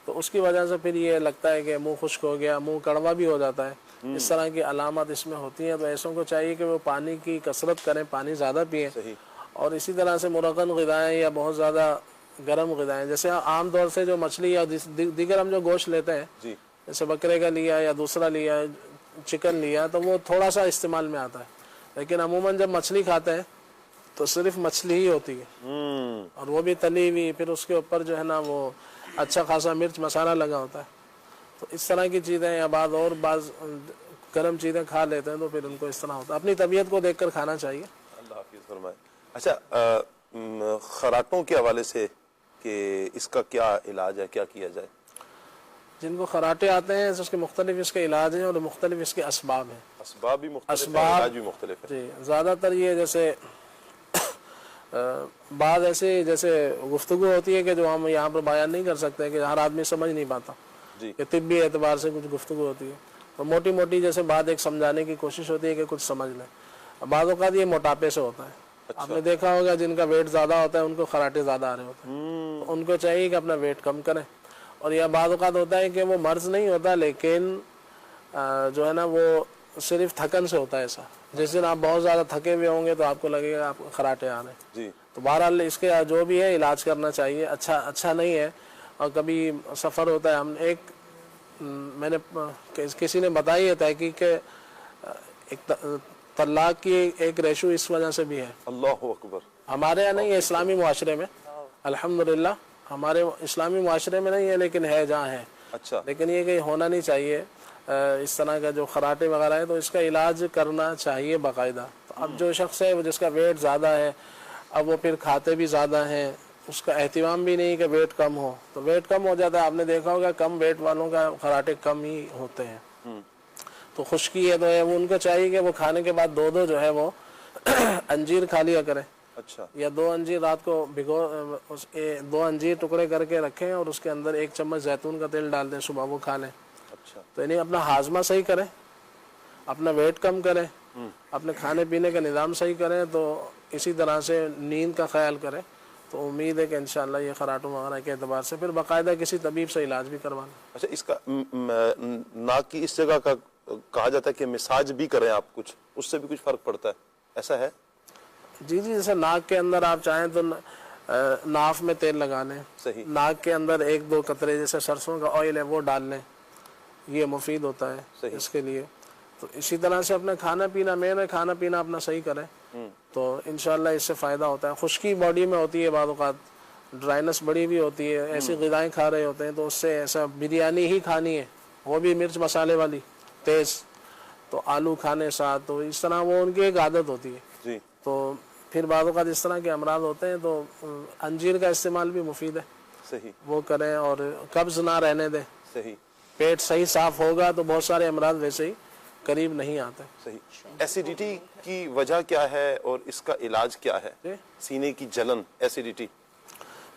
Speaker 5: تو اس کی وجہ سے پھر یہ لگتا ہے کہ منہ خشک ہو گیا, منہ کڑوا بھی ہو جاتا ہے, اس طرح کی علامات اس میں ہوتی ہیں. تو ایسوں کو چاہیے کہ وہ پانی کی کثرت کریں, پانی زیادہ پئیں, اور اسی طرح سے مرغن غذائیں یا بہت زیادہ گرم غذائیں, جیسے عام طور سے جو مچھلی یا دیگر ہم جو گوشت لیتے ہیں جیسے بکرے کا لیا یا دوسرا لیا, چکن لیا, تو وہ تھوڑا سا استعمال میں آتا ہے, لیکن عموماً جب مچھلی کھاتے ہیں تو صرف مچھلی ہی ہوتی ہے, اور وہ بھی تلی ہوئی, پھر اس کے اوپر جو ہے نا وہ اچھا خاصا مرچ مسالہ لگا ہوتا ہے. تو اس طرح کی چیزیں یا بعض گرم چیزیں کھا لیتے ہیں تو پھر ان کو اس طرح ہوتا ہے. اپنی طبیعت کو دیکھ کر کھانا چاہیے.
Speaker 1: اللہ حافظ فرمائے. اچھا, خراٹوں کے حوالے سے کہ اس کا کیا علاج ہے, کیا کیا جائے؟
Speaker 5: جن کو خراٹے آتے ہیں اس کے مختلف اس کے علاج ہیں اور مختلف اس کے اسباب ہیں.
Speaker 1: اسباب بھی مختلف ہیں, علاج بھی مختلف ہے.
Speaker 5: جی, زیادہ تر یہ جیسے بعض ایسے جیسے گفتگو ہوتی ہے کہ جو ہم یہاں پر بیان نہیں کر سکتے, کہ ہر آدمی سمجھ نہیں پاتا, کہ طبی اعتبار سے کچھ گفتگو ہوتی ہے, تو موٹی موٹی جیسے بات ایک سمجھانے کی کوشش ہوتی ہے کہ کچھ سمجھ لیں. بعض اوقات یہ موٹاپے سے ہوتا ہے. آپ نے دیکھا ہوگا جن کا ویٹ زیادہ ہوتا ہے ان کو خراٹے زیادہ آ رہے ہوتے ہیں, تو ان کو چاہیے کہ اپنا ویٹ کم کریں. اور یہ بعض اوقات ہوتا ہے کہ وہ مرض نہیں ہوتا, لیکن جو ہے نا وہ صرف تھکن سے ہوتا ہے. ایسا جس دن آپ بہت زیادہ تھکے ہوئے ہوں گے تو آپ کو لگے گا آپ کو خراٹے آ رہے ہیں.
Speaker 1: جی,
Speaker 5: تو بہرحال اس کے جو بھی ہے علاج کرنا چاہیے. اچھا نہیں ہے. اور کبھی سفر ہوتا ہے, ہم میں نے کسی نے بتائی ہے تحقیق کہ ایک طلاق کی ایک ریشو اس وجہ سے بھی ہے.
Speaker 1: اللہ اکبر.
Speaker 5: ہمارے یہاں نہیں ہے, اسلامی معاشرے میں الحمدللہ, ہمارے اسلامی معاشرے میں نہیں ہے, لیکن ہے جہاں ہے.
Speaker 1: اچھا,
Speaker 5: لیکن یہ کہ ہونا نہیں چاہیے اس طرح کا جو خراٹے وغیرہ ہے, تو اس کا علاج کرنا چاہیے باقاعدہ. تو اب جو شخص ہے جس کا ویٹ زیادہ ہے, اب وہ پھر کھاتے بھی زیادہ ہیں, اس کا اہتمام بھی نہیں کہ ویٹ کم ہو, تو ویٹ کم ہو جاتا ہے. آپ نے دیکھا ہوگا کم ویٹ والوں کا خراٹے کم ہی ہوتے ہیں. تو خشکی ہے تو وہ ان کو چاہیے کہ وہ کھانے کے بعد دو جو ہے وہ انجیر کھا لیا کریں.
Speaker 1: اچھا,
Speaker 5: یا 2 انجیر رات کو بھگو, 2 انجیر ٹکڑے کر کے رکھیں اور اس کے اندر 1 چمچ زیتون کا تیل ڈال دیں, صبح وہ کھا لیں.
Speaker 1: اچھا,
Speaker 5: تو یعنی اپنا ہاضمہ صحیح کریں, اپنا ویٹ کم کریں, اپنے کھانے پینے کا نظام صحیح کریں, تو اسی طرح سے نیند کا خیال کریں. تو امید ہے کہ انشاءاللہ یہ خراٹوں وغیرہ کے اعتبار سے پھر باقاعدہ کسی طبیب سے علاج بھی کروانا.
Speaker 1: اچھا, اس کا ناک کی اس جگہ کا کہا جاتا ہے کہ مساج بھی کریں آپ, کچھ اس سے بھی کچھ فرق پڑتا ہے, ایسا ہے؟
Speaker 5: جی, جیسے ناک کے اندر آپ چاہیں تو ناف میں تیل لگا لیں.
Speaker 1: صحیح.
Speaker 5: ناک کے اندر 1-2 قطرے جیسے سرسوں کا آئل ہے وہ ڈال لیں, یہ مفید ہوتا ہے اس کے لیے. تو اسی طرح سے اپنا کھانا پینا اپنا صحیح کریں, تو انشاءاللہ اس سے فائدہ ہوتا ہے. خشکی باڈی میں ہوتی ہے, بعض اوقات ڈرائنس بڑی بھی ہوتی ہے, ایسی غذائیں کھا رہے ہوتے ہیں, تو اس سے ایسا بریانی ہی کھانی ہے, وہ بھی مرچ مسالے والی تیز, تو آلو کھانے ساتھ, تو اس طرح وہ ان کی ایک عادت ہوتی ہے.
Speaker 1: جی,
Speaker 5: تو پھر بعض اوقات اس طرح کے امراض ہوتے ہیں, تو انجیر کا استعمال بھی مفید ہے.
Speaker 1: صحیح,
Speaker 5: وہ کریں, اور قبض نہ رہنے دیں.
Speaker 1: صحیح,
Speaker 5: پیٹ صحیح صاف ہوگا تو بہت سارے امراض ویسے ہی قریب نہیں آتے.
Speaker 1: صحیح. ایسیڈیٹی کی وجہ کیا ہے اور اس کا علاج کیا ہے؟ سینے کی جلن, ایسیڈیٹی.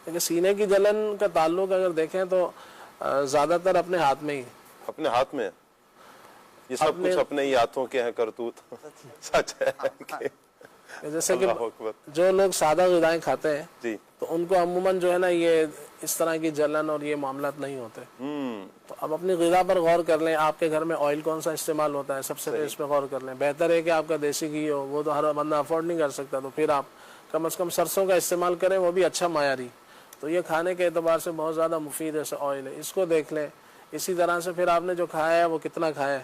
Speaker 5: لیکن سینے کی جلن کا تعلق اگر دیکھیں تو زیادہ تر اپنے ہاتھ میں ہی.
Speaker 1: اپنے ہاتھ میں؟ یہ سب کچھ اپنے ہی ہاتھوں کے ہیں کرتوت. سچ ہے.
Speaker 5: جیسے کہ جو لوگ سادہ غذائیں کھاتے ہیں
Speaker 1: جی,
Speaker 5: تو ان کو عموماً جو ہے نا یہ اس طرح کی جلن اور یہ معاملات نہیں ہوتے. تو اب اپنی غذا پر غور کر لیں. آپ کے گھر میں آئل کون سا استعمال ہوتا ہے, سب سے پہلے اس پہ غور کر لیں. بہتر ہے کہ آپ کا دیسی گھی ہو, وہ تو ہر بندہ افورڈ نہیں کر سکتا, تو پھر آپ کم از کم سرسوں کا استعمال کریں, وہ بھی اچھا معیاری. تو یہ کھانے کے اعتبار سے بہت زیادہ مفید ہے آئل ہے, اس کو دیکھ لیں. اسی طرح سے پھر آپ نے جو کھایا ہے وہ کتنا کھایا ہے.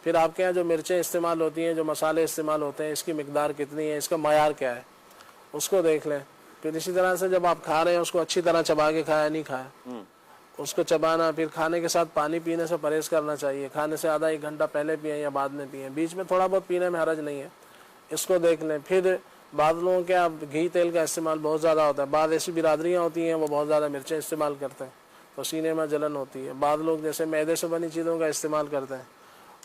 Speaker 5: پھر آپ کے یہاں جو مرچیں استعمال ہوتی ہیں, جو مسالے استعمال ہوتے ہیں, اس کی مقدار کتنی ہے, اس کا معیار کیا ہے, اس کو دیکھ لیں. پھر اسی طرح سے جب آپ کھا رہے ہیں اس کو اچھی طرح چبا کے کھایا نہیں کھایا, اس کو چبانا. پھر کھانے کے ساتھ پانی پینے سے پرہیز کرنا چاہیے. کھانے سے آدھا 1 گھنٹہ پہلے پئیں یا بعد میں پئیں, بیچ میں تھوڑا بہت پینے میں حرج نہیں ہے, اس کو دیکھ لیں. پھر بعض لوگوں کے اب گھی تیل کا استعمال بہت زیادہ ہوتا ہے. بعض ایسی برادریاں ہوتی ہیں وہ بہت زیادہ مرچیں استعمال کرتے ہیں, تو سینے میں جلن ہوتی ہے. بعض لوگ جیسے میدے سے بنی چیزوں کا استعمال کرتے ہیں.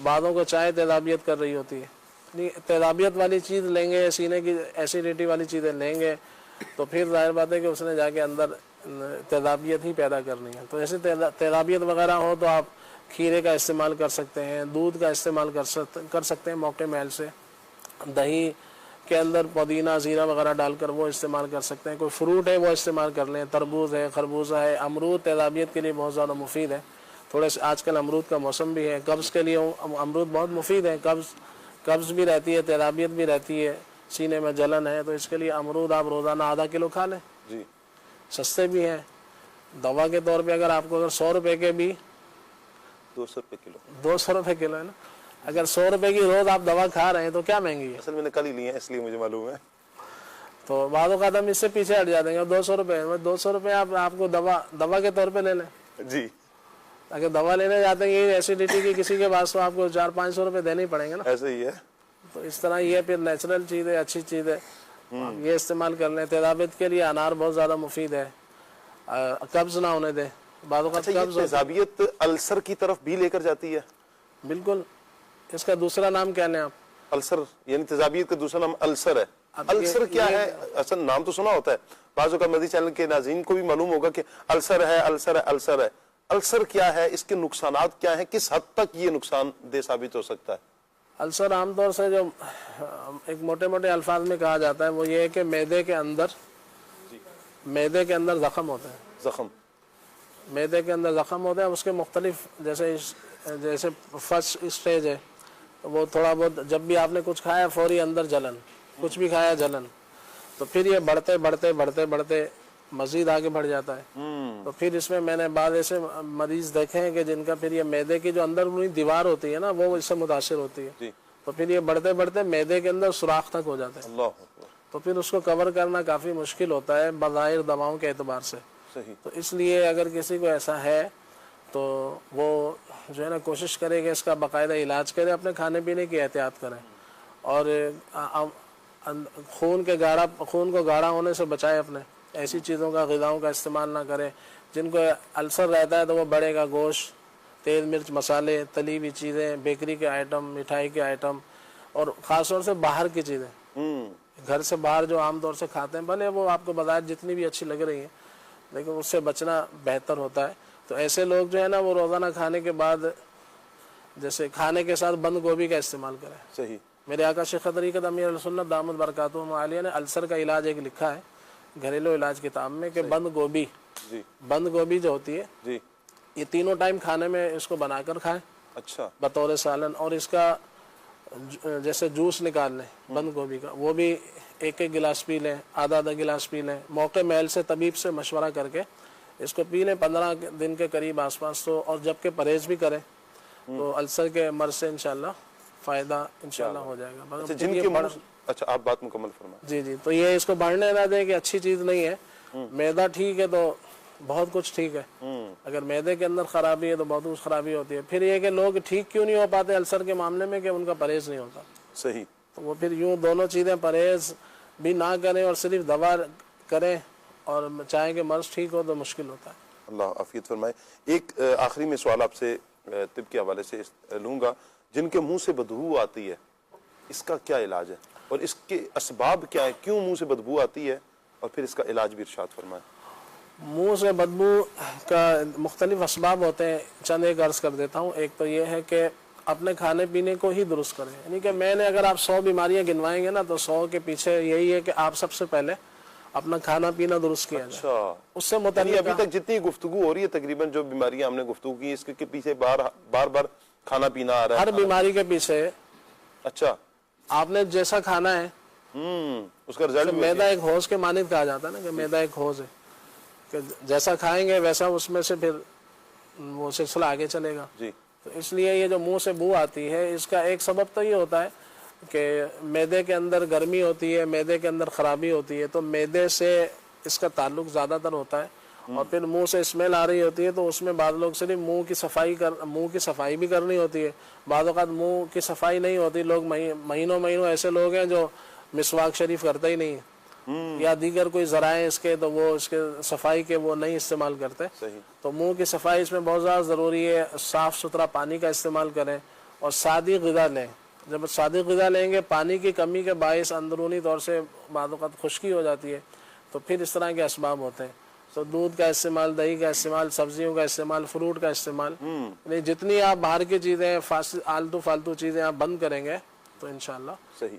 Speaker 5: بعضوں کو چائے تیزابیت کر رہی ہوتی ہے. تیزابیت والی چیز لیں گے, سینے کی ایسیڈیٹی والی چیزیں لیں گے, تو پھر ظاہر بات ہے کہ اس نے جا کے اندر تیزابیت ہی پیدا کرنی ہے. تو ایسے تیزابیت وغیرہ ہو تو آپ کھیرے کا استعمال کر سکتے ہیں, دودھ کا استعمال کر سکتے ہیں موقع محل سے, دہی کے اندر پودینہ زیرہ وغیرہ ڈال کر وہ استعمال کر سکتے ہیں. کوئی فروٹ ہے وہ استعمال کر لیں، تربوز ہے، خربوزہ ہے. امرود تیزابیت کے لیے بہت زیادہ مفید ہے. تھوڑے سے آج کل امرود کا موسم بھی ہے، قبض کے لیے امرود بہت مفید ہے. قبض بھی رہتی ہے، تیزابیت بھی رہتی ہے، سینے میں جلن ہے تو اس کے لیے امرود آپ روزانہ آدھا کلو کھا لیں.
Speaker 1: جی
Speaker 5: سستے بھی ہیں. دوا کے طور پہ اگر آپ کو اگر 100 روپے کے بھی
Speaker 1: 200 روپے کلو
Speaker 5: 200 روپے کلو ہے نا، اگر 100 روپے کی روز آپ دوا کھا رہے ہیں تو کیا مہنگی ہے.
Speaker 1: اصل میں نے کل ہی لی ہے اس لیے مجھے معلوم ہے.
Speaker 5: تو بعض اوقات ہم اس سے پیچھے ہٹ جاتے ہیں. 200 روپے 200 روپے آپ کو دوا کے طور پہ لے لیں.
Speaker 1: جی
Speaker 5: اگر دوا لینے جاتے ہیں یہ ایسیڈیٹی کی کسی کے پاس تو آپ کو 400-500 روپے دینے ہی پڑیں گے نا.
Speaker 1: ایسے ہی ہے.
Speaker 5: تو اس طرح یہ پھر نیچرل چیز ہے، اچھی چیز ہے، یہ استعمال کر لیں. تیزابیت کے لیے انار بہت زیادہ مفید ہے، قبض نہ ہونے دیں. بعض اوقات قبض
Speaker 1: تیزابیت السر کی طرف بھی لے کر جاتی ہے.
Speaker 5: بالکل. اس کا دوسرا نام کیا لیں آپ؟
Speaker 1: السر، یعنی تیزابیت کا دوسرا نام السر ہے. السر کیا ہے؟ اصل نام تو سنا ہوتا ہے، بعض اوقات مدنی چینل کے ناظرین کو بھی معلوم ہوگا کہ السر ہے، السر ہے، السر ہے. السر کیا ہے؟ اس کے نقصانات کیا ہیں؟ کس حد تک یہ نقصان دہ ثابت ہو سکتا ہے؟
Speaker 5: السر عام طور سے جو ایک موٹے موٹے الفاظ میں کہا جاتا ہے وہ یہ ہے کہ معدے کے اندر زخم ہوتے ہیں.
Speaker 1: زخم
Speaker 5: معدے کے اندر زخم ہوتے ہیں. اس کے مختلف جیسے فرسٹ اسٹیج ہے وہ تھوڑا بہت جب بھی آپ نے کچھ کھایا فوری اندر جلن، کچھ بھی کھایا جلن، تو پھر یہ بڑھتے بڑھتے بڑھتے بڑھتے مزید آگے بڑھ جاتا ہے. تو پھر اس میں نے بعض ایسے مریض دیکھے ہیں کہ جن کا پھر یہ معدے کی جو اندر دیوار ہوتی ہے نا وہ اس سے متاثر ہوتی ہے. تو پھر یہ بڑھتے بڑھتے معدے کے اندر سوراخ تک ہو جاتے ہیں. تو پھر اس کو کور کرنا کافی مشکل ہوتا ہے بظاہر دواؤں کے اعتبار سے. تو اس لیے اگر کسی کو ایسا ہے تو وہ جو ہے نا کوشش کرے کہ اس کا باقاعدہ علاج کرے، اپنے کھانے پینے کی احتیاط کریں اور خون کو گاڑھا ہونے سے بچائے. اپنے ایسی چیزوں کا غذاؤں کا استعمال نہ کریں. جن کو السر رہتا ہے تو وہ بڑے کا گوشت، تیل مرچ مسالے، تلی ہوئی چیزیں، بیکری کے آئٹم، مٹھائی کے آئٹم اور خاص طور سے باہر کی چیزیں، گھر سے باہر جو عام طور سے کھاتے ہیں بھلے وہ آپ کو بظاہر جتنی بھی اچھی لگ رہی ہیں لیکن اس سے بچنا بہتر ہوتا ہے. تو ایسے لوگ جو ہے نا وہ روزانہ کھانے کے بعد جیسے کھانے کے ساتھ بند گوبھی کا استعمال کریں.
Speaker 1: صحیح.
Speaker 5: میرے آقا شیخ طریقت امیر السنت دامت برکاتہم عالیہ نے السر کا علاج ایک لکھا ہے گھریلو علاج کتاب میں کہ بند گوبھی جو ہوتی ہے یہ تینوں ٹائم کھانے میں اس کو بنا کر کھائیں.
Speaker 1: اچھا.
Speaker 5: بطور سالن. اور اس کا جیسے جوس نکال لیں بند گوبھی کا، وہ بھی ایک گلاس پی لیں، آدھا گلاس پی لیں. موقع محل سے طبیب سے مشورہ کر کے اس کو پی لیں 15 دن کے قریب آس پاس. تو اور جبکہ پرہیز بھی کریں تو السر کے مرض سے انشاءاللہ فائدہ انشاءاللہ ہو جائے گا.
Speaker 1: جن کی اچھا آپ بات مکمل فرمائیں.
Speaker 5: جی تو یہ اس کو بڑھنے نہ دیں کہ اچھی چیز نہیں ہے. معدہ ٹھیک ہے تو بہت کچھ ٹھیک ہے، اگر معدے کے اندر خرابی ہے تو بہت کچھ خرابی ہوتی ہے. پھر یہ کہ لوگ ٹھیک کیوں نہیں ہو پاتے السر کے معاملے میں کہ ان کا پرہیز نہیں ہوتا.
Speaker 1: صحیح.
Speaker 5: تو وہ پھر یوں دونوں چیزیں پرہیز بھی نہ کریں اور صرف دوا کریں اور چاہیں کہ مرض ٹھیک ہو تو مشکل ہوتا ہے.
Speaker 1: اللہ عافیت فرمائے. ایک آخری میں سوال آپ سے طب کے حوالے سے لوں گا. جن کے منہ سے بدبو آتی ہے اس کا کیا علاج ہے اور اس کے اسباب کیا ہے؟ کیوں منہ سے بدبو آتی ہے اور پھر اس کا علاج بھی ارشاد فرمائیں.
Speaker 5: منہ سے بدبو کا مختلف اسباب ہوتے ہیں، چند ایک عرض کر دیتا ہوں. ایک تو یہ ہے کہ اپنے کھانے پینے کو ہی درست کریں. یعنی کہ میں نے اگر آپ 100 بیماریاں گنوائیں گے نا تو 100 کے پیچھے یہی ہے کہ آپ سب سے پہلے اپنا کھانا پینا درست کیا جائے. اس سے متعلق
Speaker 1: ابھی تک جتنی گفتگو ہو رہی ہے تقریباً جو بیماریاں ہم نے گفتگو کی اس کے پیچھے بار بار کھانا پینا آ رہا ہے.
Speaker 5: ہر بیماری کے پیچھے
Speaker 1: اچھا
Speaker 5: آپ نے جیسا کھانا ہے
Speaker 1: اس کا رزلٹ.
Speaker 5: میدا ایک حوض کے مانند کہا جاتا ہے نا کہ میدا ایک حوض ہے کہ جیسا کھائیں گے ویسا اس میں سے پھر وہ سلسلہ آگے چلے گا. تو اس لیے یہ جو منہ سے بو آتی ہے اس کا ایک سبب تو یہ ہوتا ہے کہ معدے کے اندر گرمی ہوتی ہے، معدے کے اندر خرابی ہوتی ہے تو معدے سے اس کا تعلق زیادہ تر ہوتا ہے. اور پھر منہ سے اسمیل آ رہی ہوتی ہے تو اس میں بعض لوگ صرف منہ کی صفائی بھی کرنی ہوتی ہے. بعض اوقات منہ کی صفائی نہیں ہوتی. لوگ مہینوں ایسے لوگ ہیں جو مسواک شریف کرتے ہی نہیں ہیں یا دیگر کوئی ذرائع اس کے تو وہ اس کے صفائی کے وہ نہیں استعمال کرتے. تو منہ کی صفائی اس میں بہت زیادہ ضروری ہے. صاف ستھرا پانی کا استعمال کریں اور سادی غذا لیں. جب سادی غذا لیں گے پانی کی کمی کے باعث اندرونی طور سے بعض اوقات خشکی ہو جاتی ہے تو پھر اس طرح کے اسباب ہوتے ہیں. تو دودھ کا استعمال، دہی کا استعمال، سبزیوں کا استعمال، فروٹ کا استعمال، جتنی آپ باہر کی چیزیں آلتو فالتو چیزیں آپ بند کریں گے تو انشاءاللہ
Speaker 1: صحیح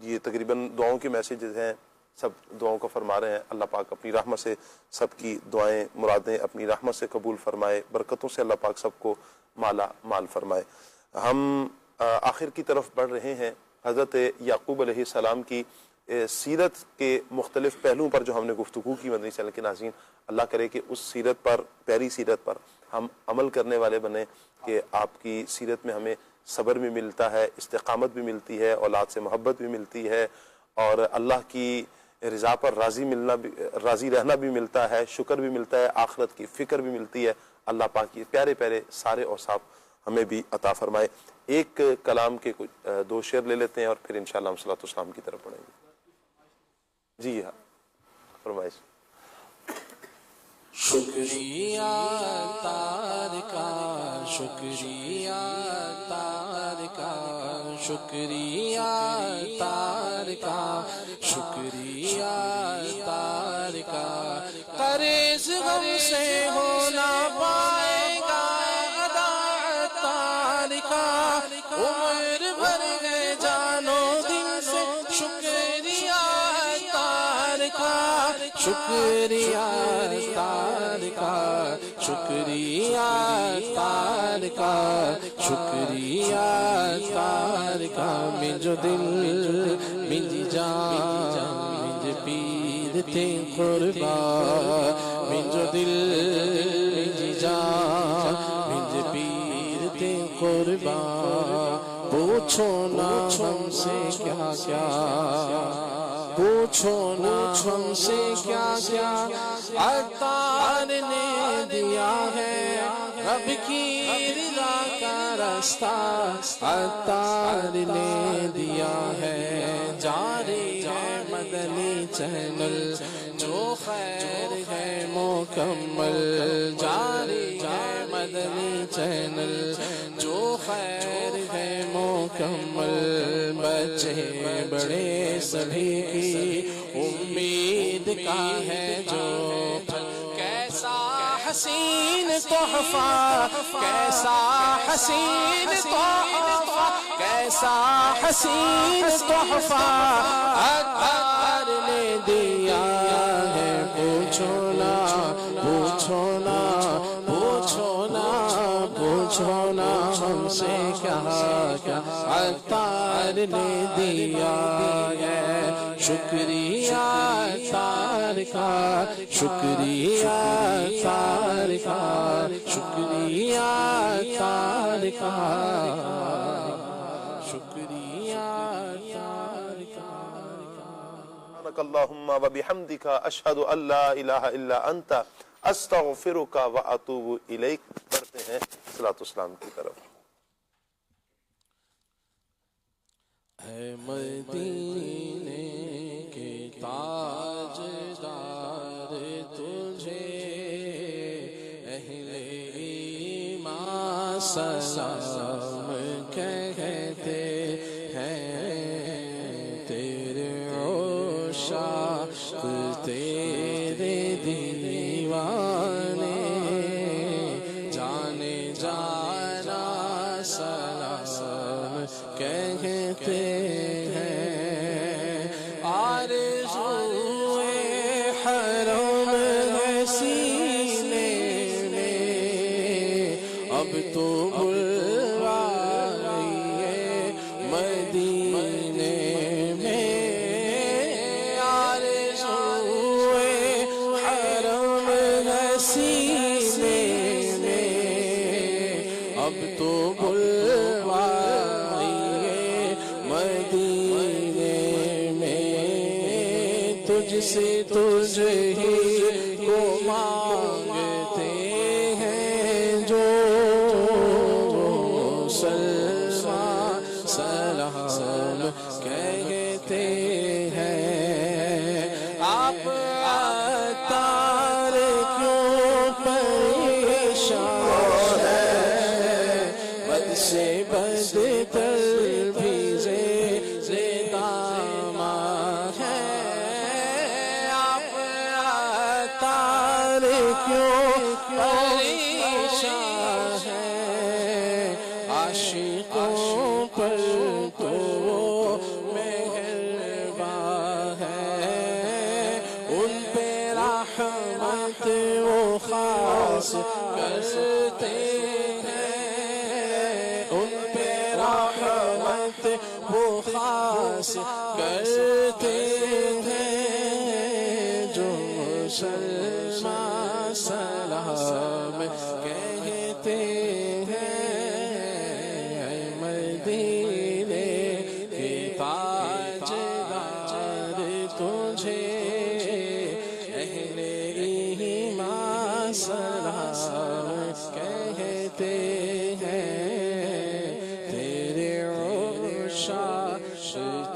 Speaker 1: یہ تقریباً دعاؤں کے میسیجز ہیں، سب دعاؤں کا فرما رہے ہیں. اللہ پاک اپنی رحمت سے سب کی دعائیں مرادیں اپنی رحمت سے قبول فرمائے، برکتوں سے اللہ پاک سب کو مالا مال فرمائے. ہم آخر کی طرف بڑھ رہے ہیں. حضرت یعقوب علیہ السلام کی سیرت کے مختلف پہلوؤں پر جو ہم نے گفتگو کی مدنی چینل کے ناظرین، اللہ کرے کہ اس سیرت پر، پیاری سیرت پر ہم عمل کرنے والے بنیں کہ آپ کی سیرت میں ہمیں صبر بھی ملتا ہے، استقامت بھی ملتی ہے، اولاد سے محبت بھی ملتی ہے، اور اللہ کی رضا پر راضی رہنا بھی ملتا ہے، شکر بھی ملتا ہے، آخرت کی فکر بھی ملتی ہے. اللہ پاک یہ پیارے پیارے سارے اوصاف ہمیں بھی عطا فرمائے. ایک کلام کے کچھ 2 شعر لے لیتے ہیں اور پھر انشاءاللہ ہم صلاۃ السلام کی طرف بڑھیں گے. جی ہاں فرمائش.
Speaker 5: شکریہ تار کا، شکریہ تار کا، شکریہ تار کا، شکریہ تار کا. قرض غم سے ہونا پائے گا ادا تار کا، عمر بھر گئے جانو دل سے شکریہ تار کا، شکریہ تار کا، شکریہ تار کا، شکریہ تار کا. مجھے دل مجھے جان مجھے پیر تھے قربان، مجھے دل مجھے جان مجھے پیر تھے قربان. پوچھو نا ہم سے کیا کیا، پوچھو نا ہم سے کیا کیا عطار نے دیا ہے. رب کی رضا کا راستہ عطار نے دیا ہے. جاری ہے مدنی چینل جو خیر ہے مکمل، جاری ہے مدنی چینل جو خیر ہے مکمل. بچے بڑے سبھی کی امید کا ہے جو پھل. کیسا حسین تحفہ، کیسا حسین تحفہ، کیسا حسین تحفہ عطار نے دیا ہے. پوچھو نا پوچھو نا پوچھو نا پوچھو نا ہم سے کیا کیا عطار نے دیا ہے. شکریہ تار کا، شکریہ تار کا، شکریہ تار کا، شکریہ تار کا.
Speaker 1: سبحانک اللہم و بحمدک اشہد ان لا الہ الا انت استغفرک و اتوب الیک. بڑھتے ہیں صلاۃ السلام کی طرف.
Speaker 5: اے مدینے کے تاجدار تجھے اہل ایمان سلام کہتے ہیں. تیرے عشاق تیرے دیوانے جانے جانا سلام کہتے ہیں. آرزوئے حرم ہے سینے میں، اب تو بلوا رہی ہے مدینے میں. آرزوئے حرم ہے سینے میں، اب تو بلوا رہی ہے مدینے میں. تجھ سے تجھ ہی کو مانگتے ہیں جو سلام سلام کہتے ہیں. آپ عطار کیوں پریشان ہے، بد سے بدتر بھی داما ہے. آپ عطار خاص کرتے ہیں ان پہ رحمت وہ خاص کرتے ہیں جو مسلمان سلام کہتے ہیں اے مدینے کے تاجدار تجھے اہل ایمان سلام کہتے ہیں تیرے عشاق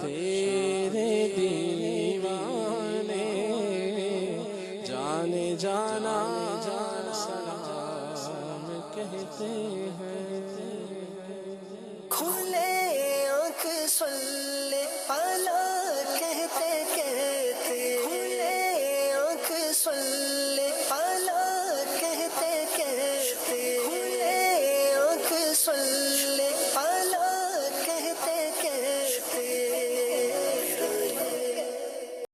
Speaker 5: تیرے دیوانے جانے جانا سلام کہتے ہیں
Speaker 12: کھلے آنکھ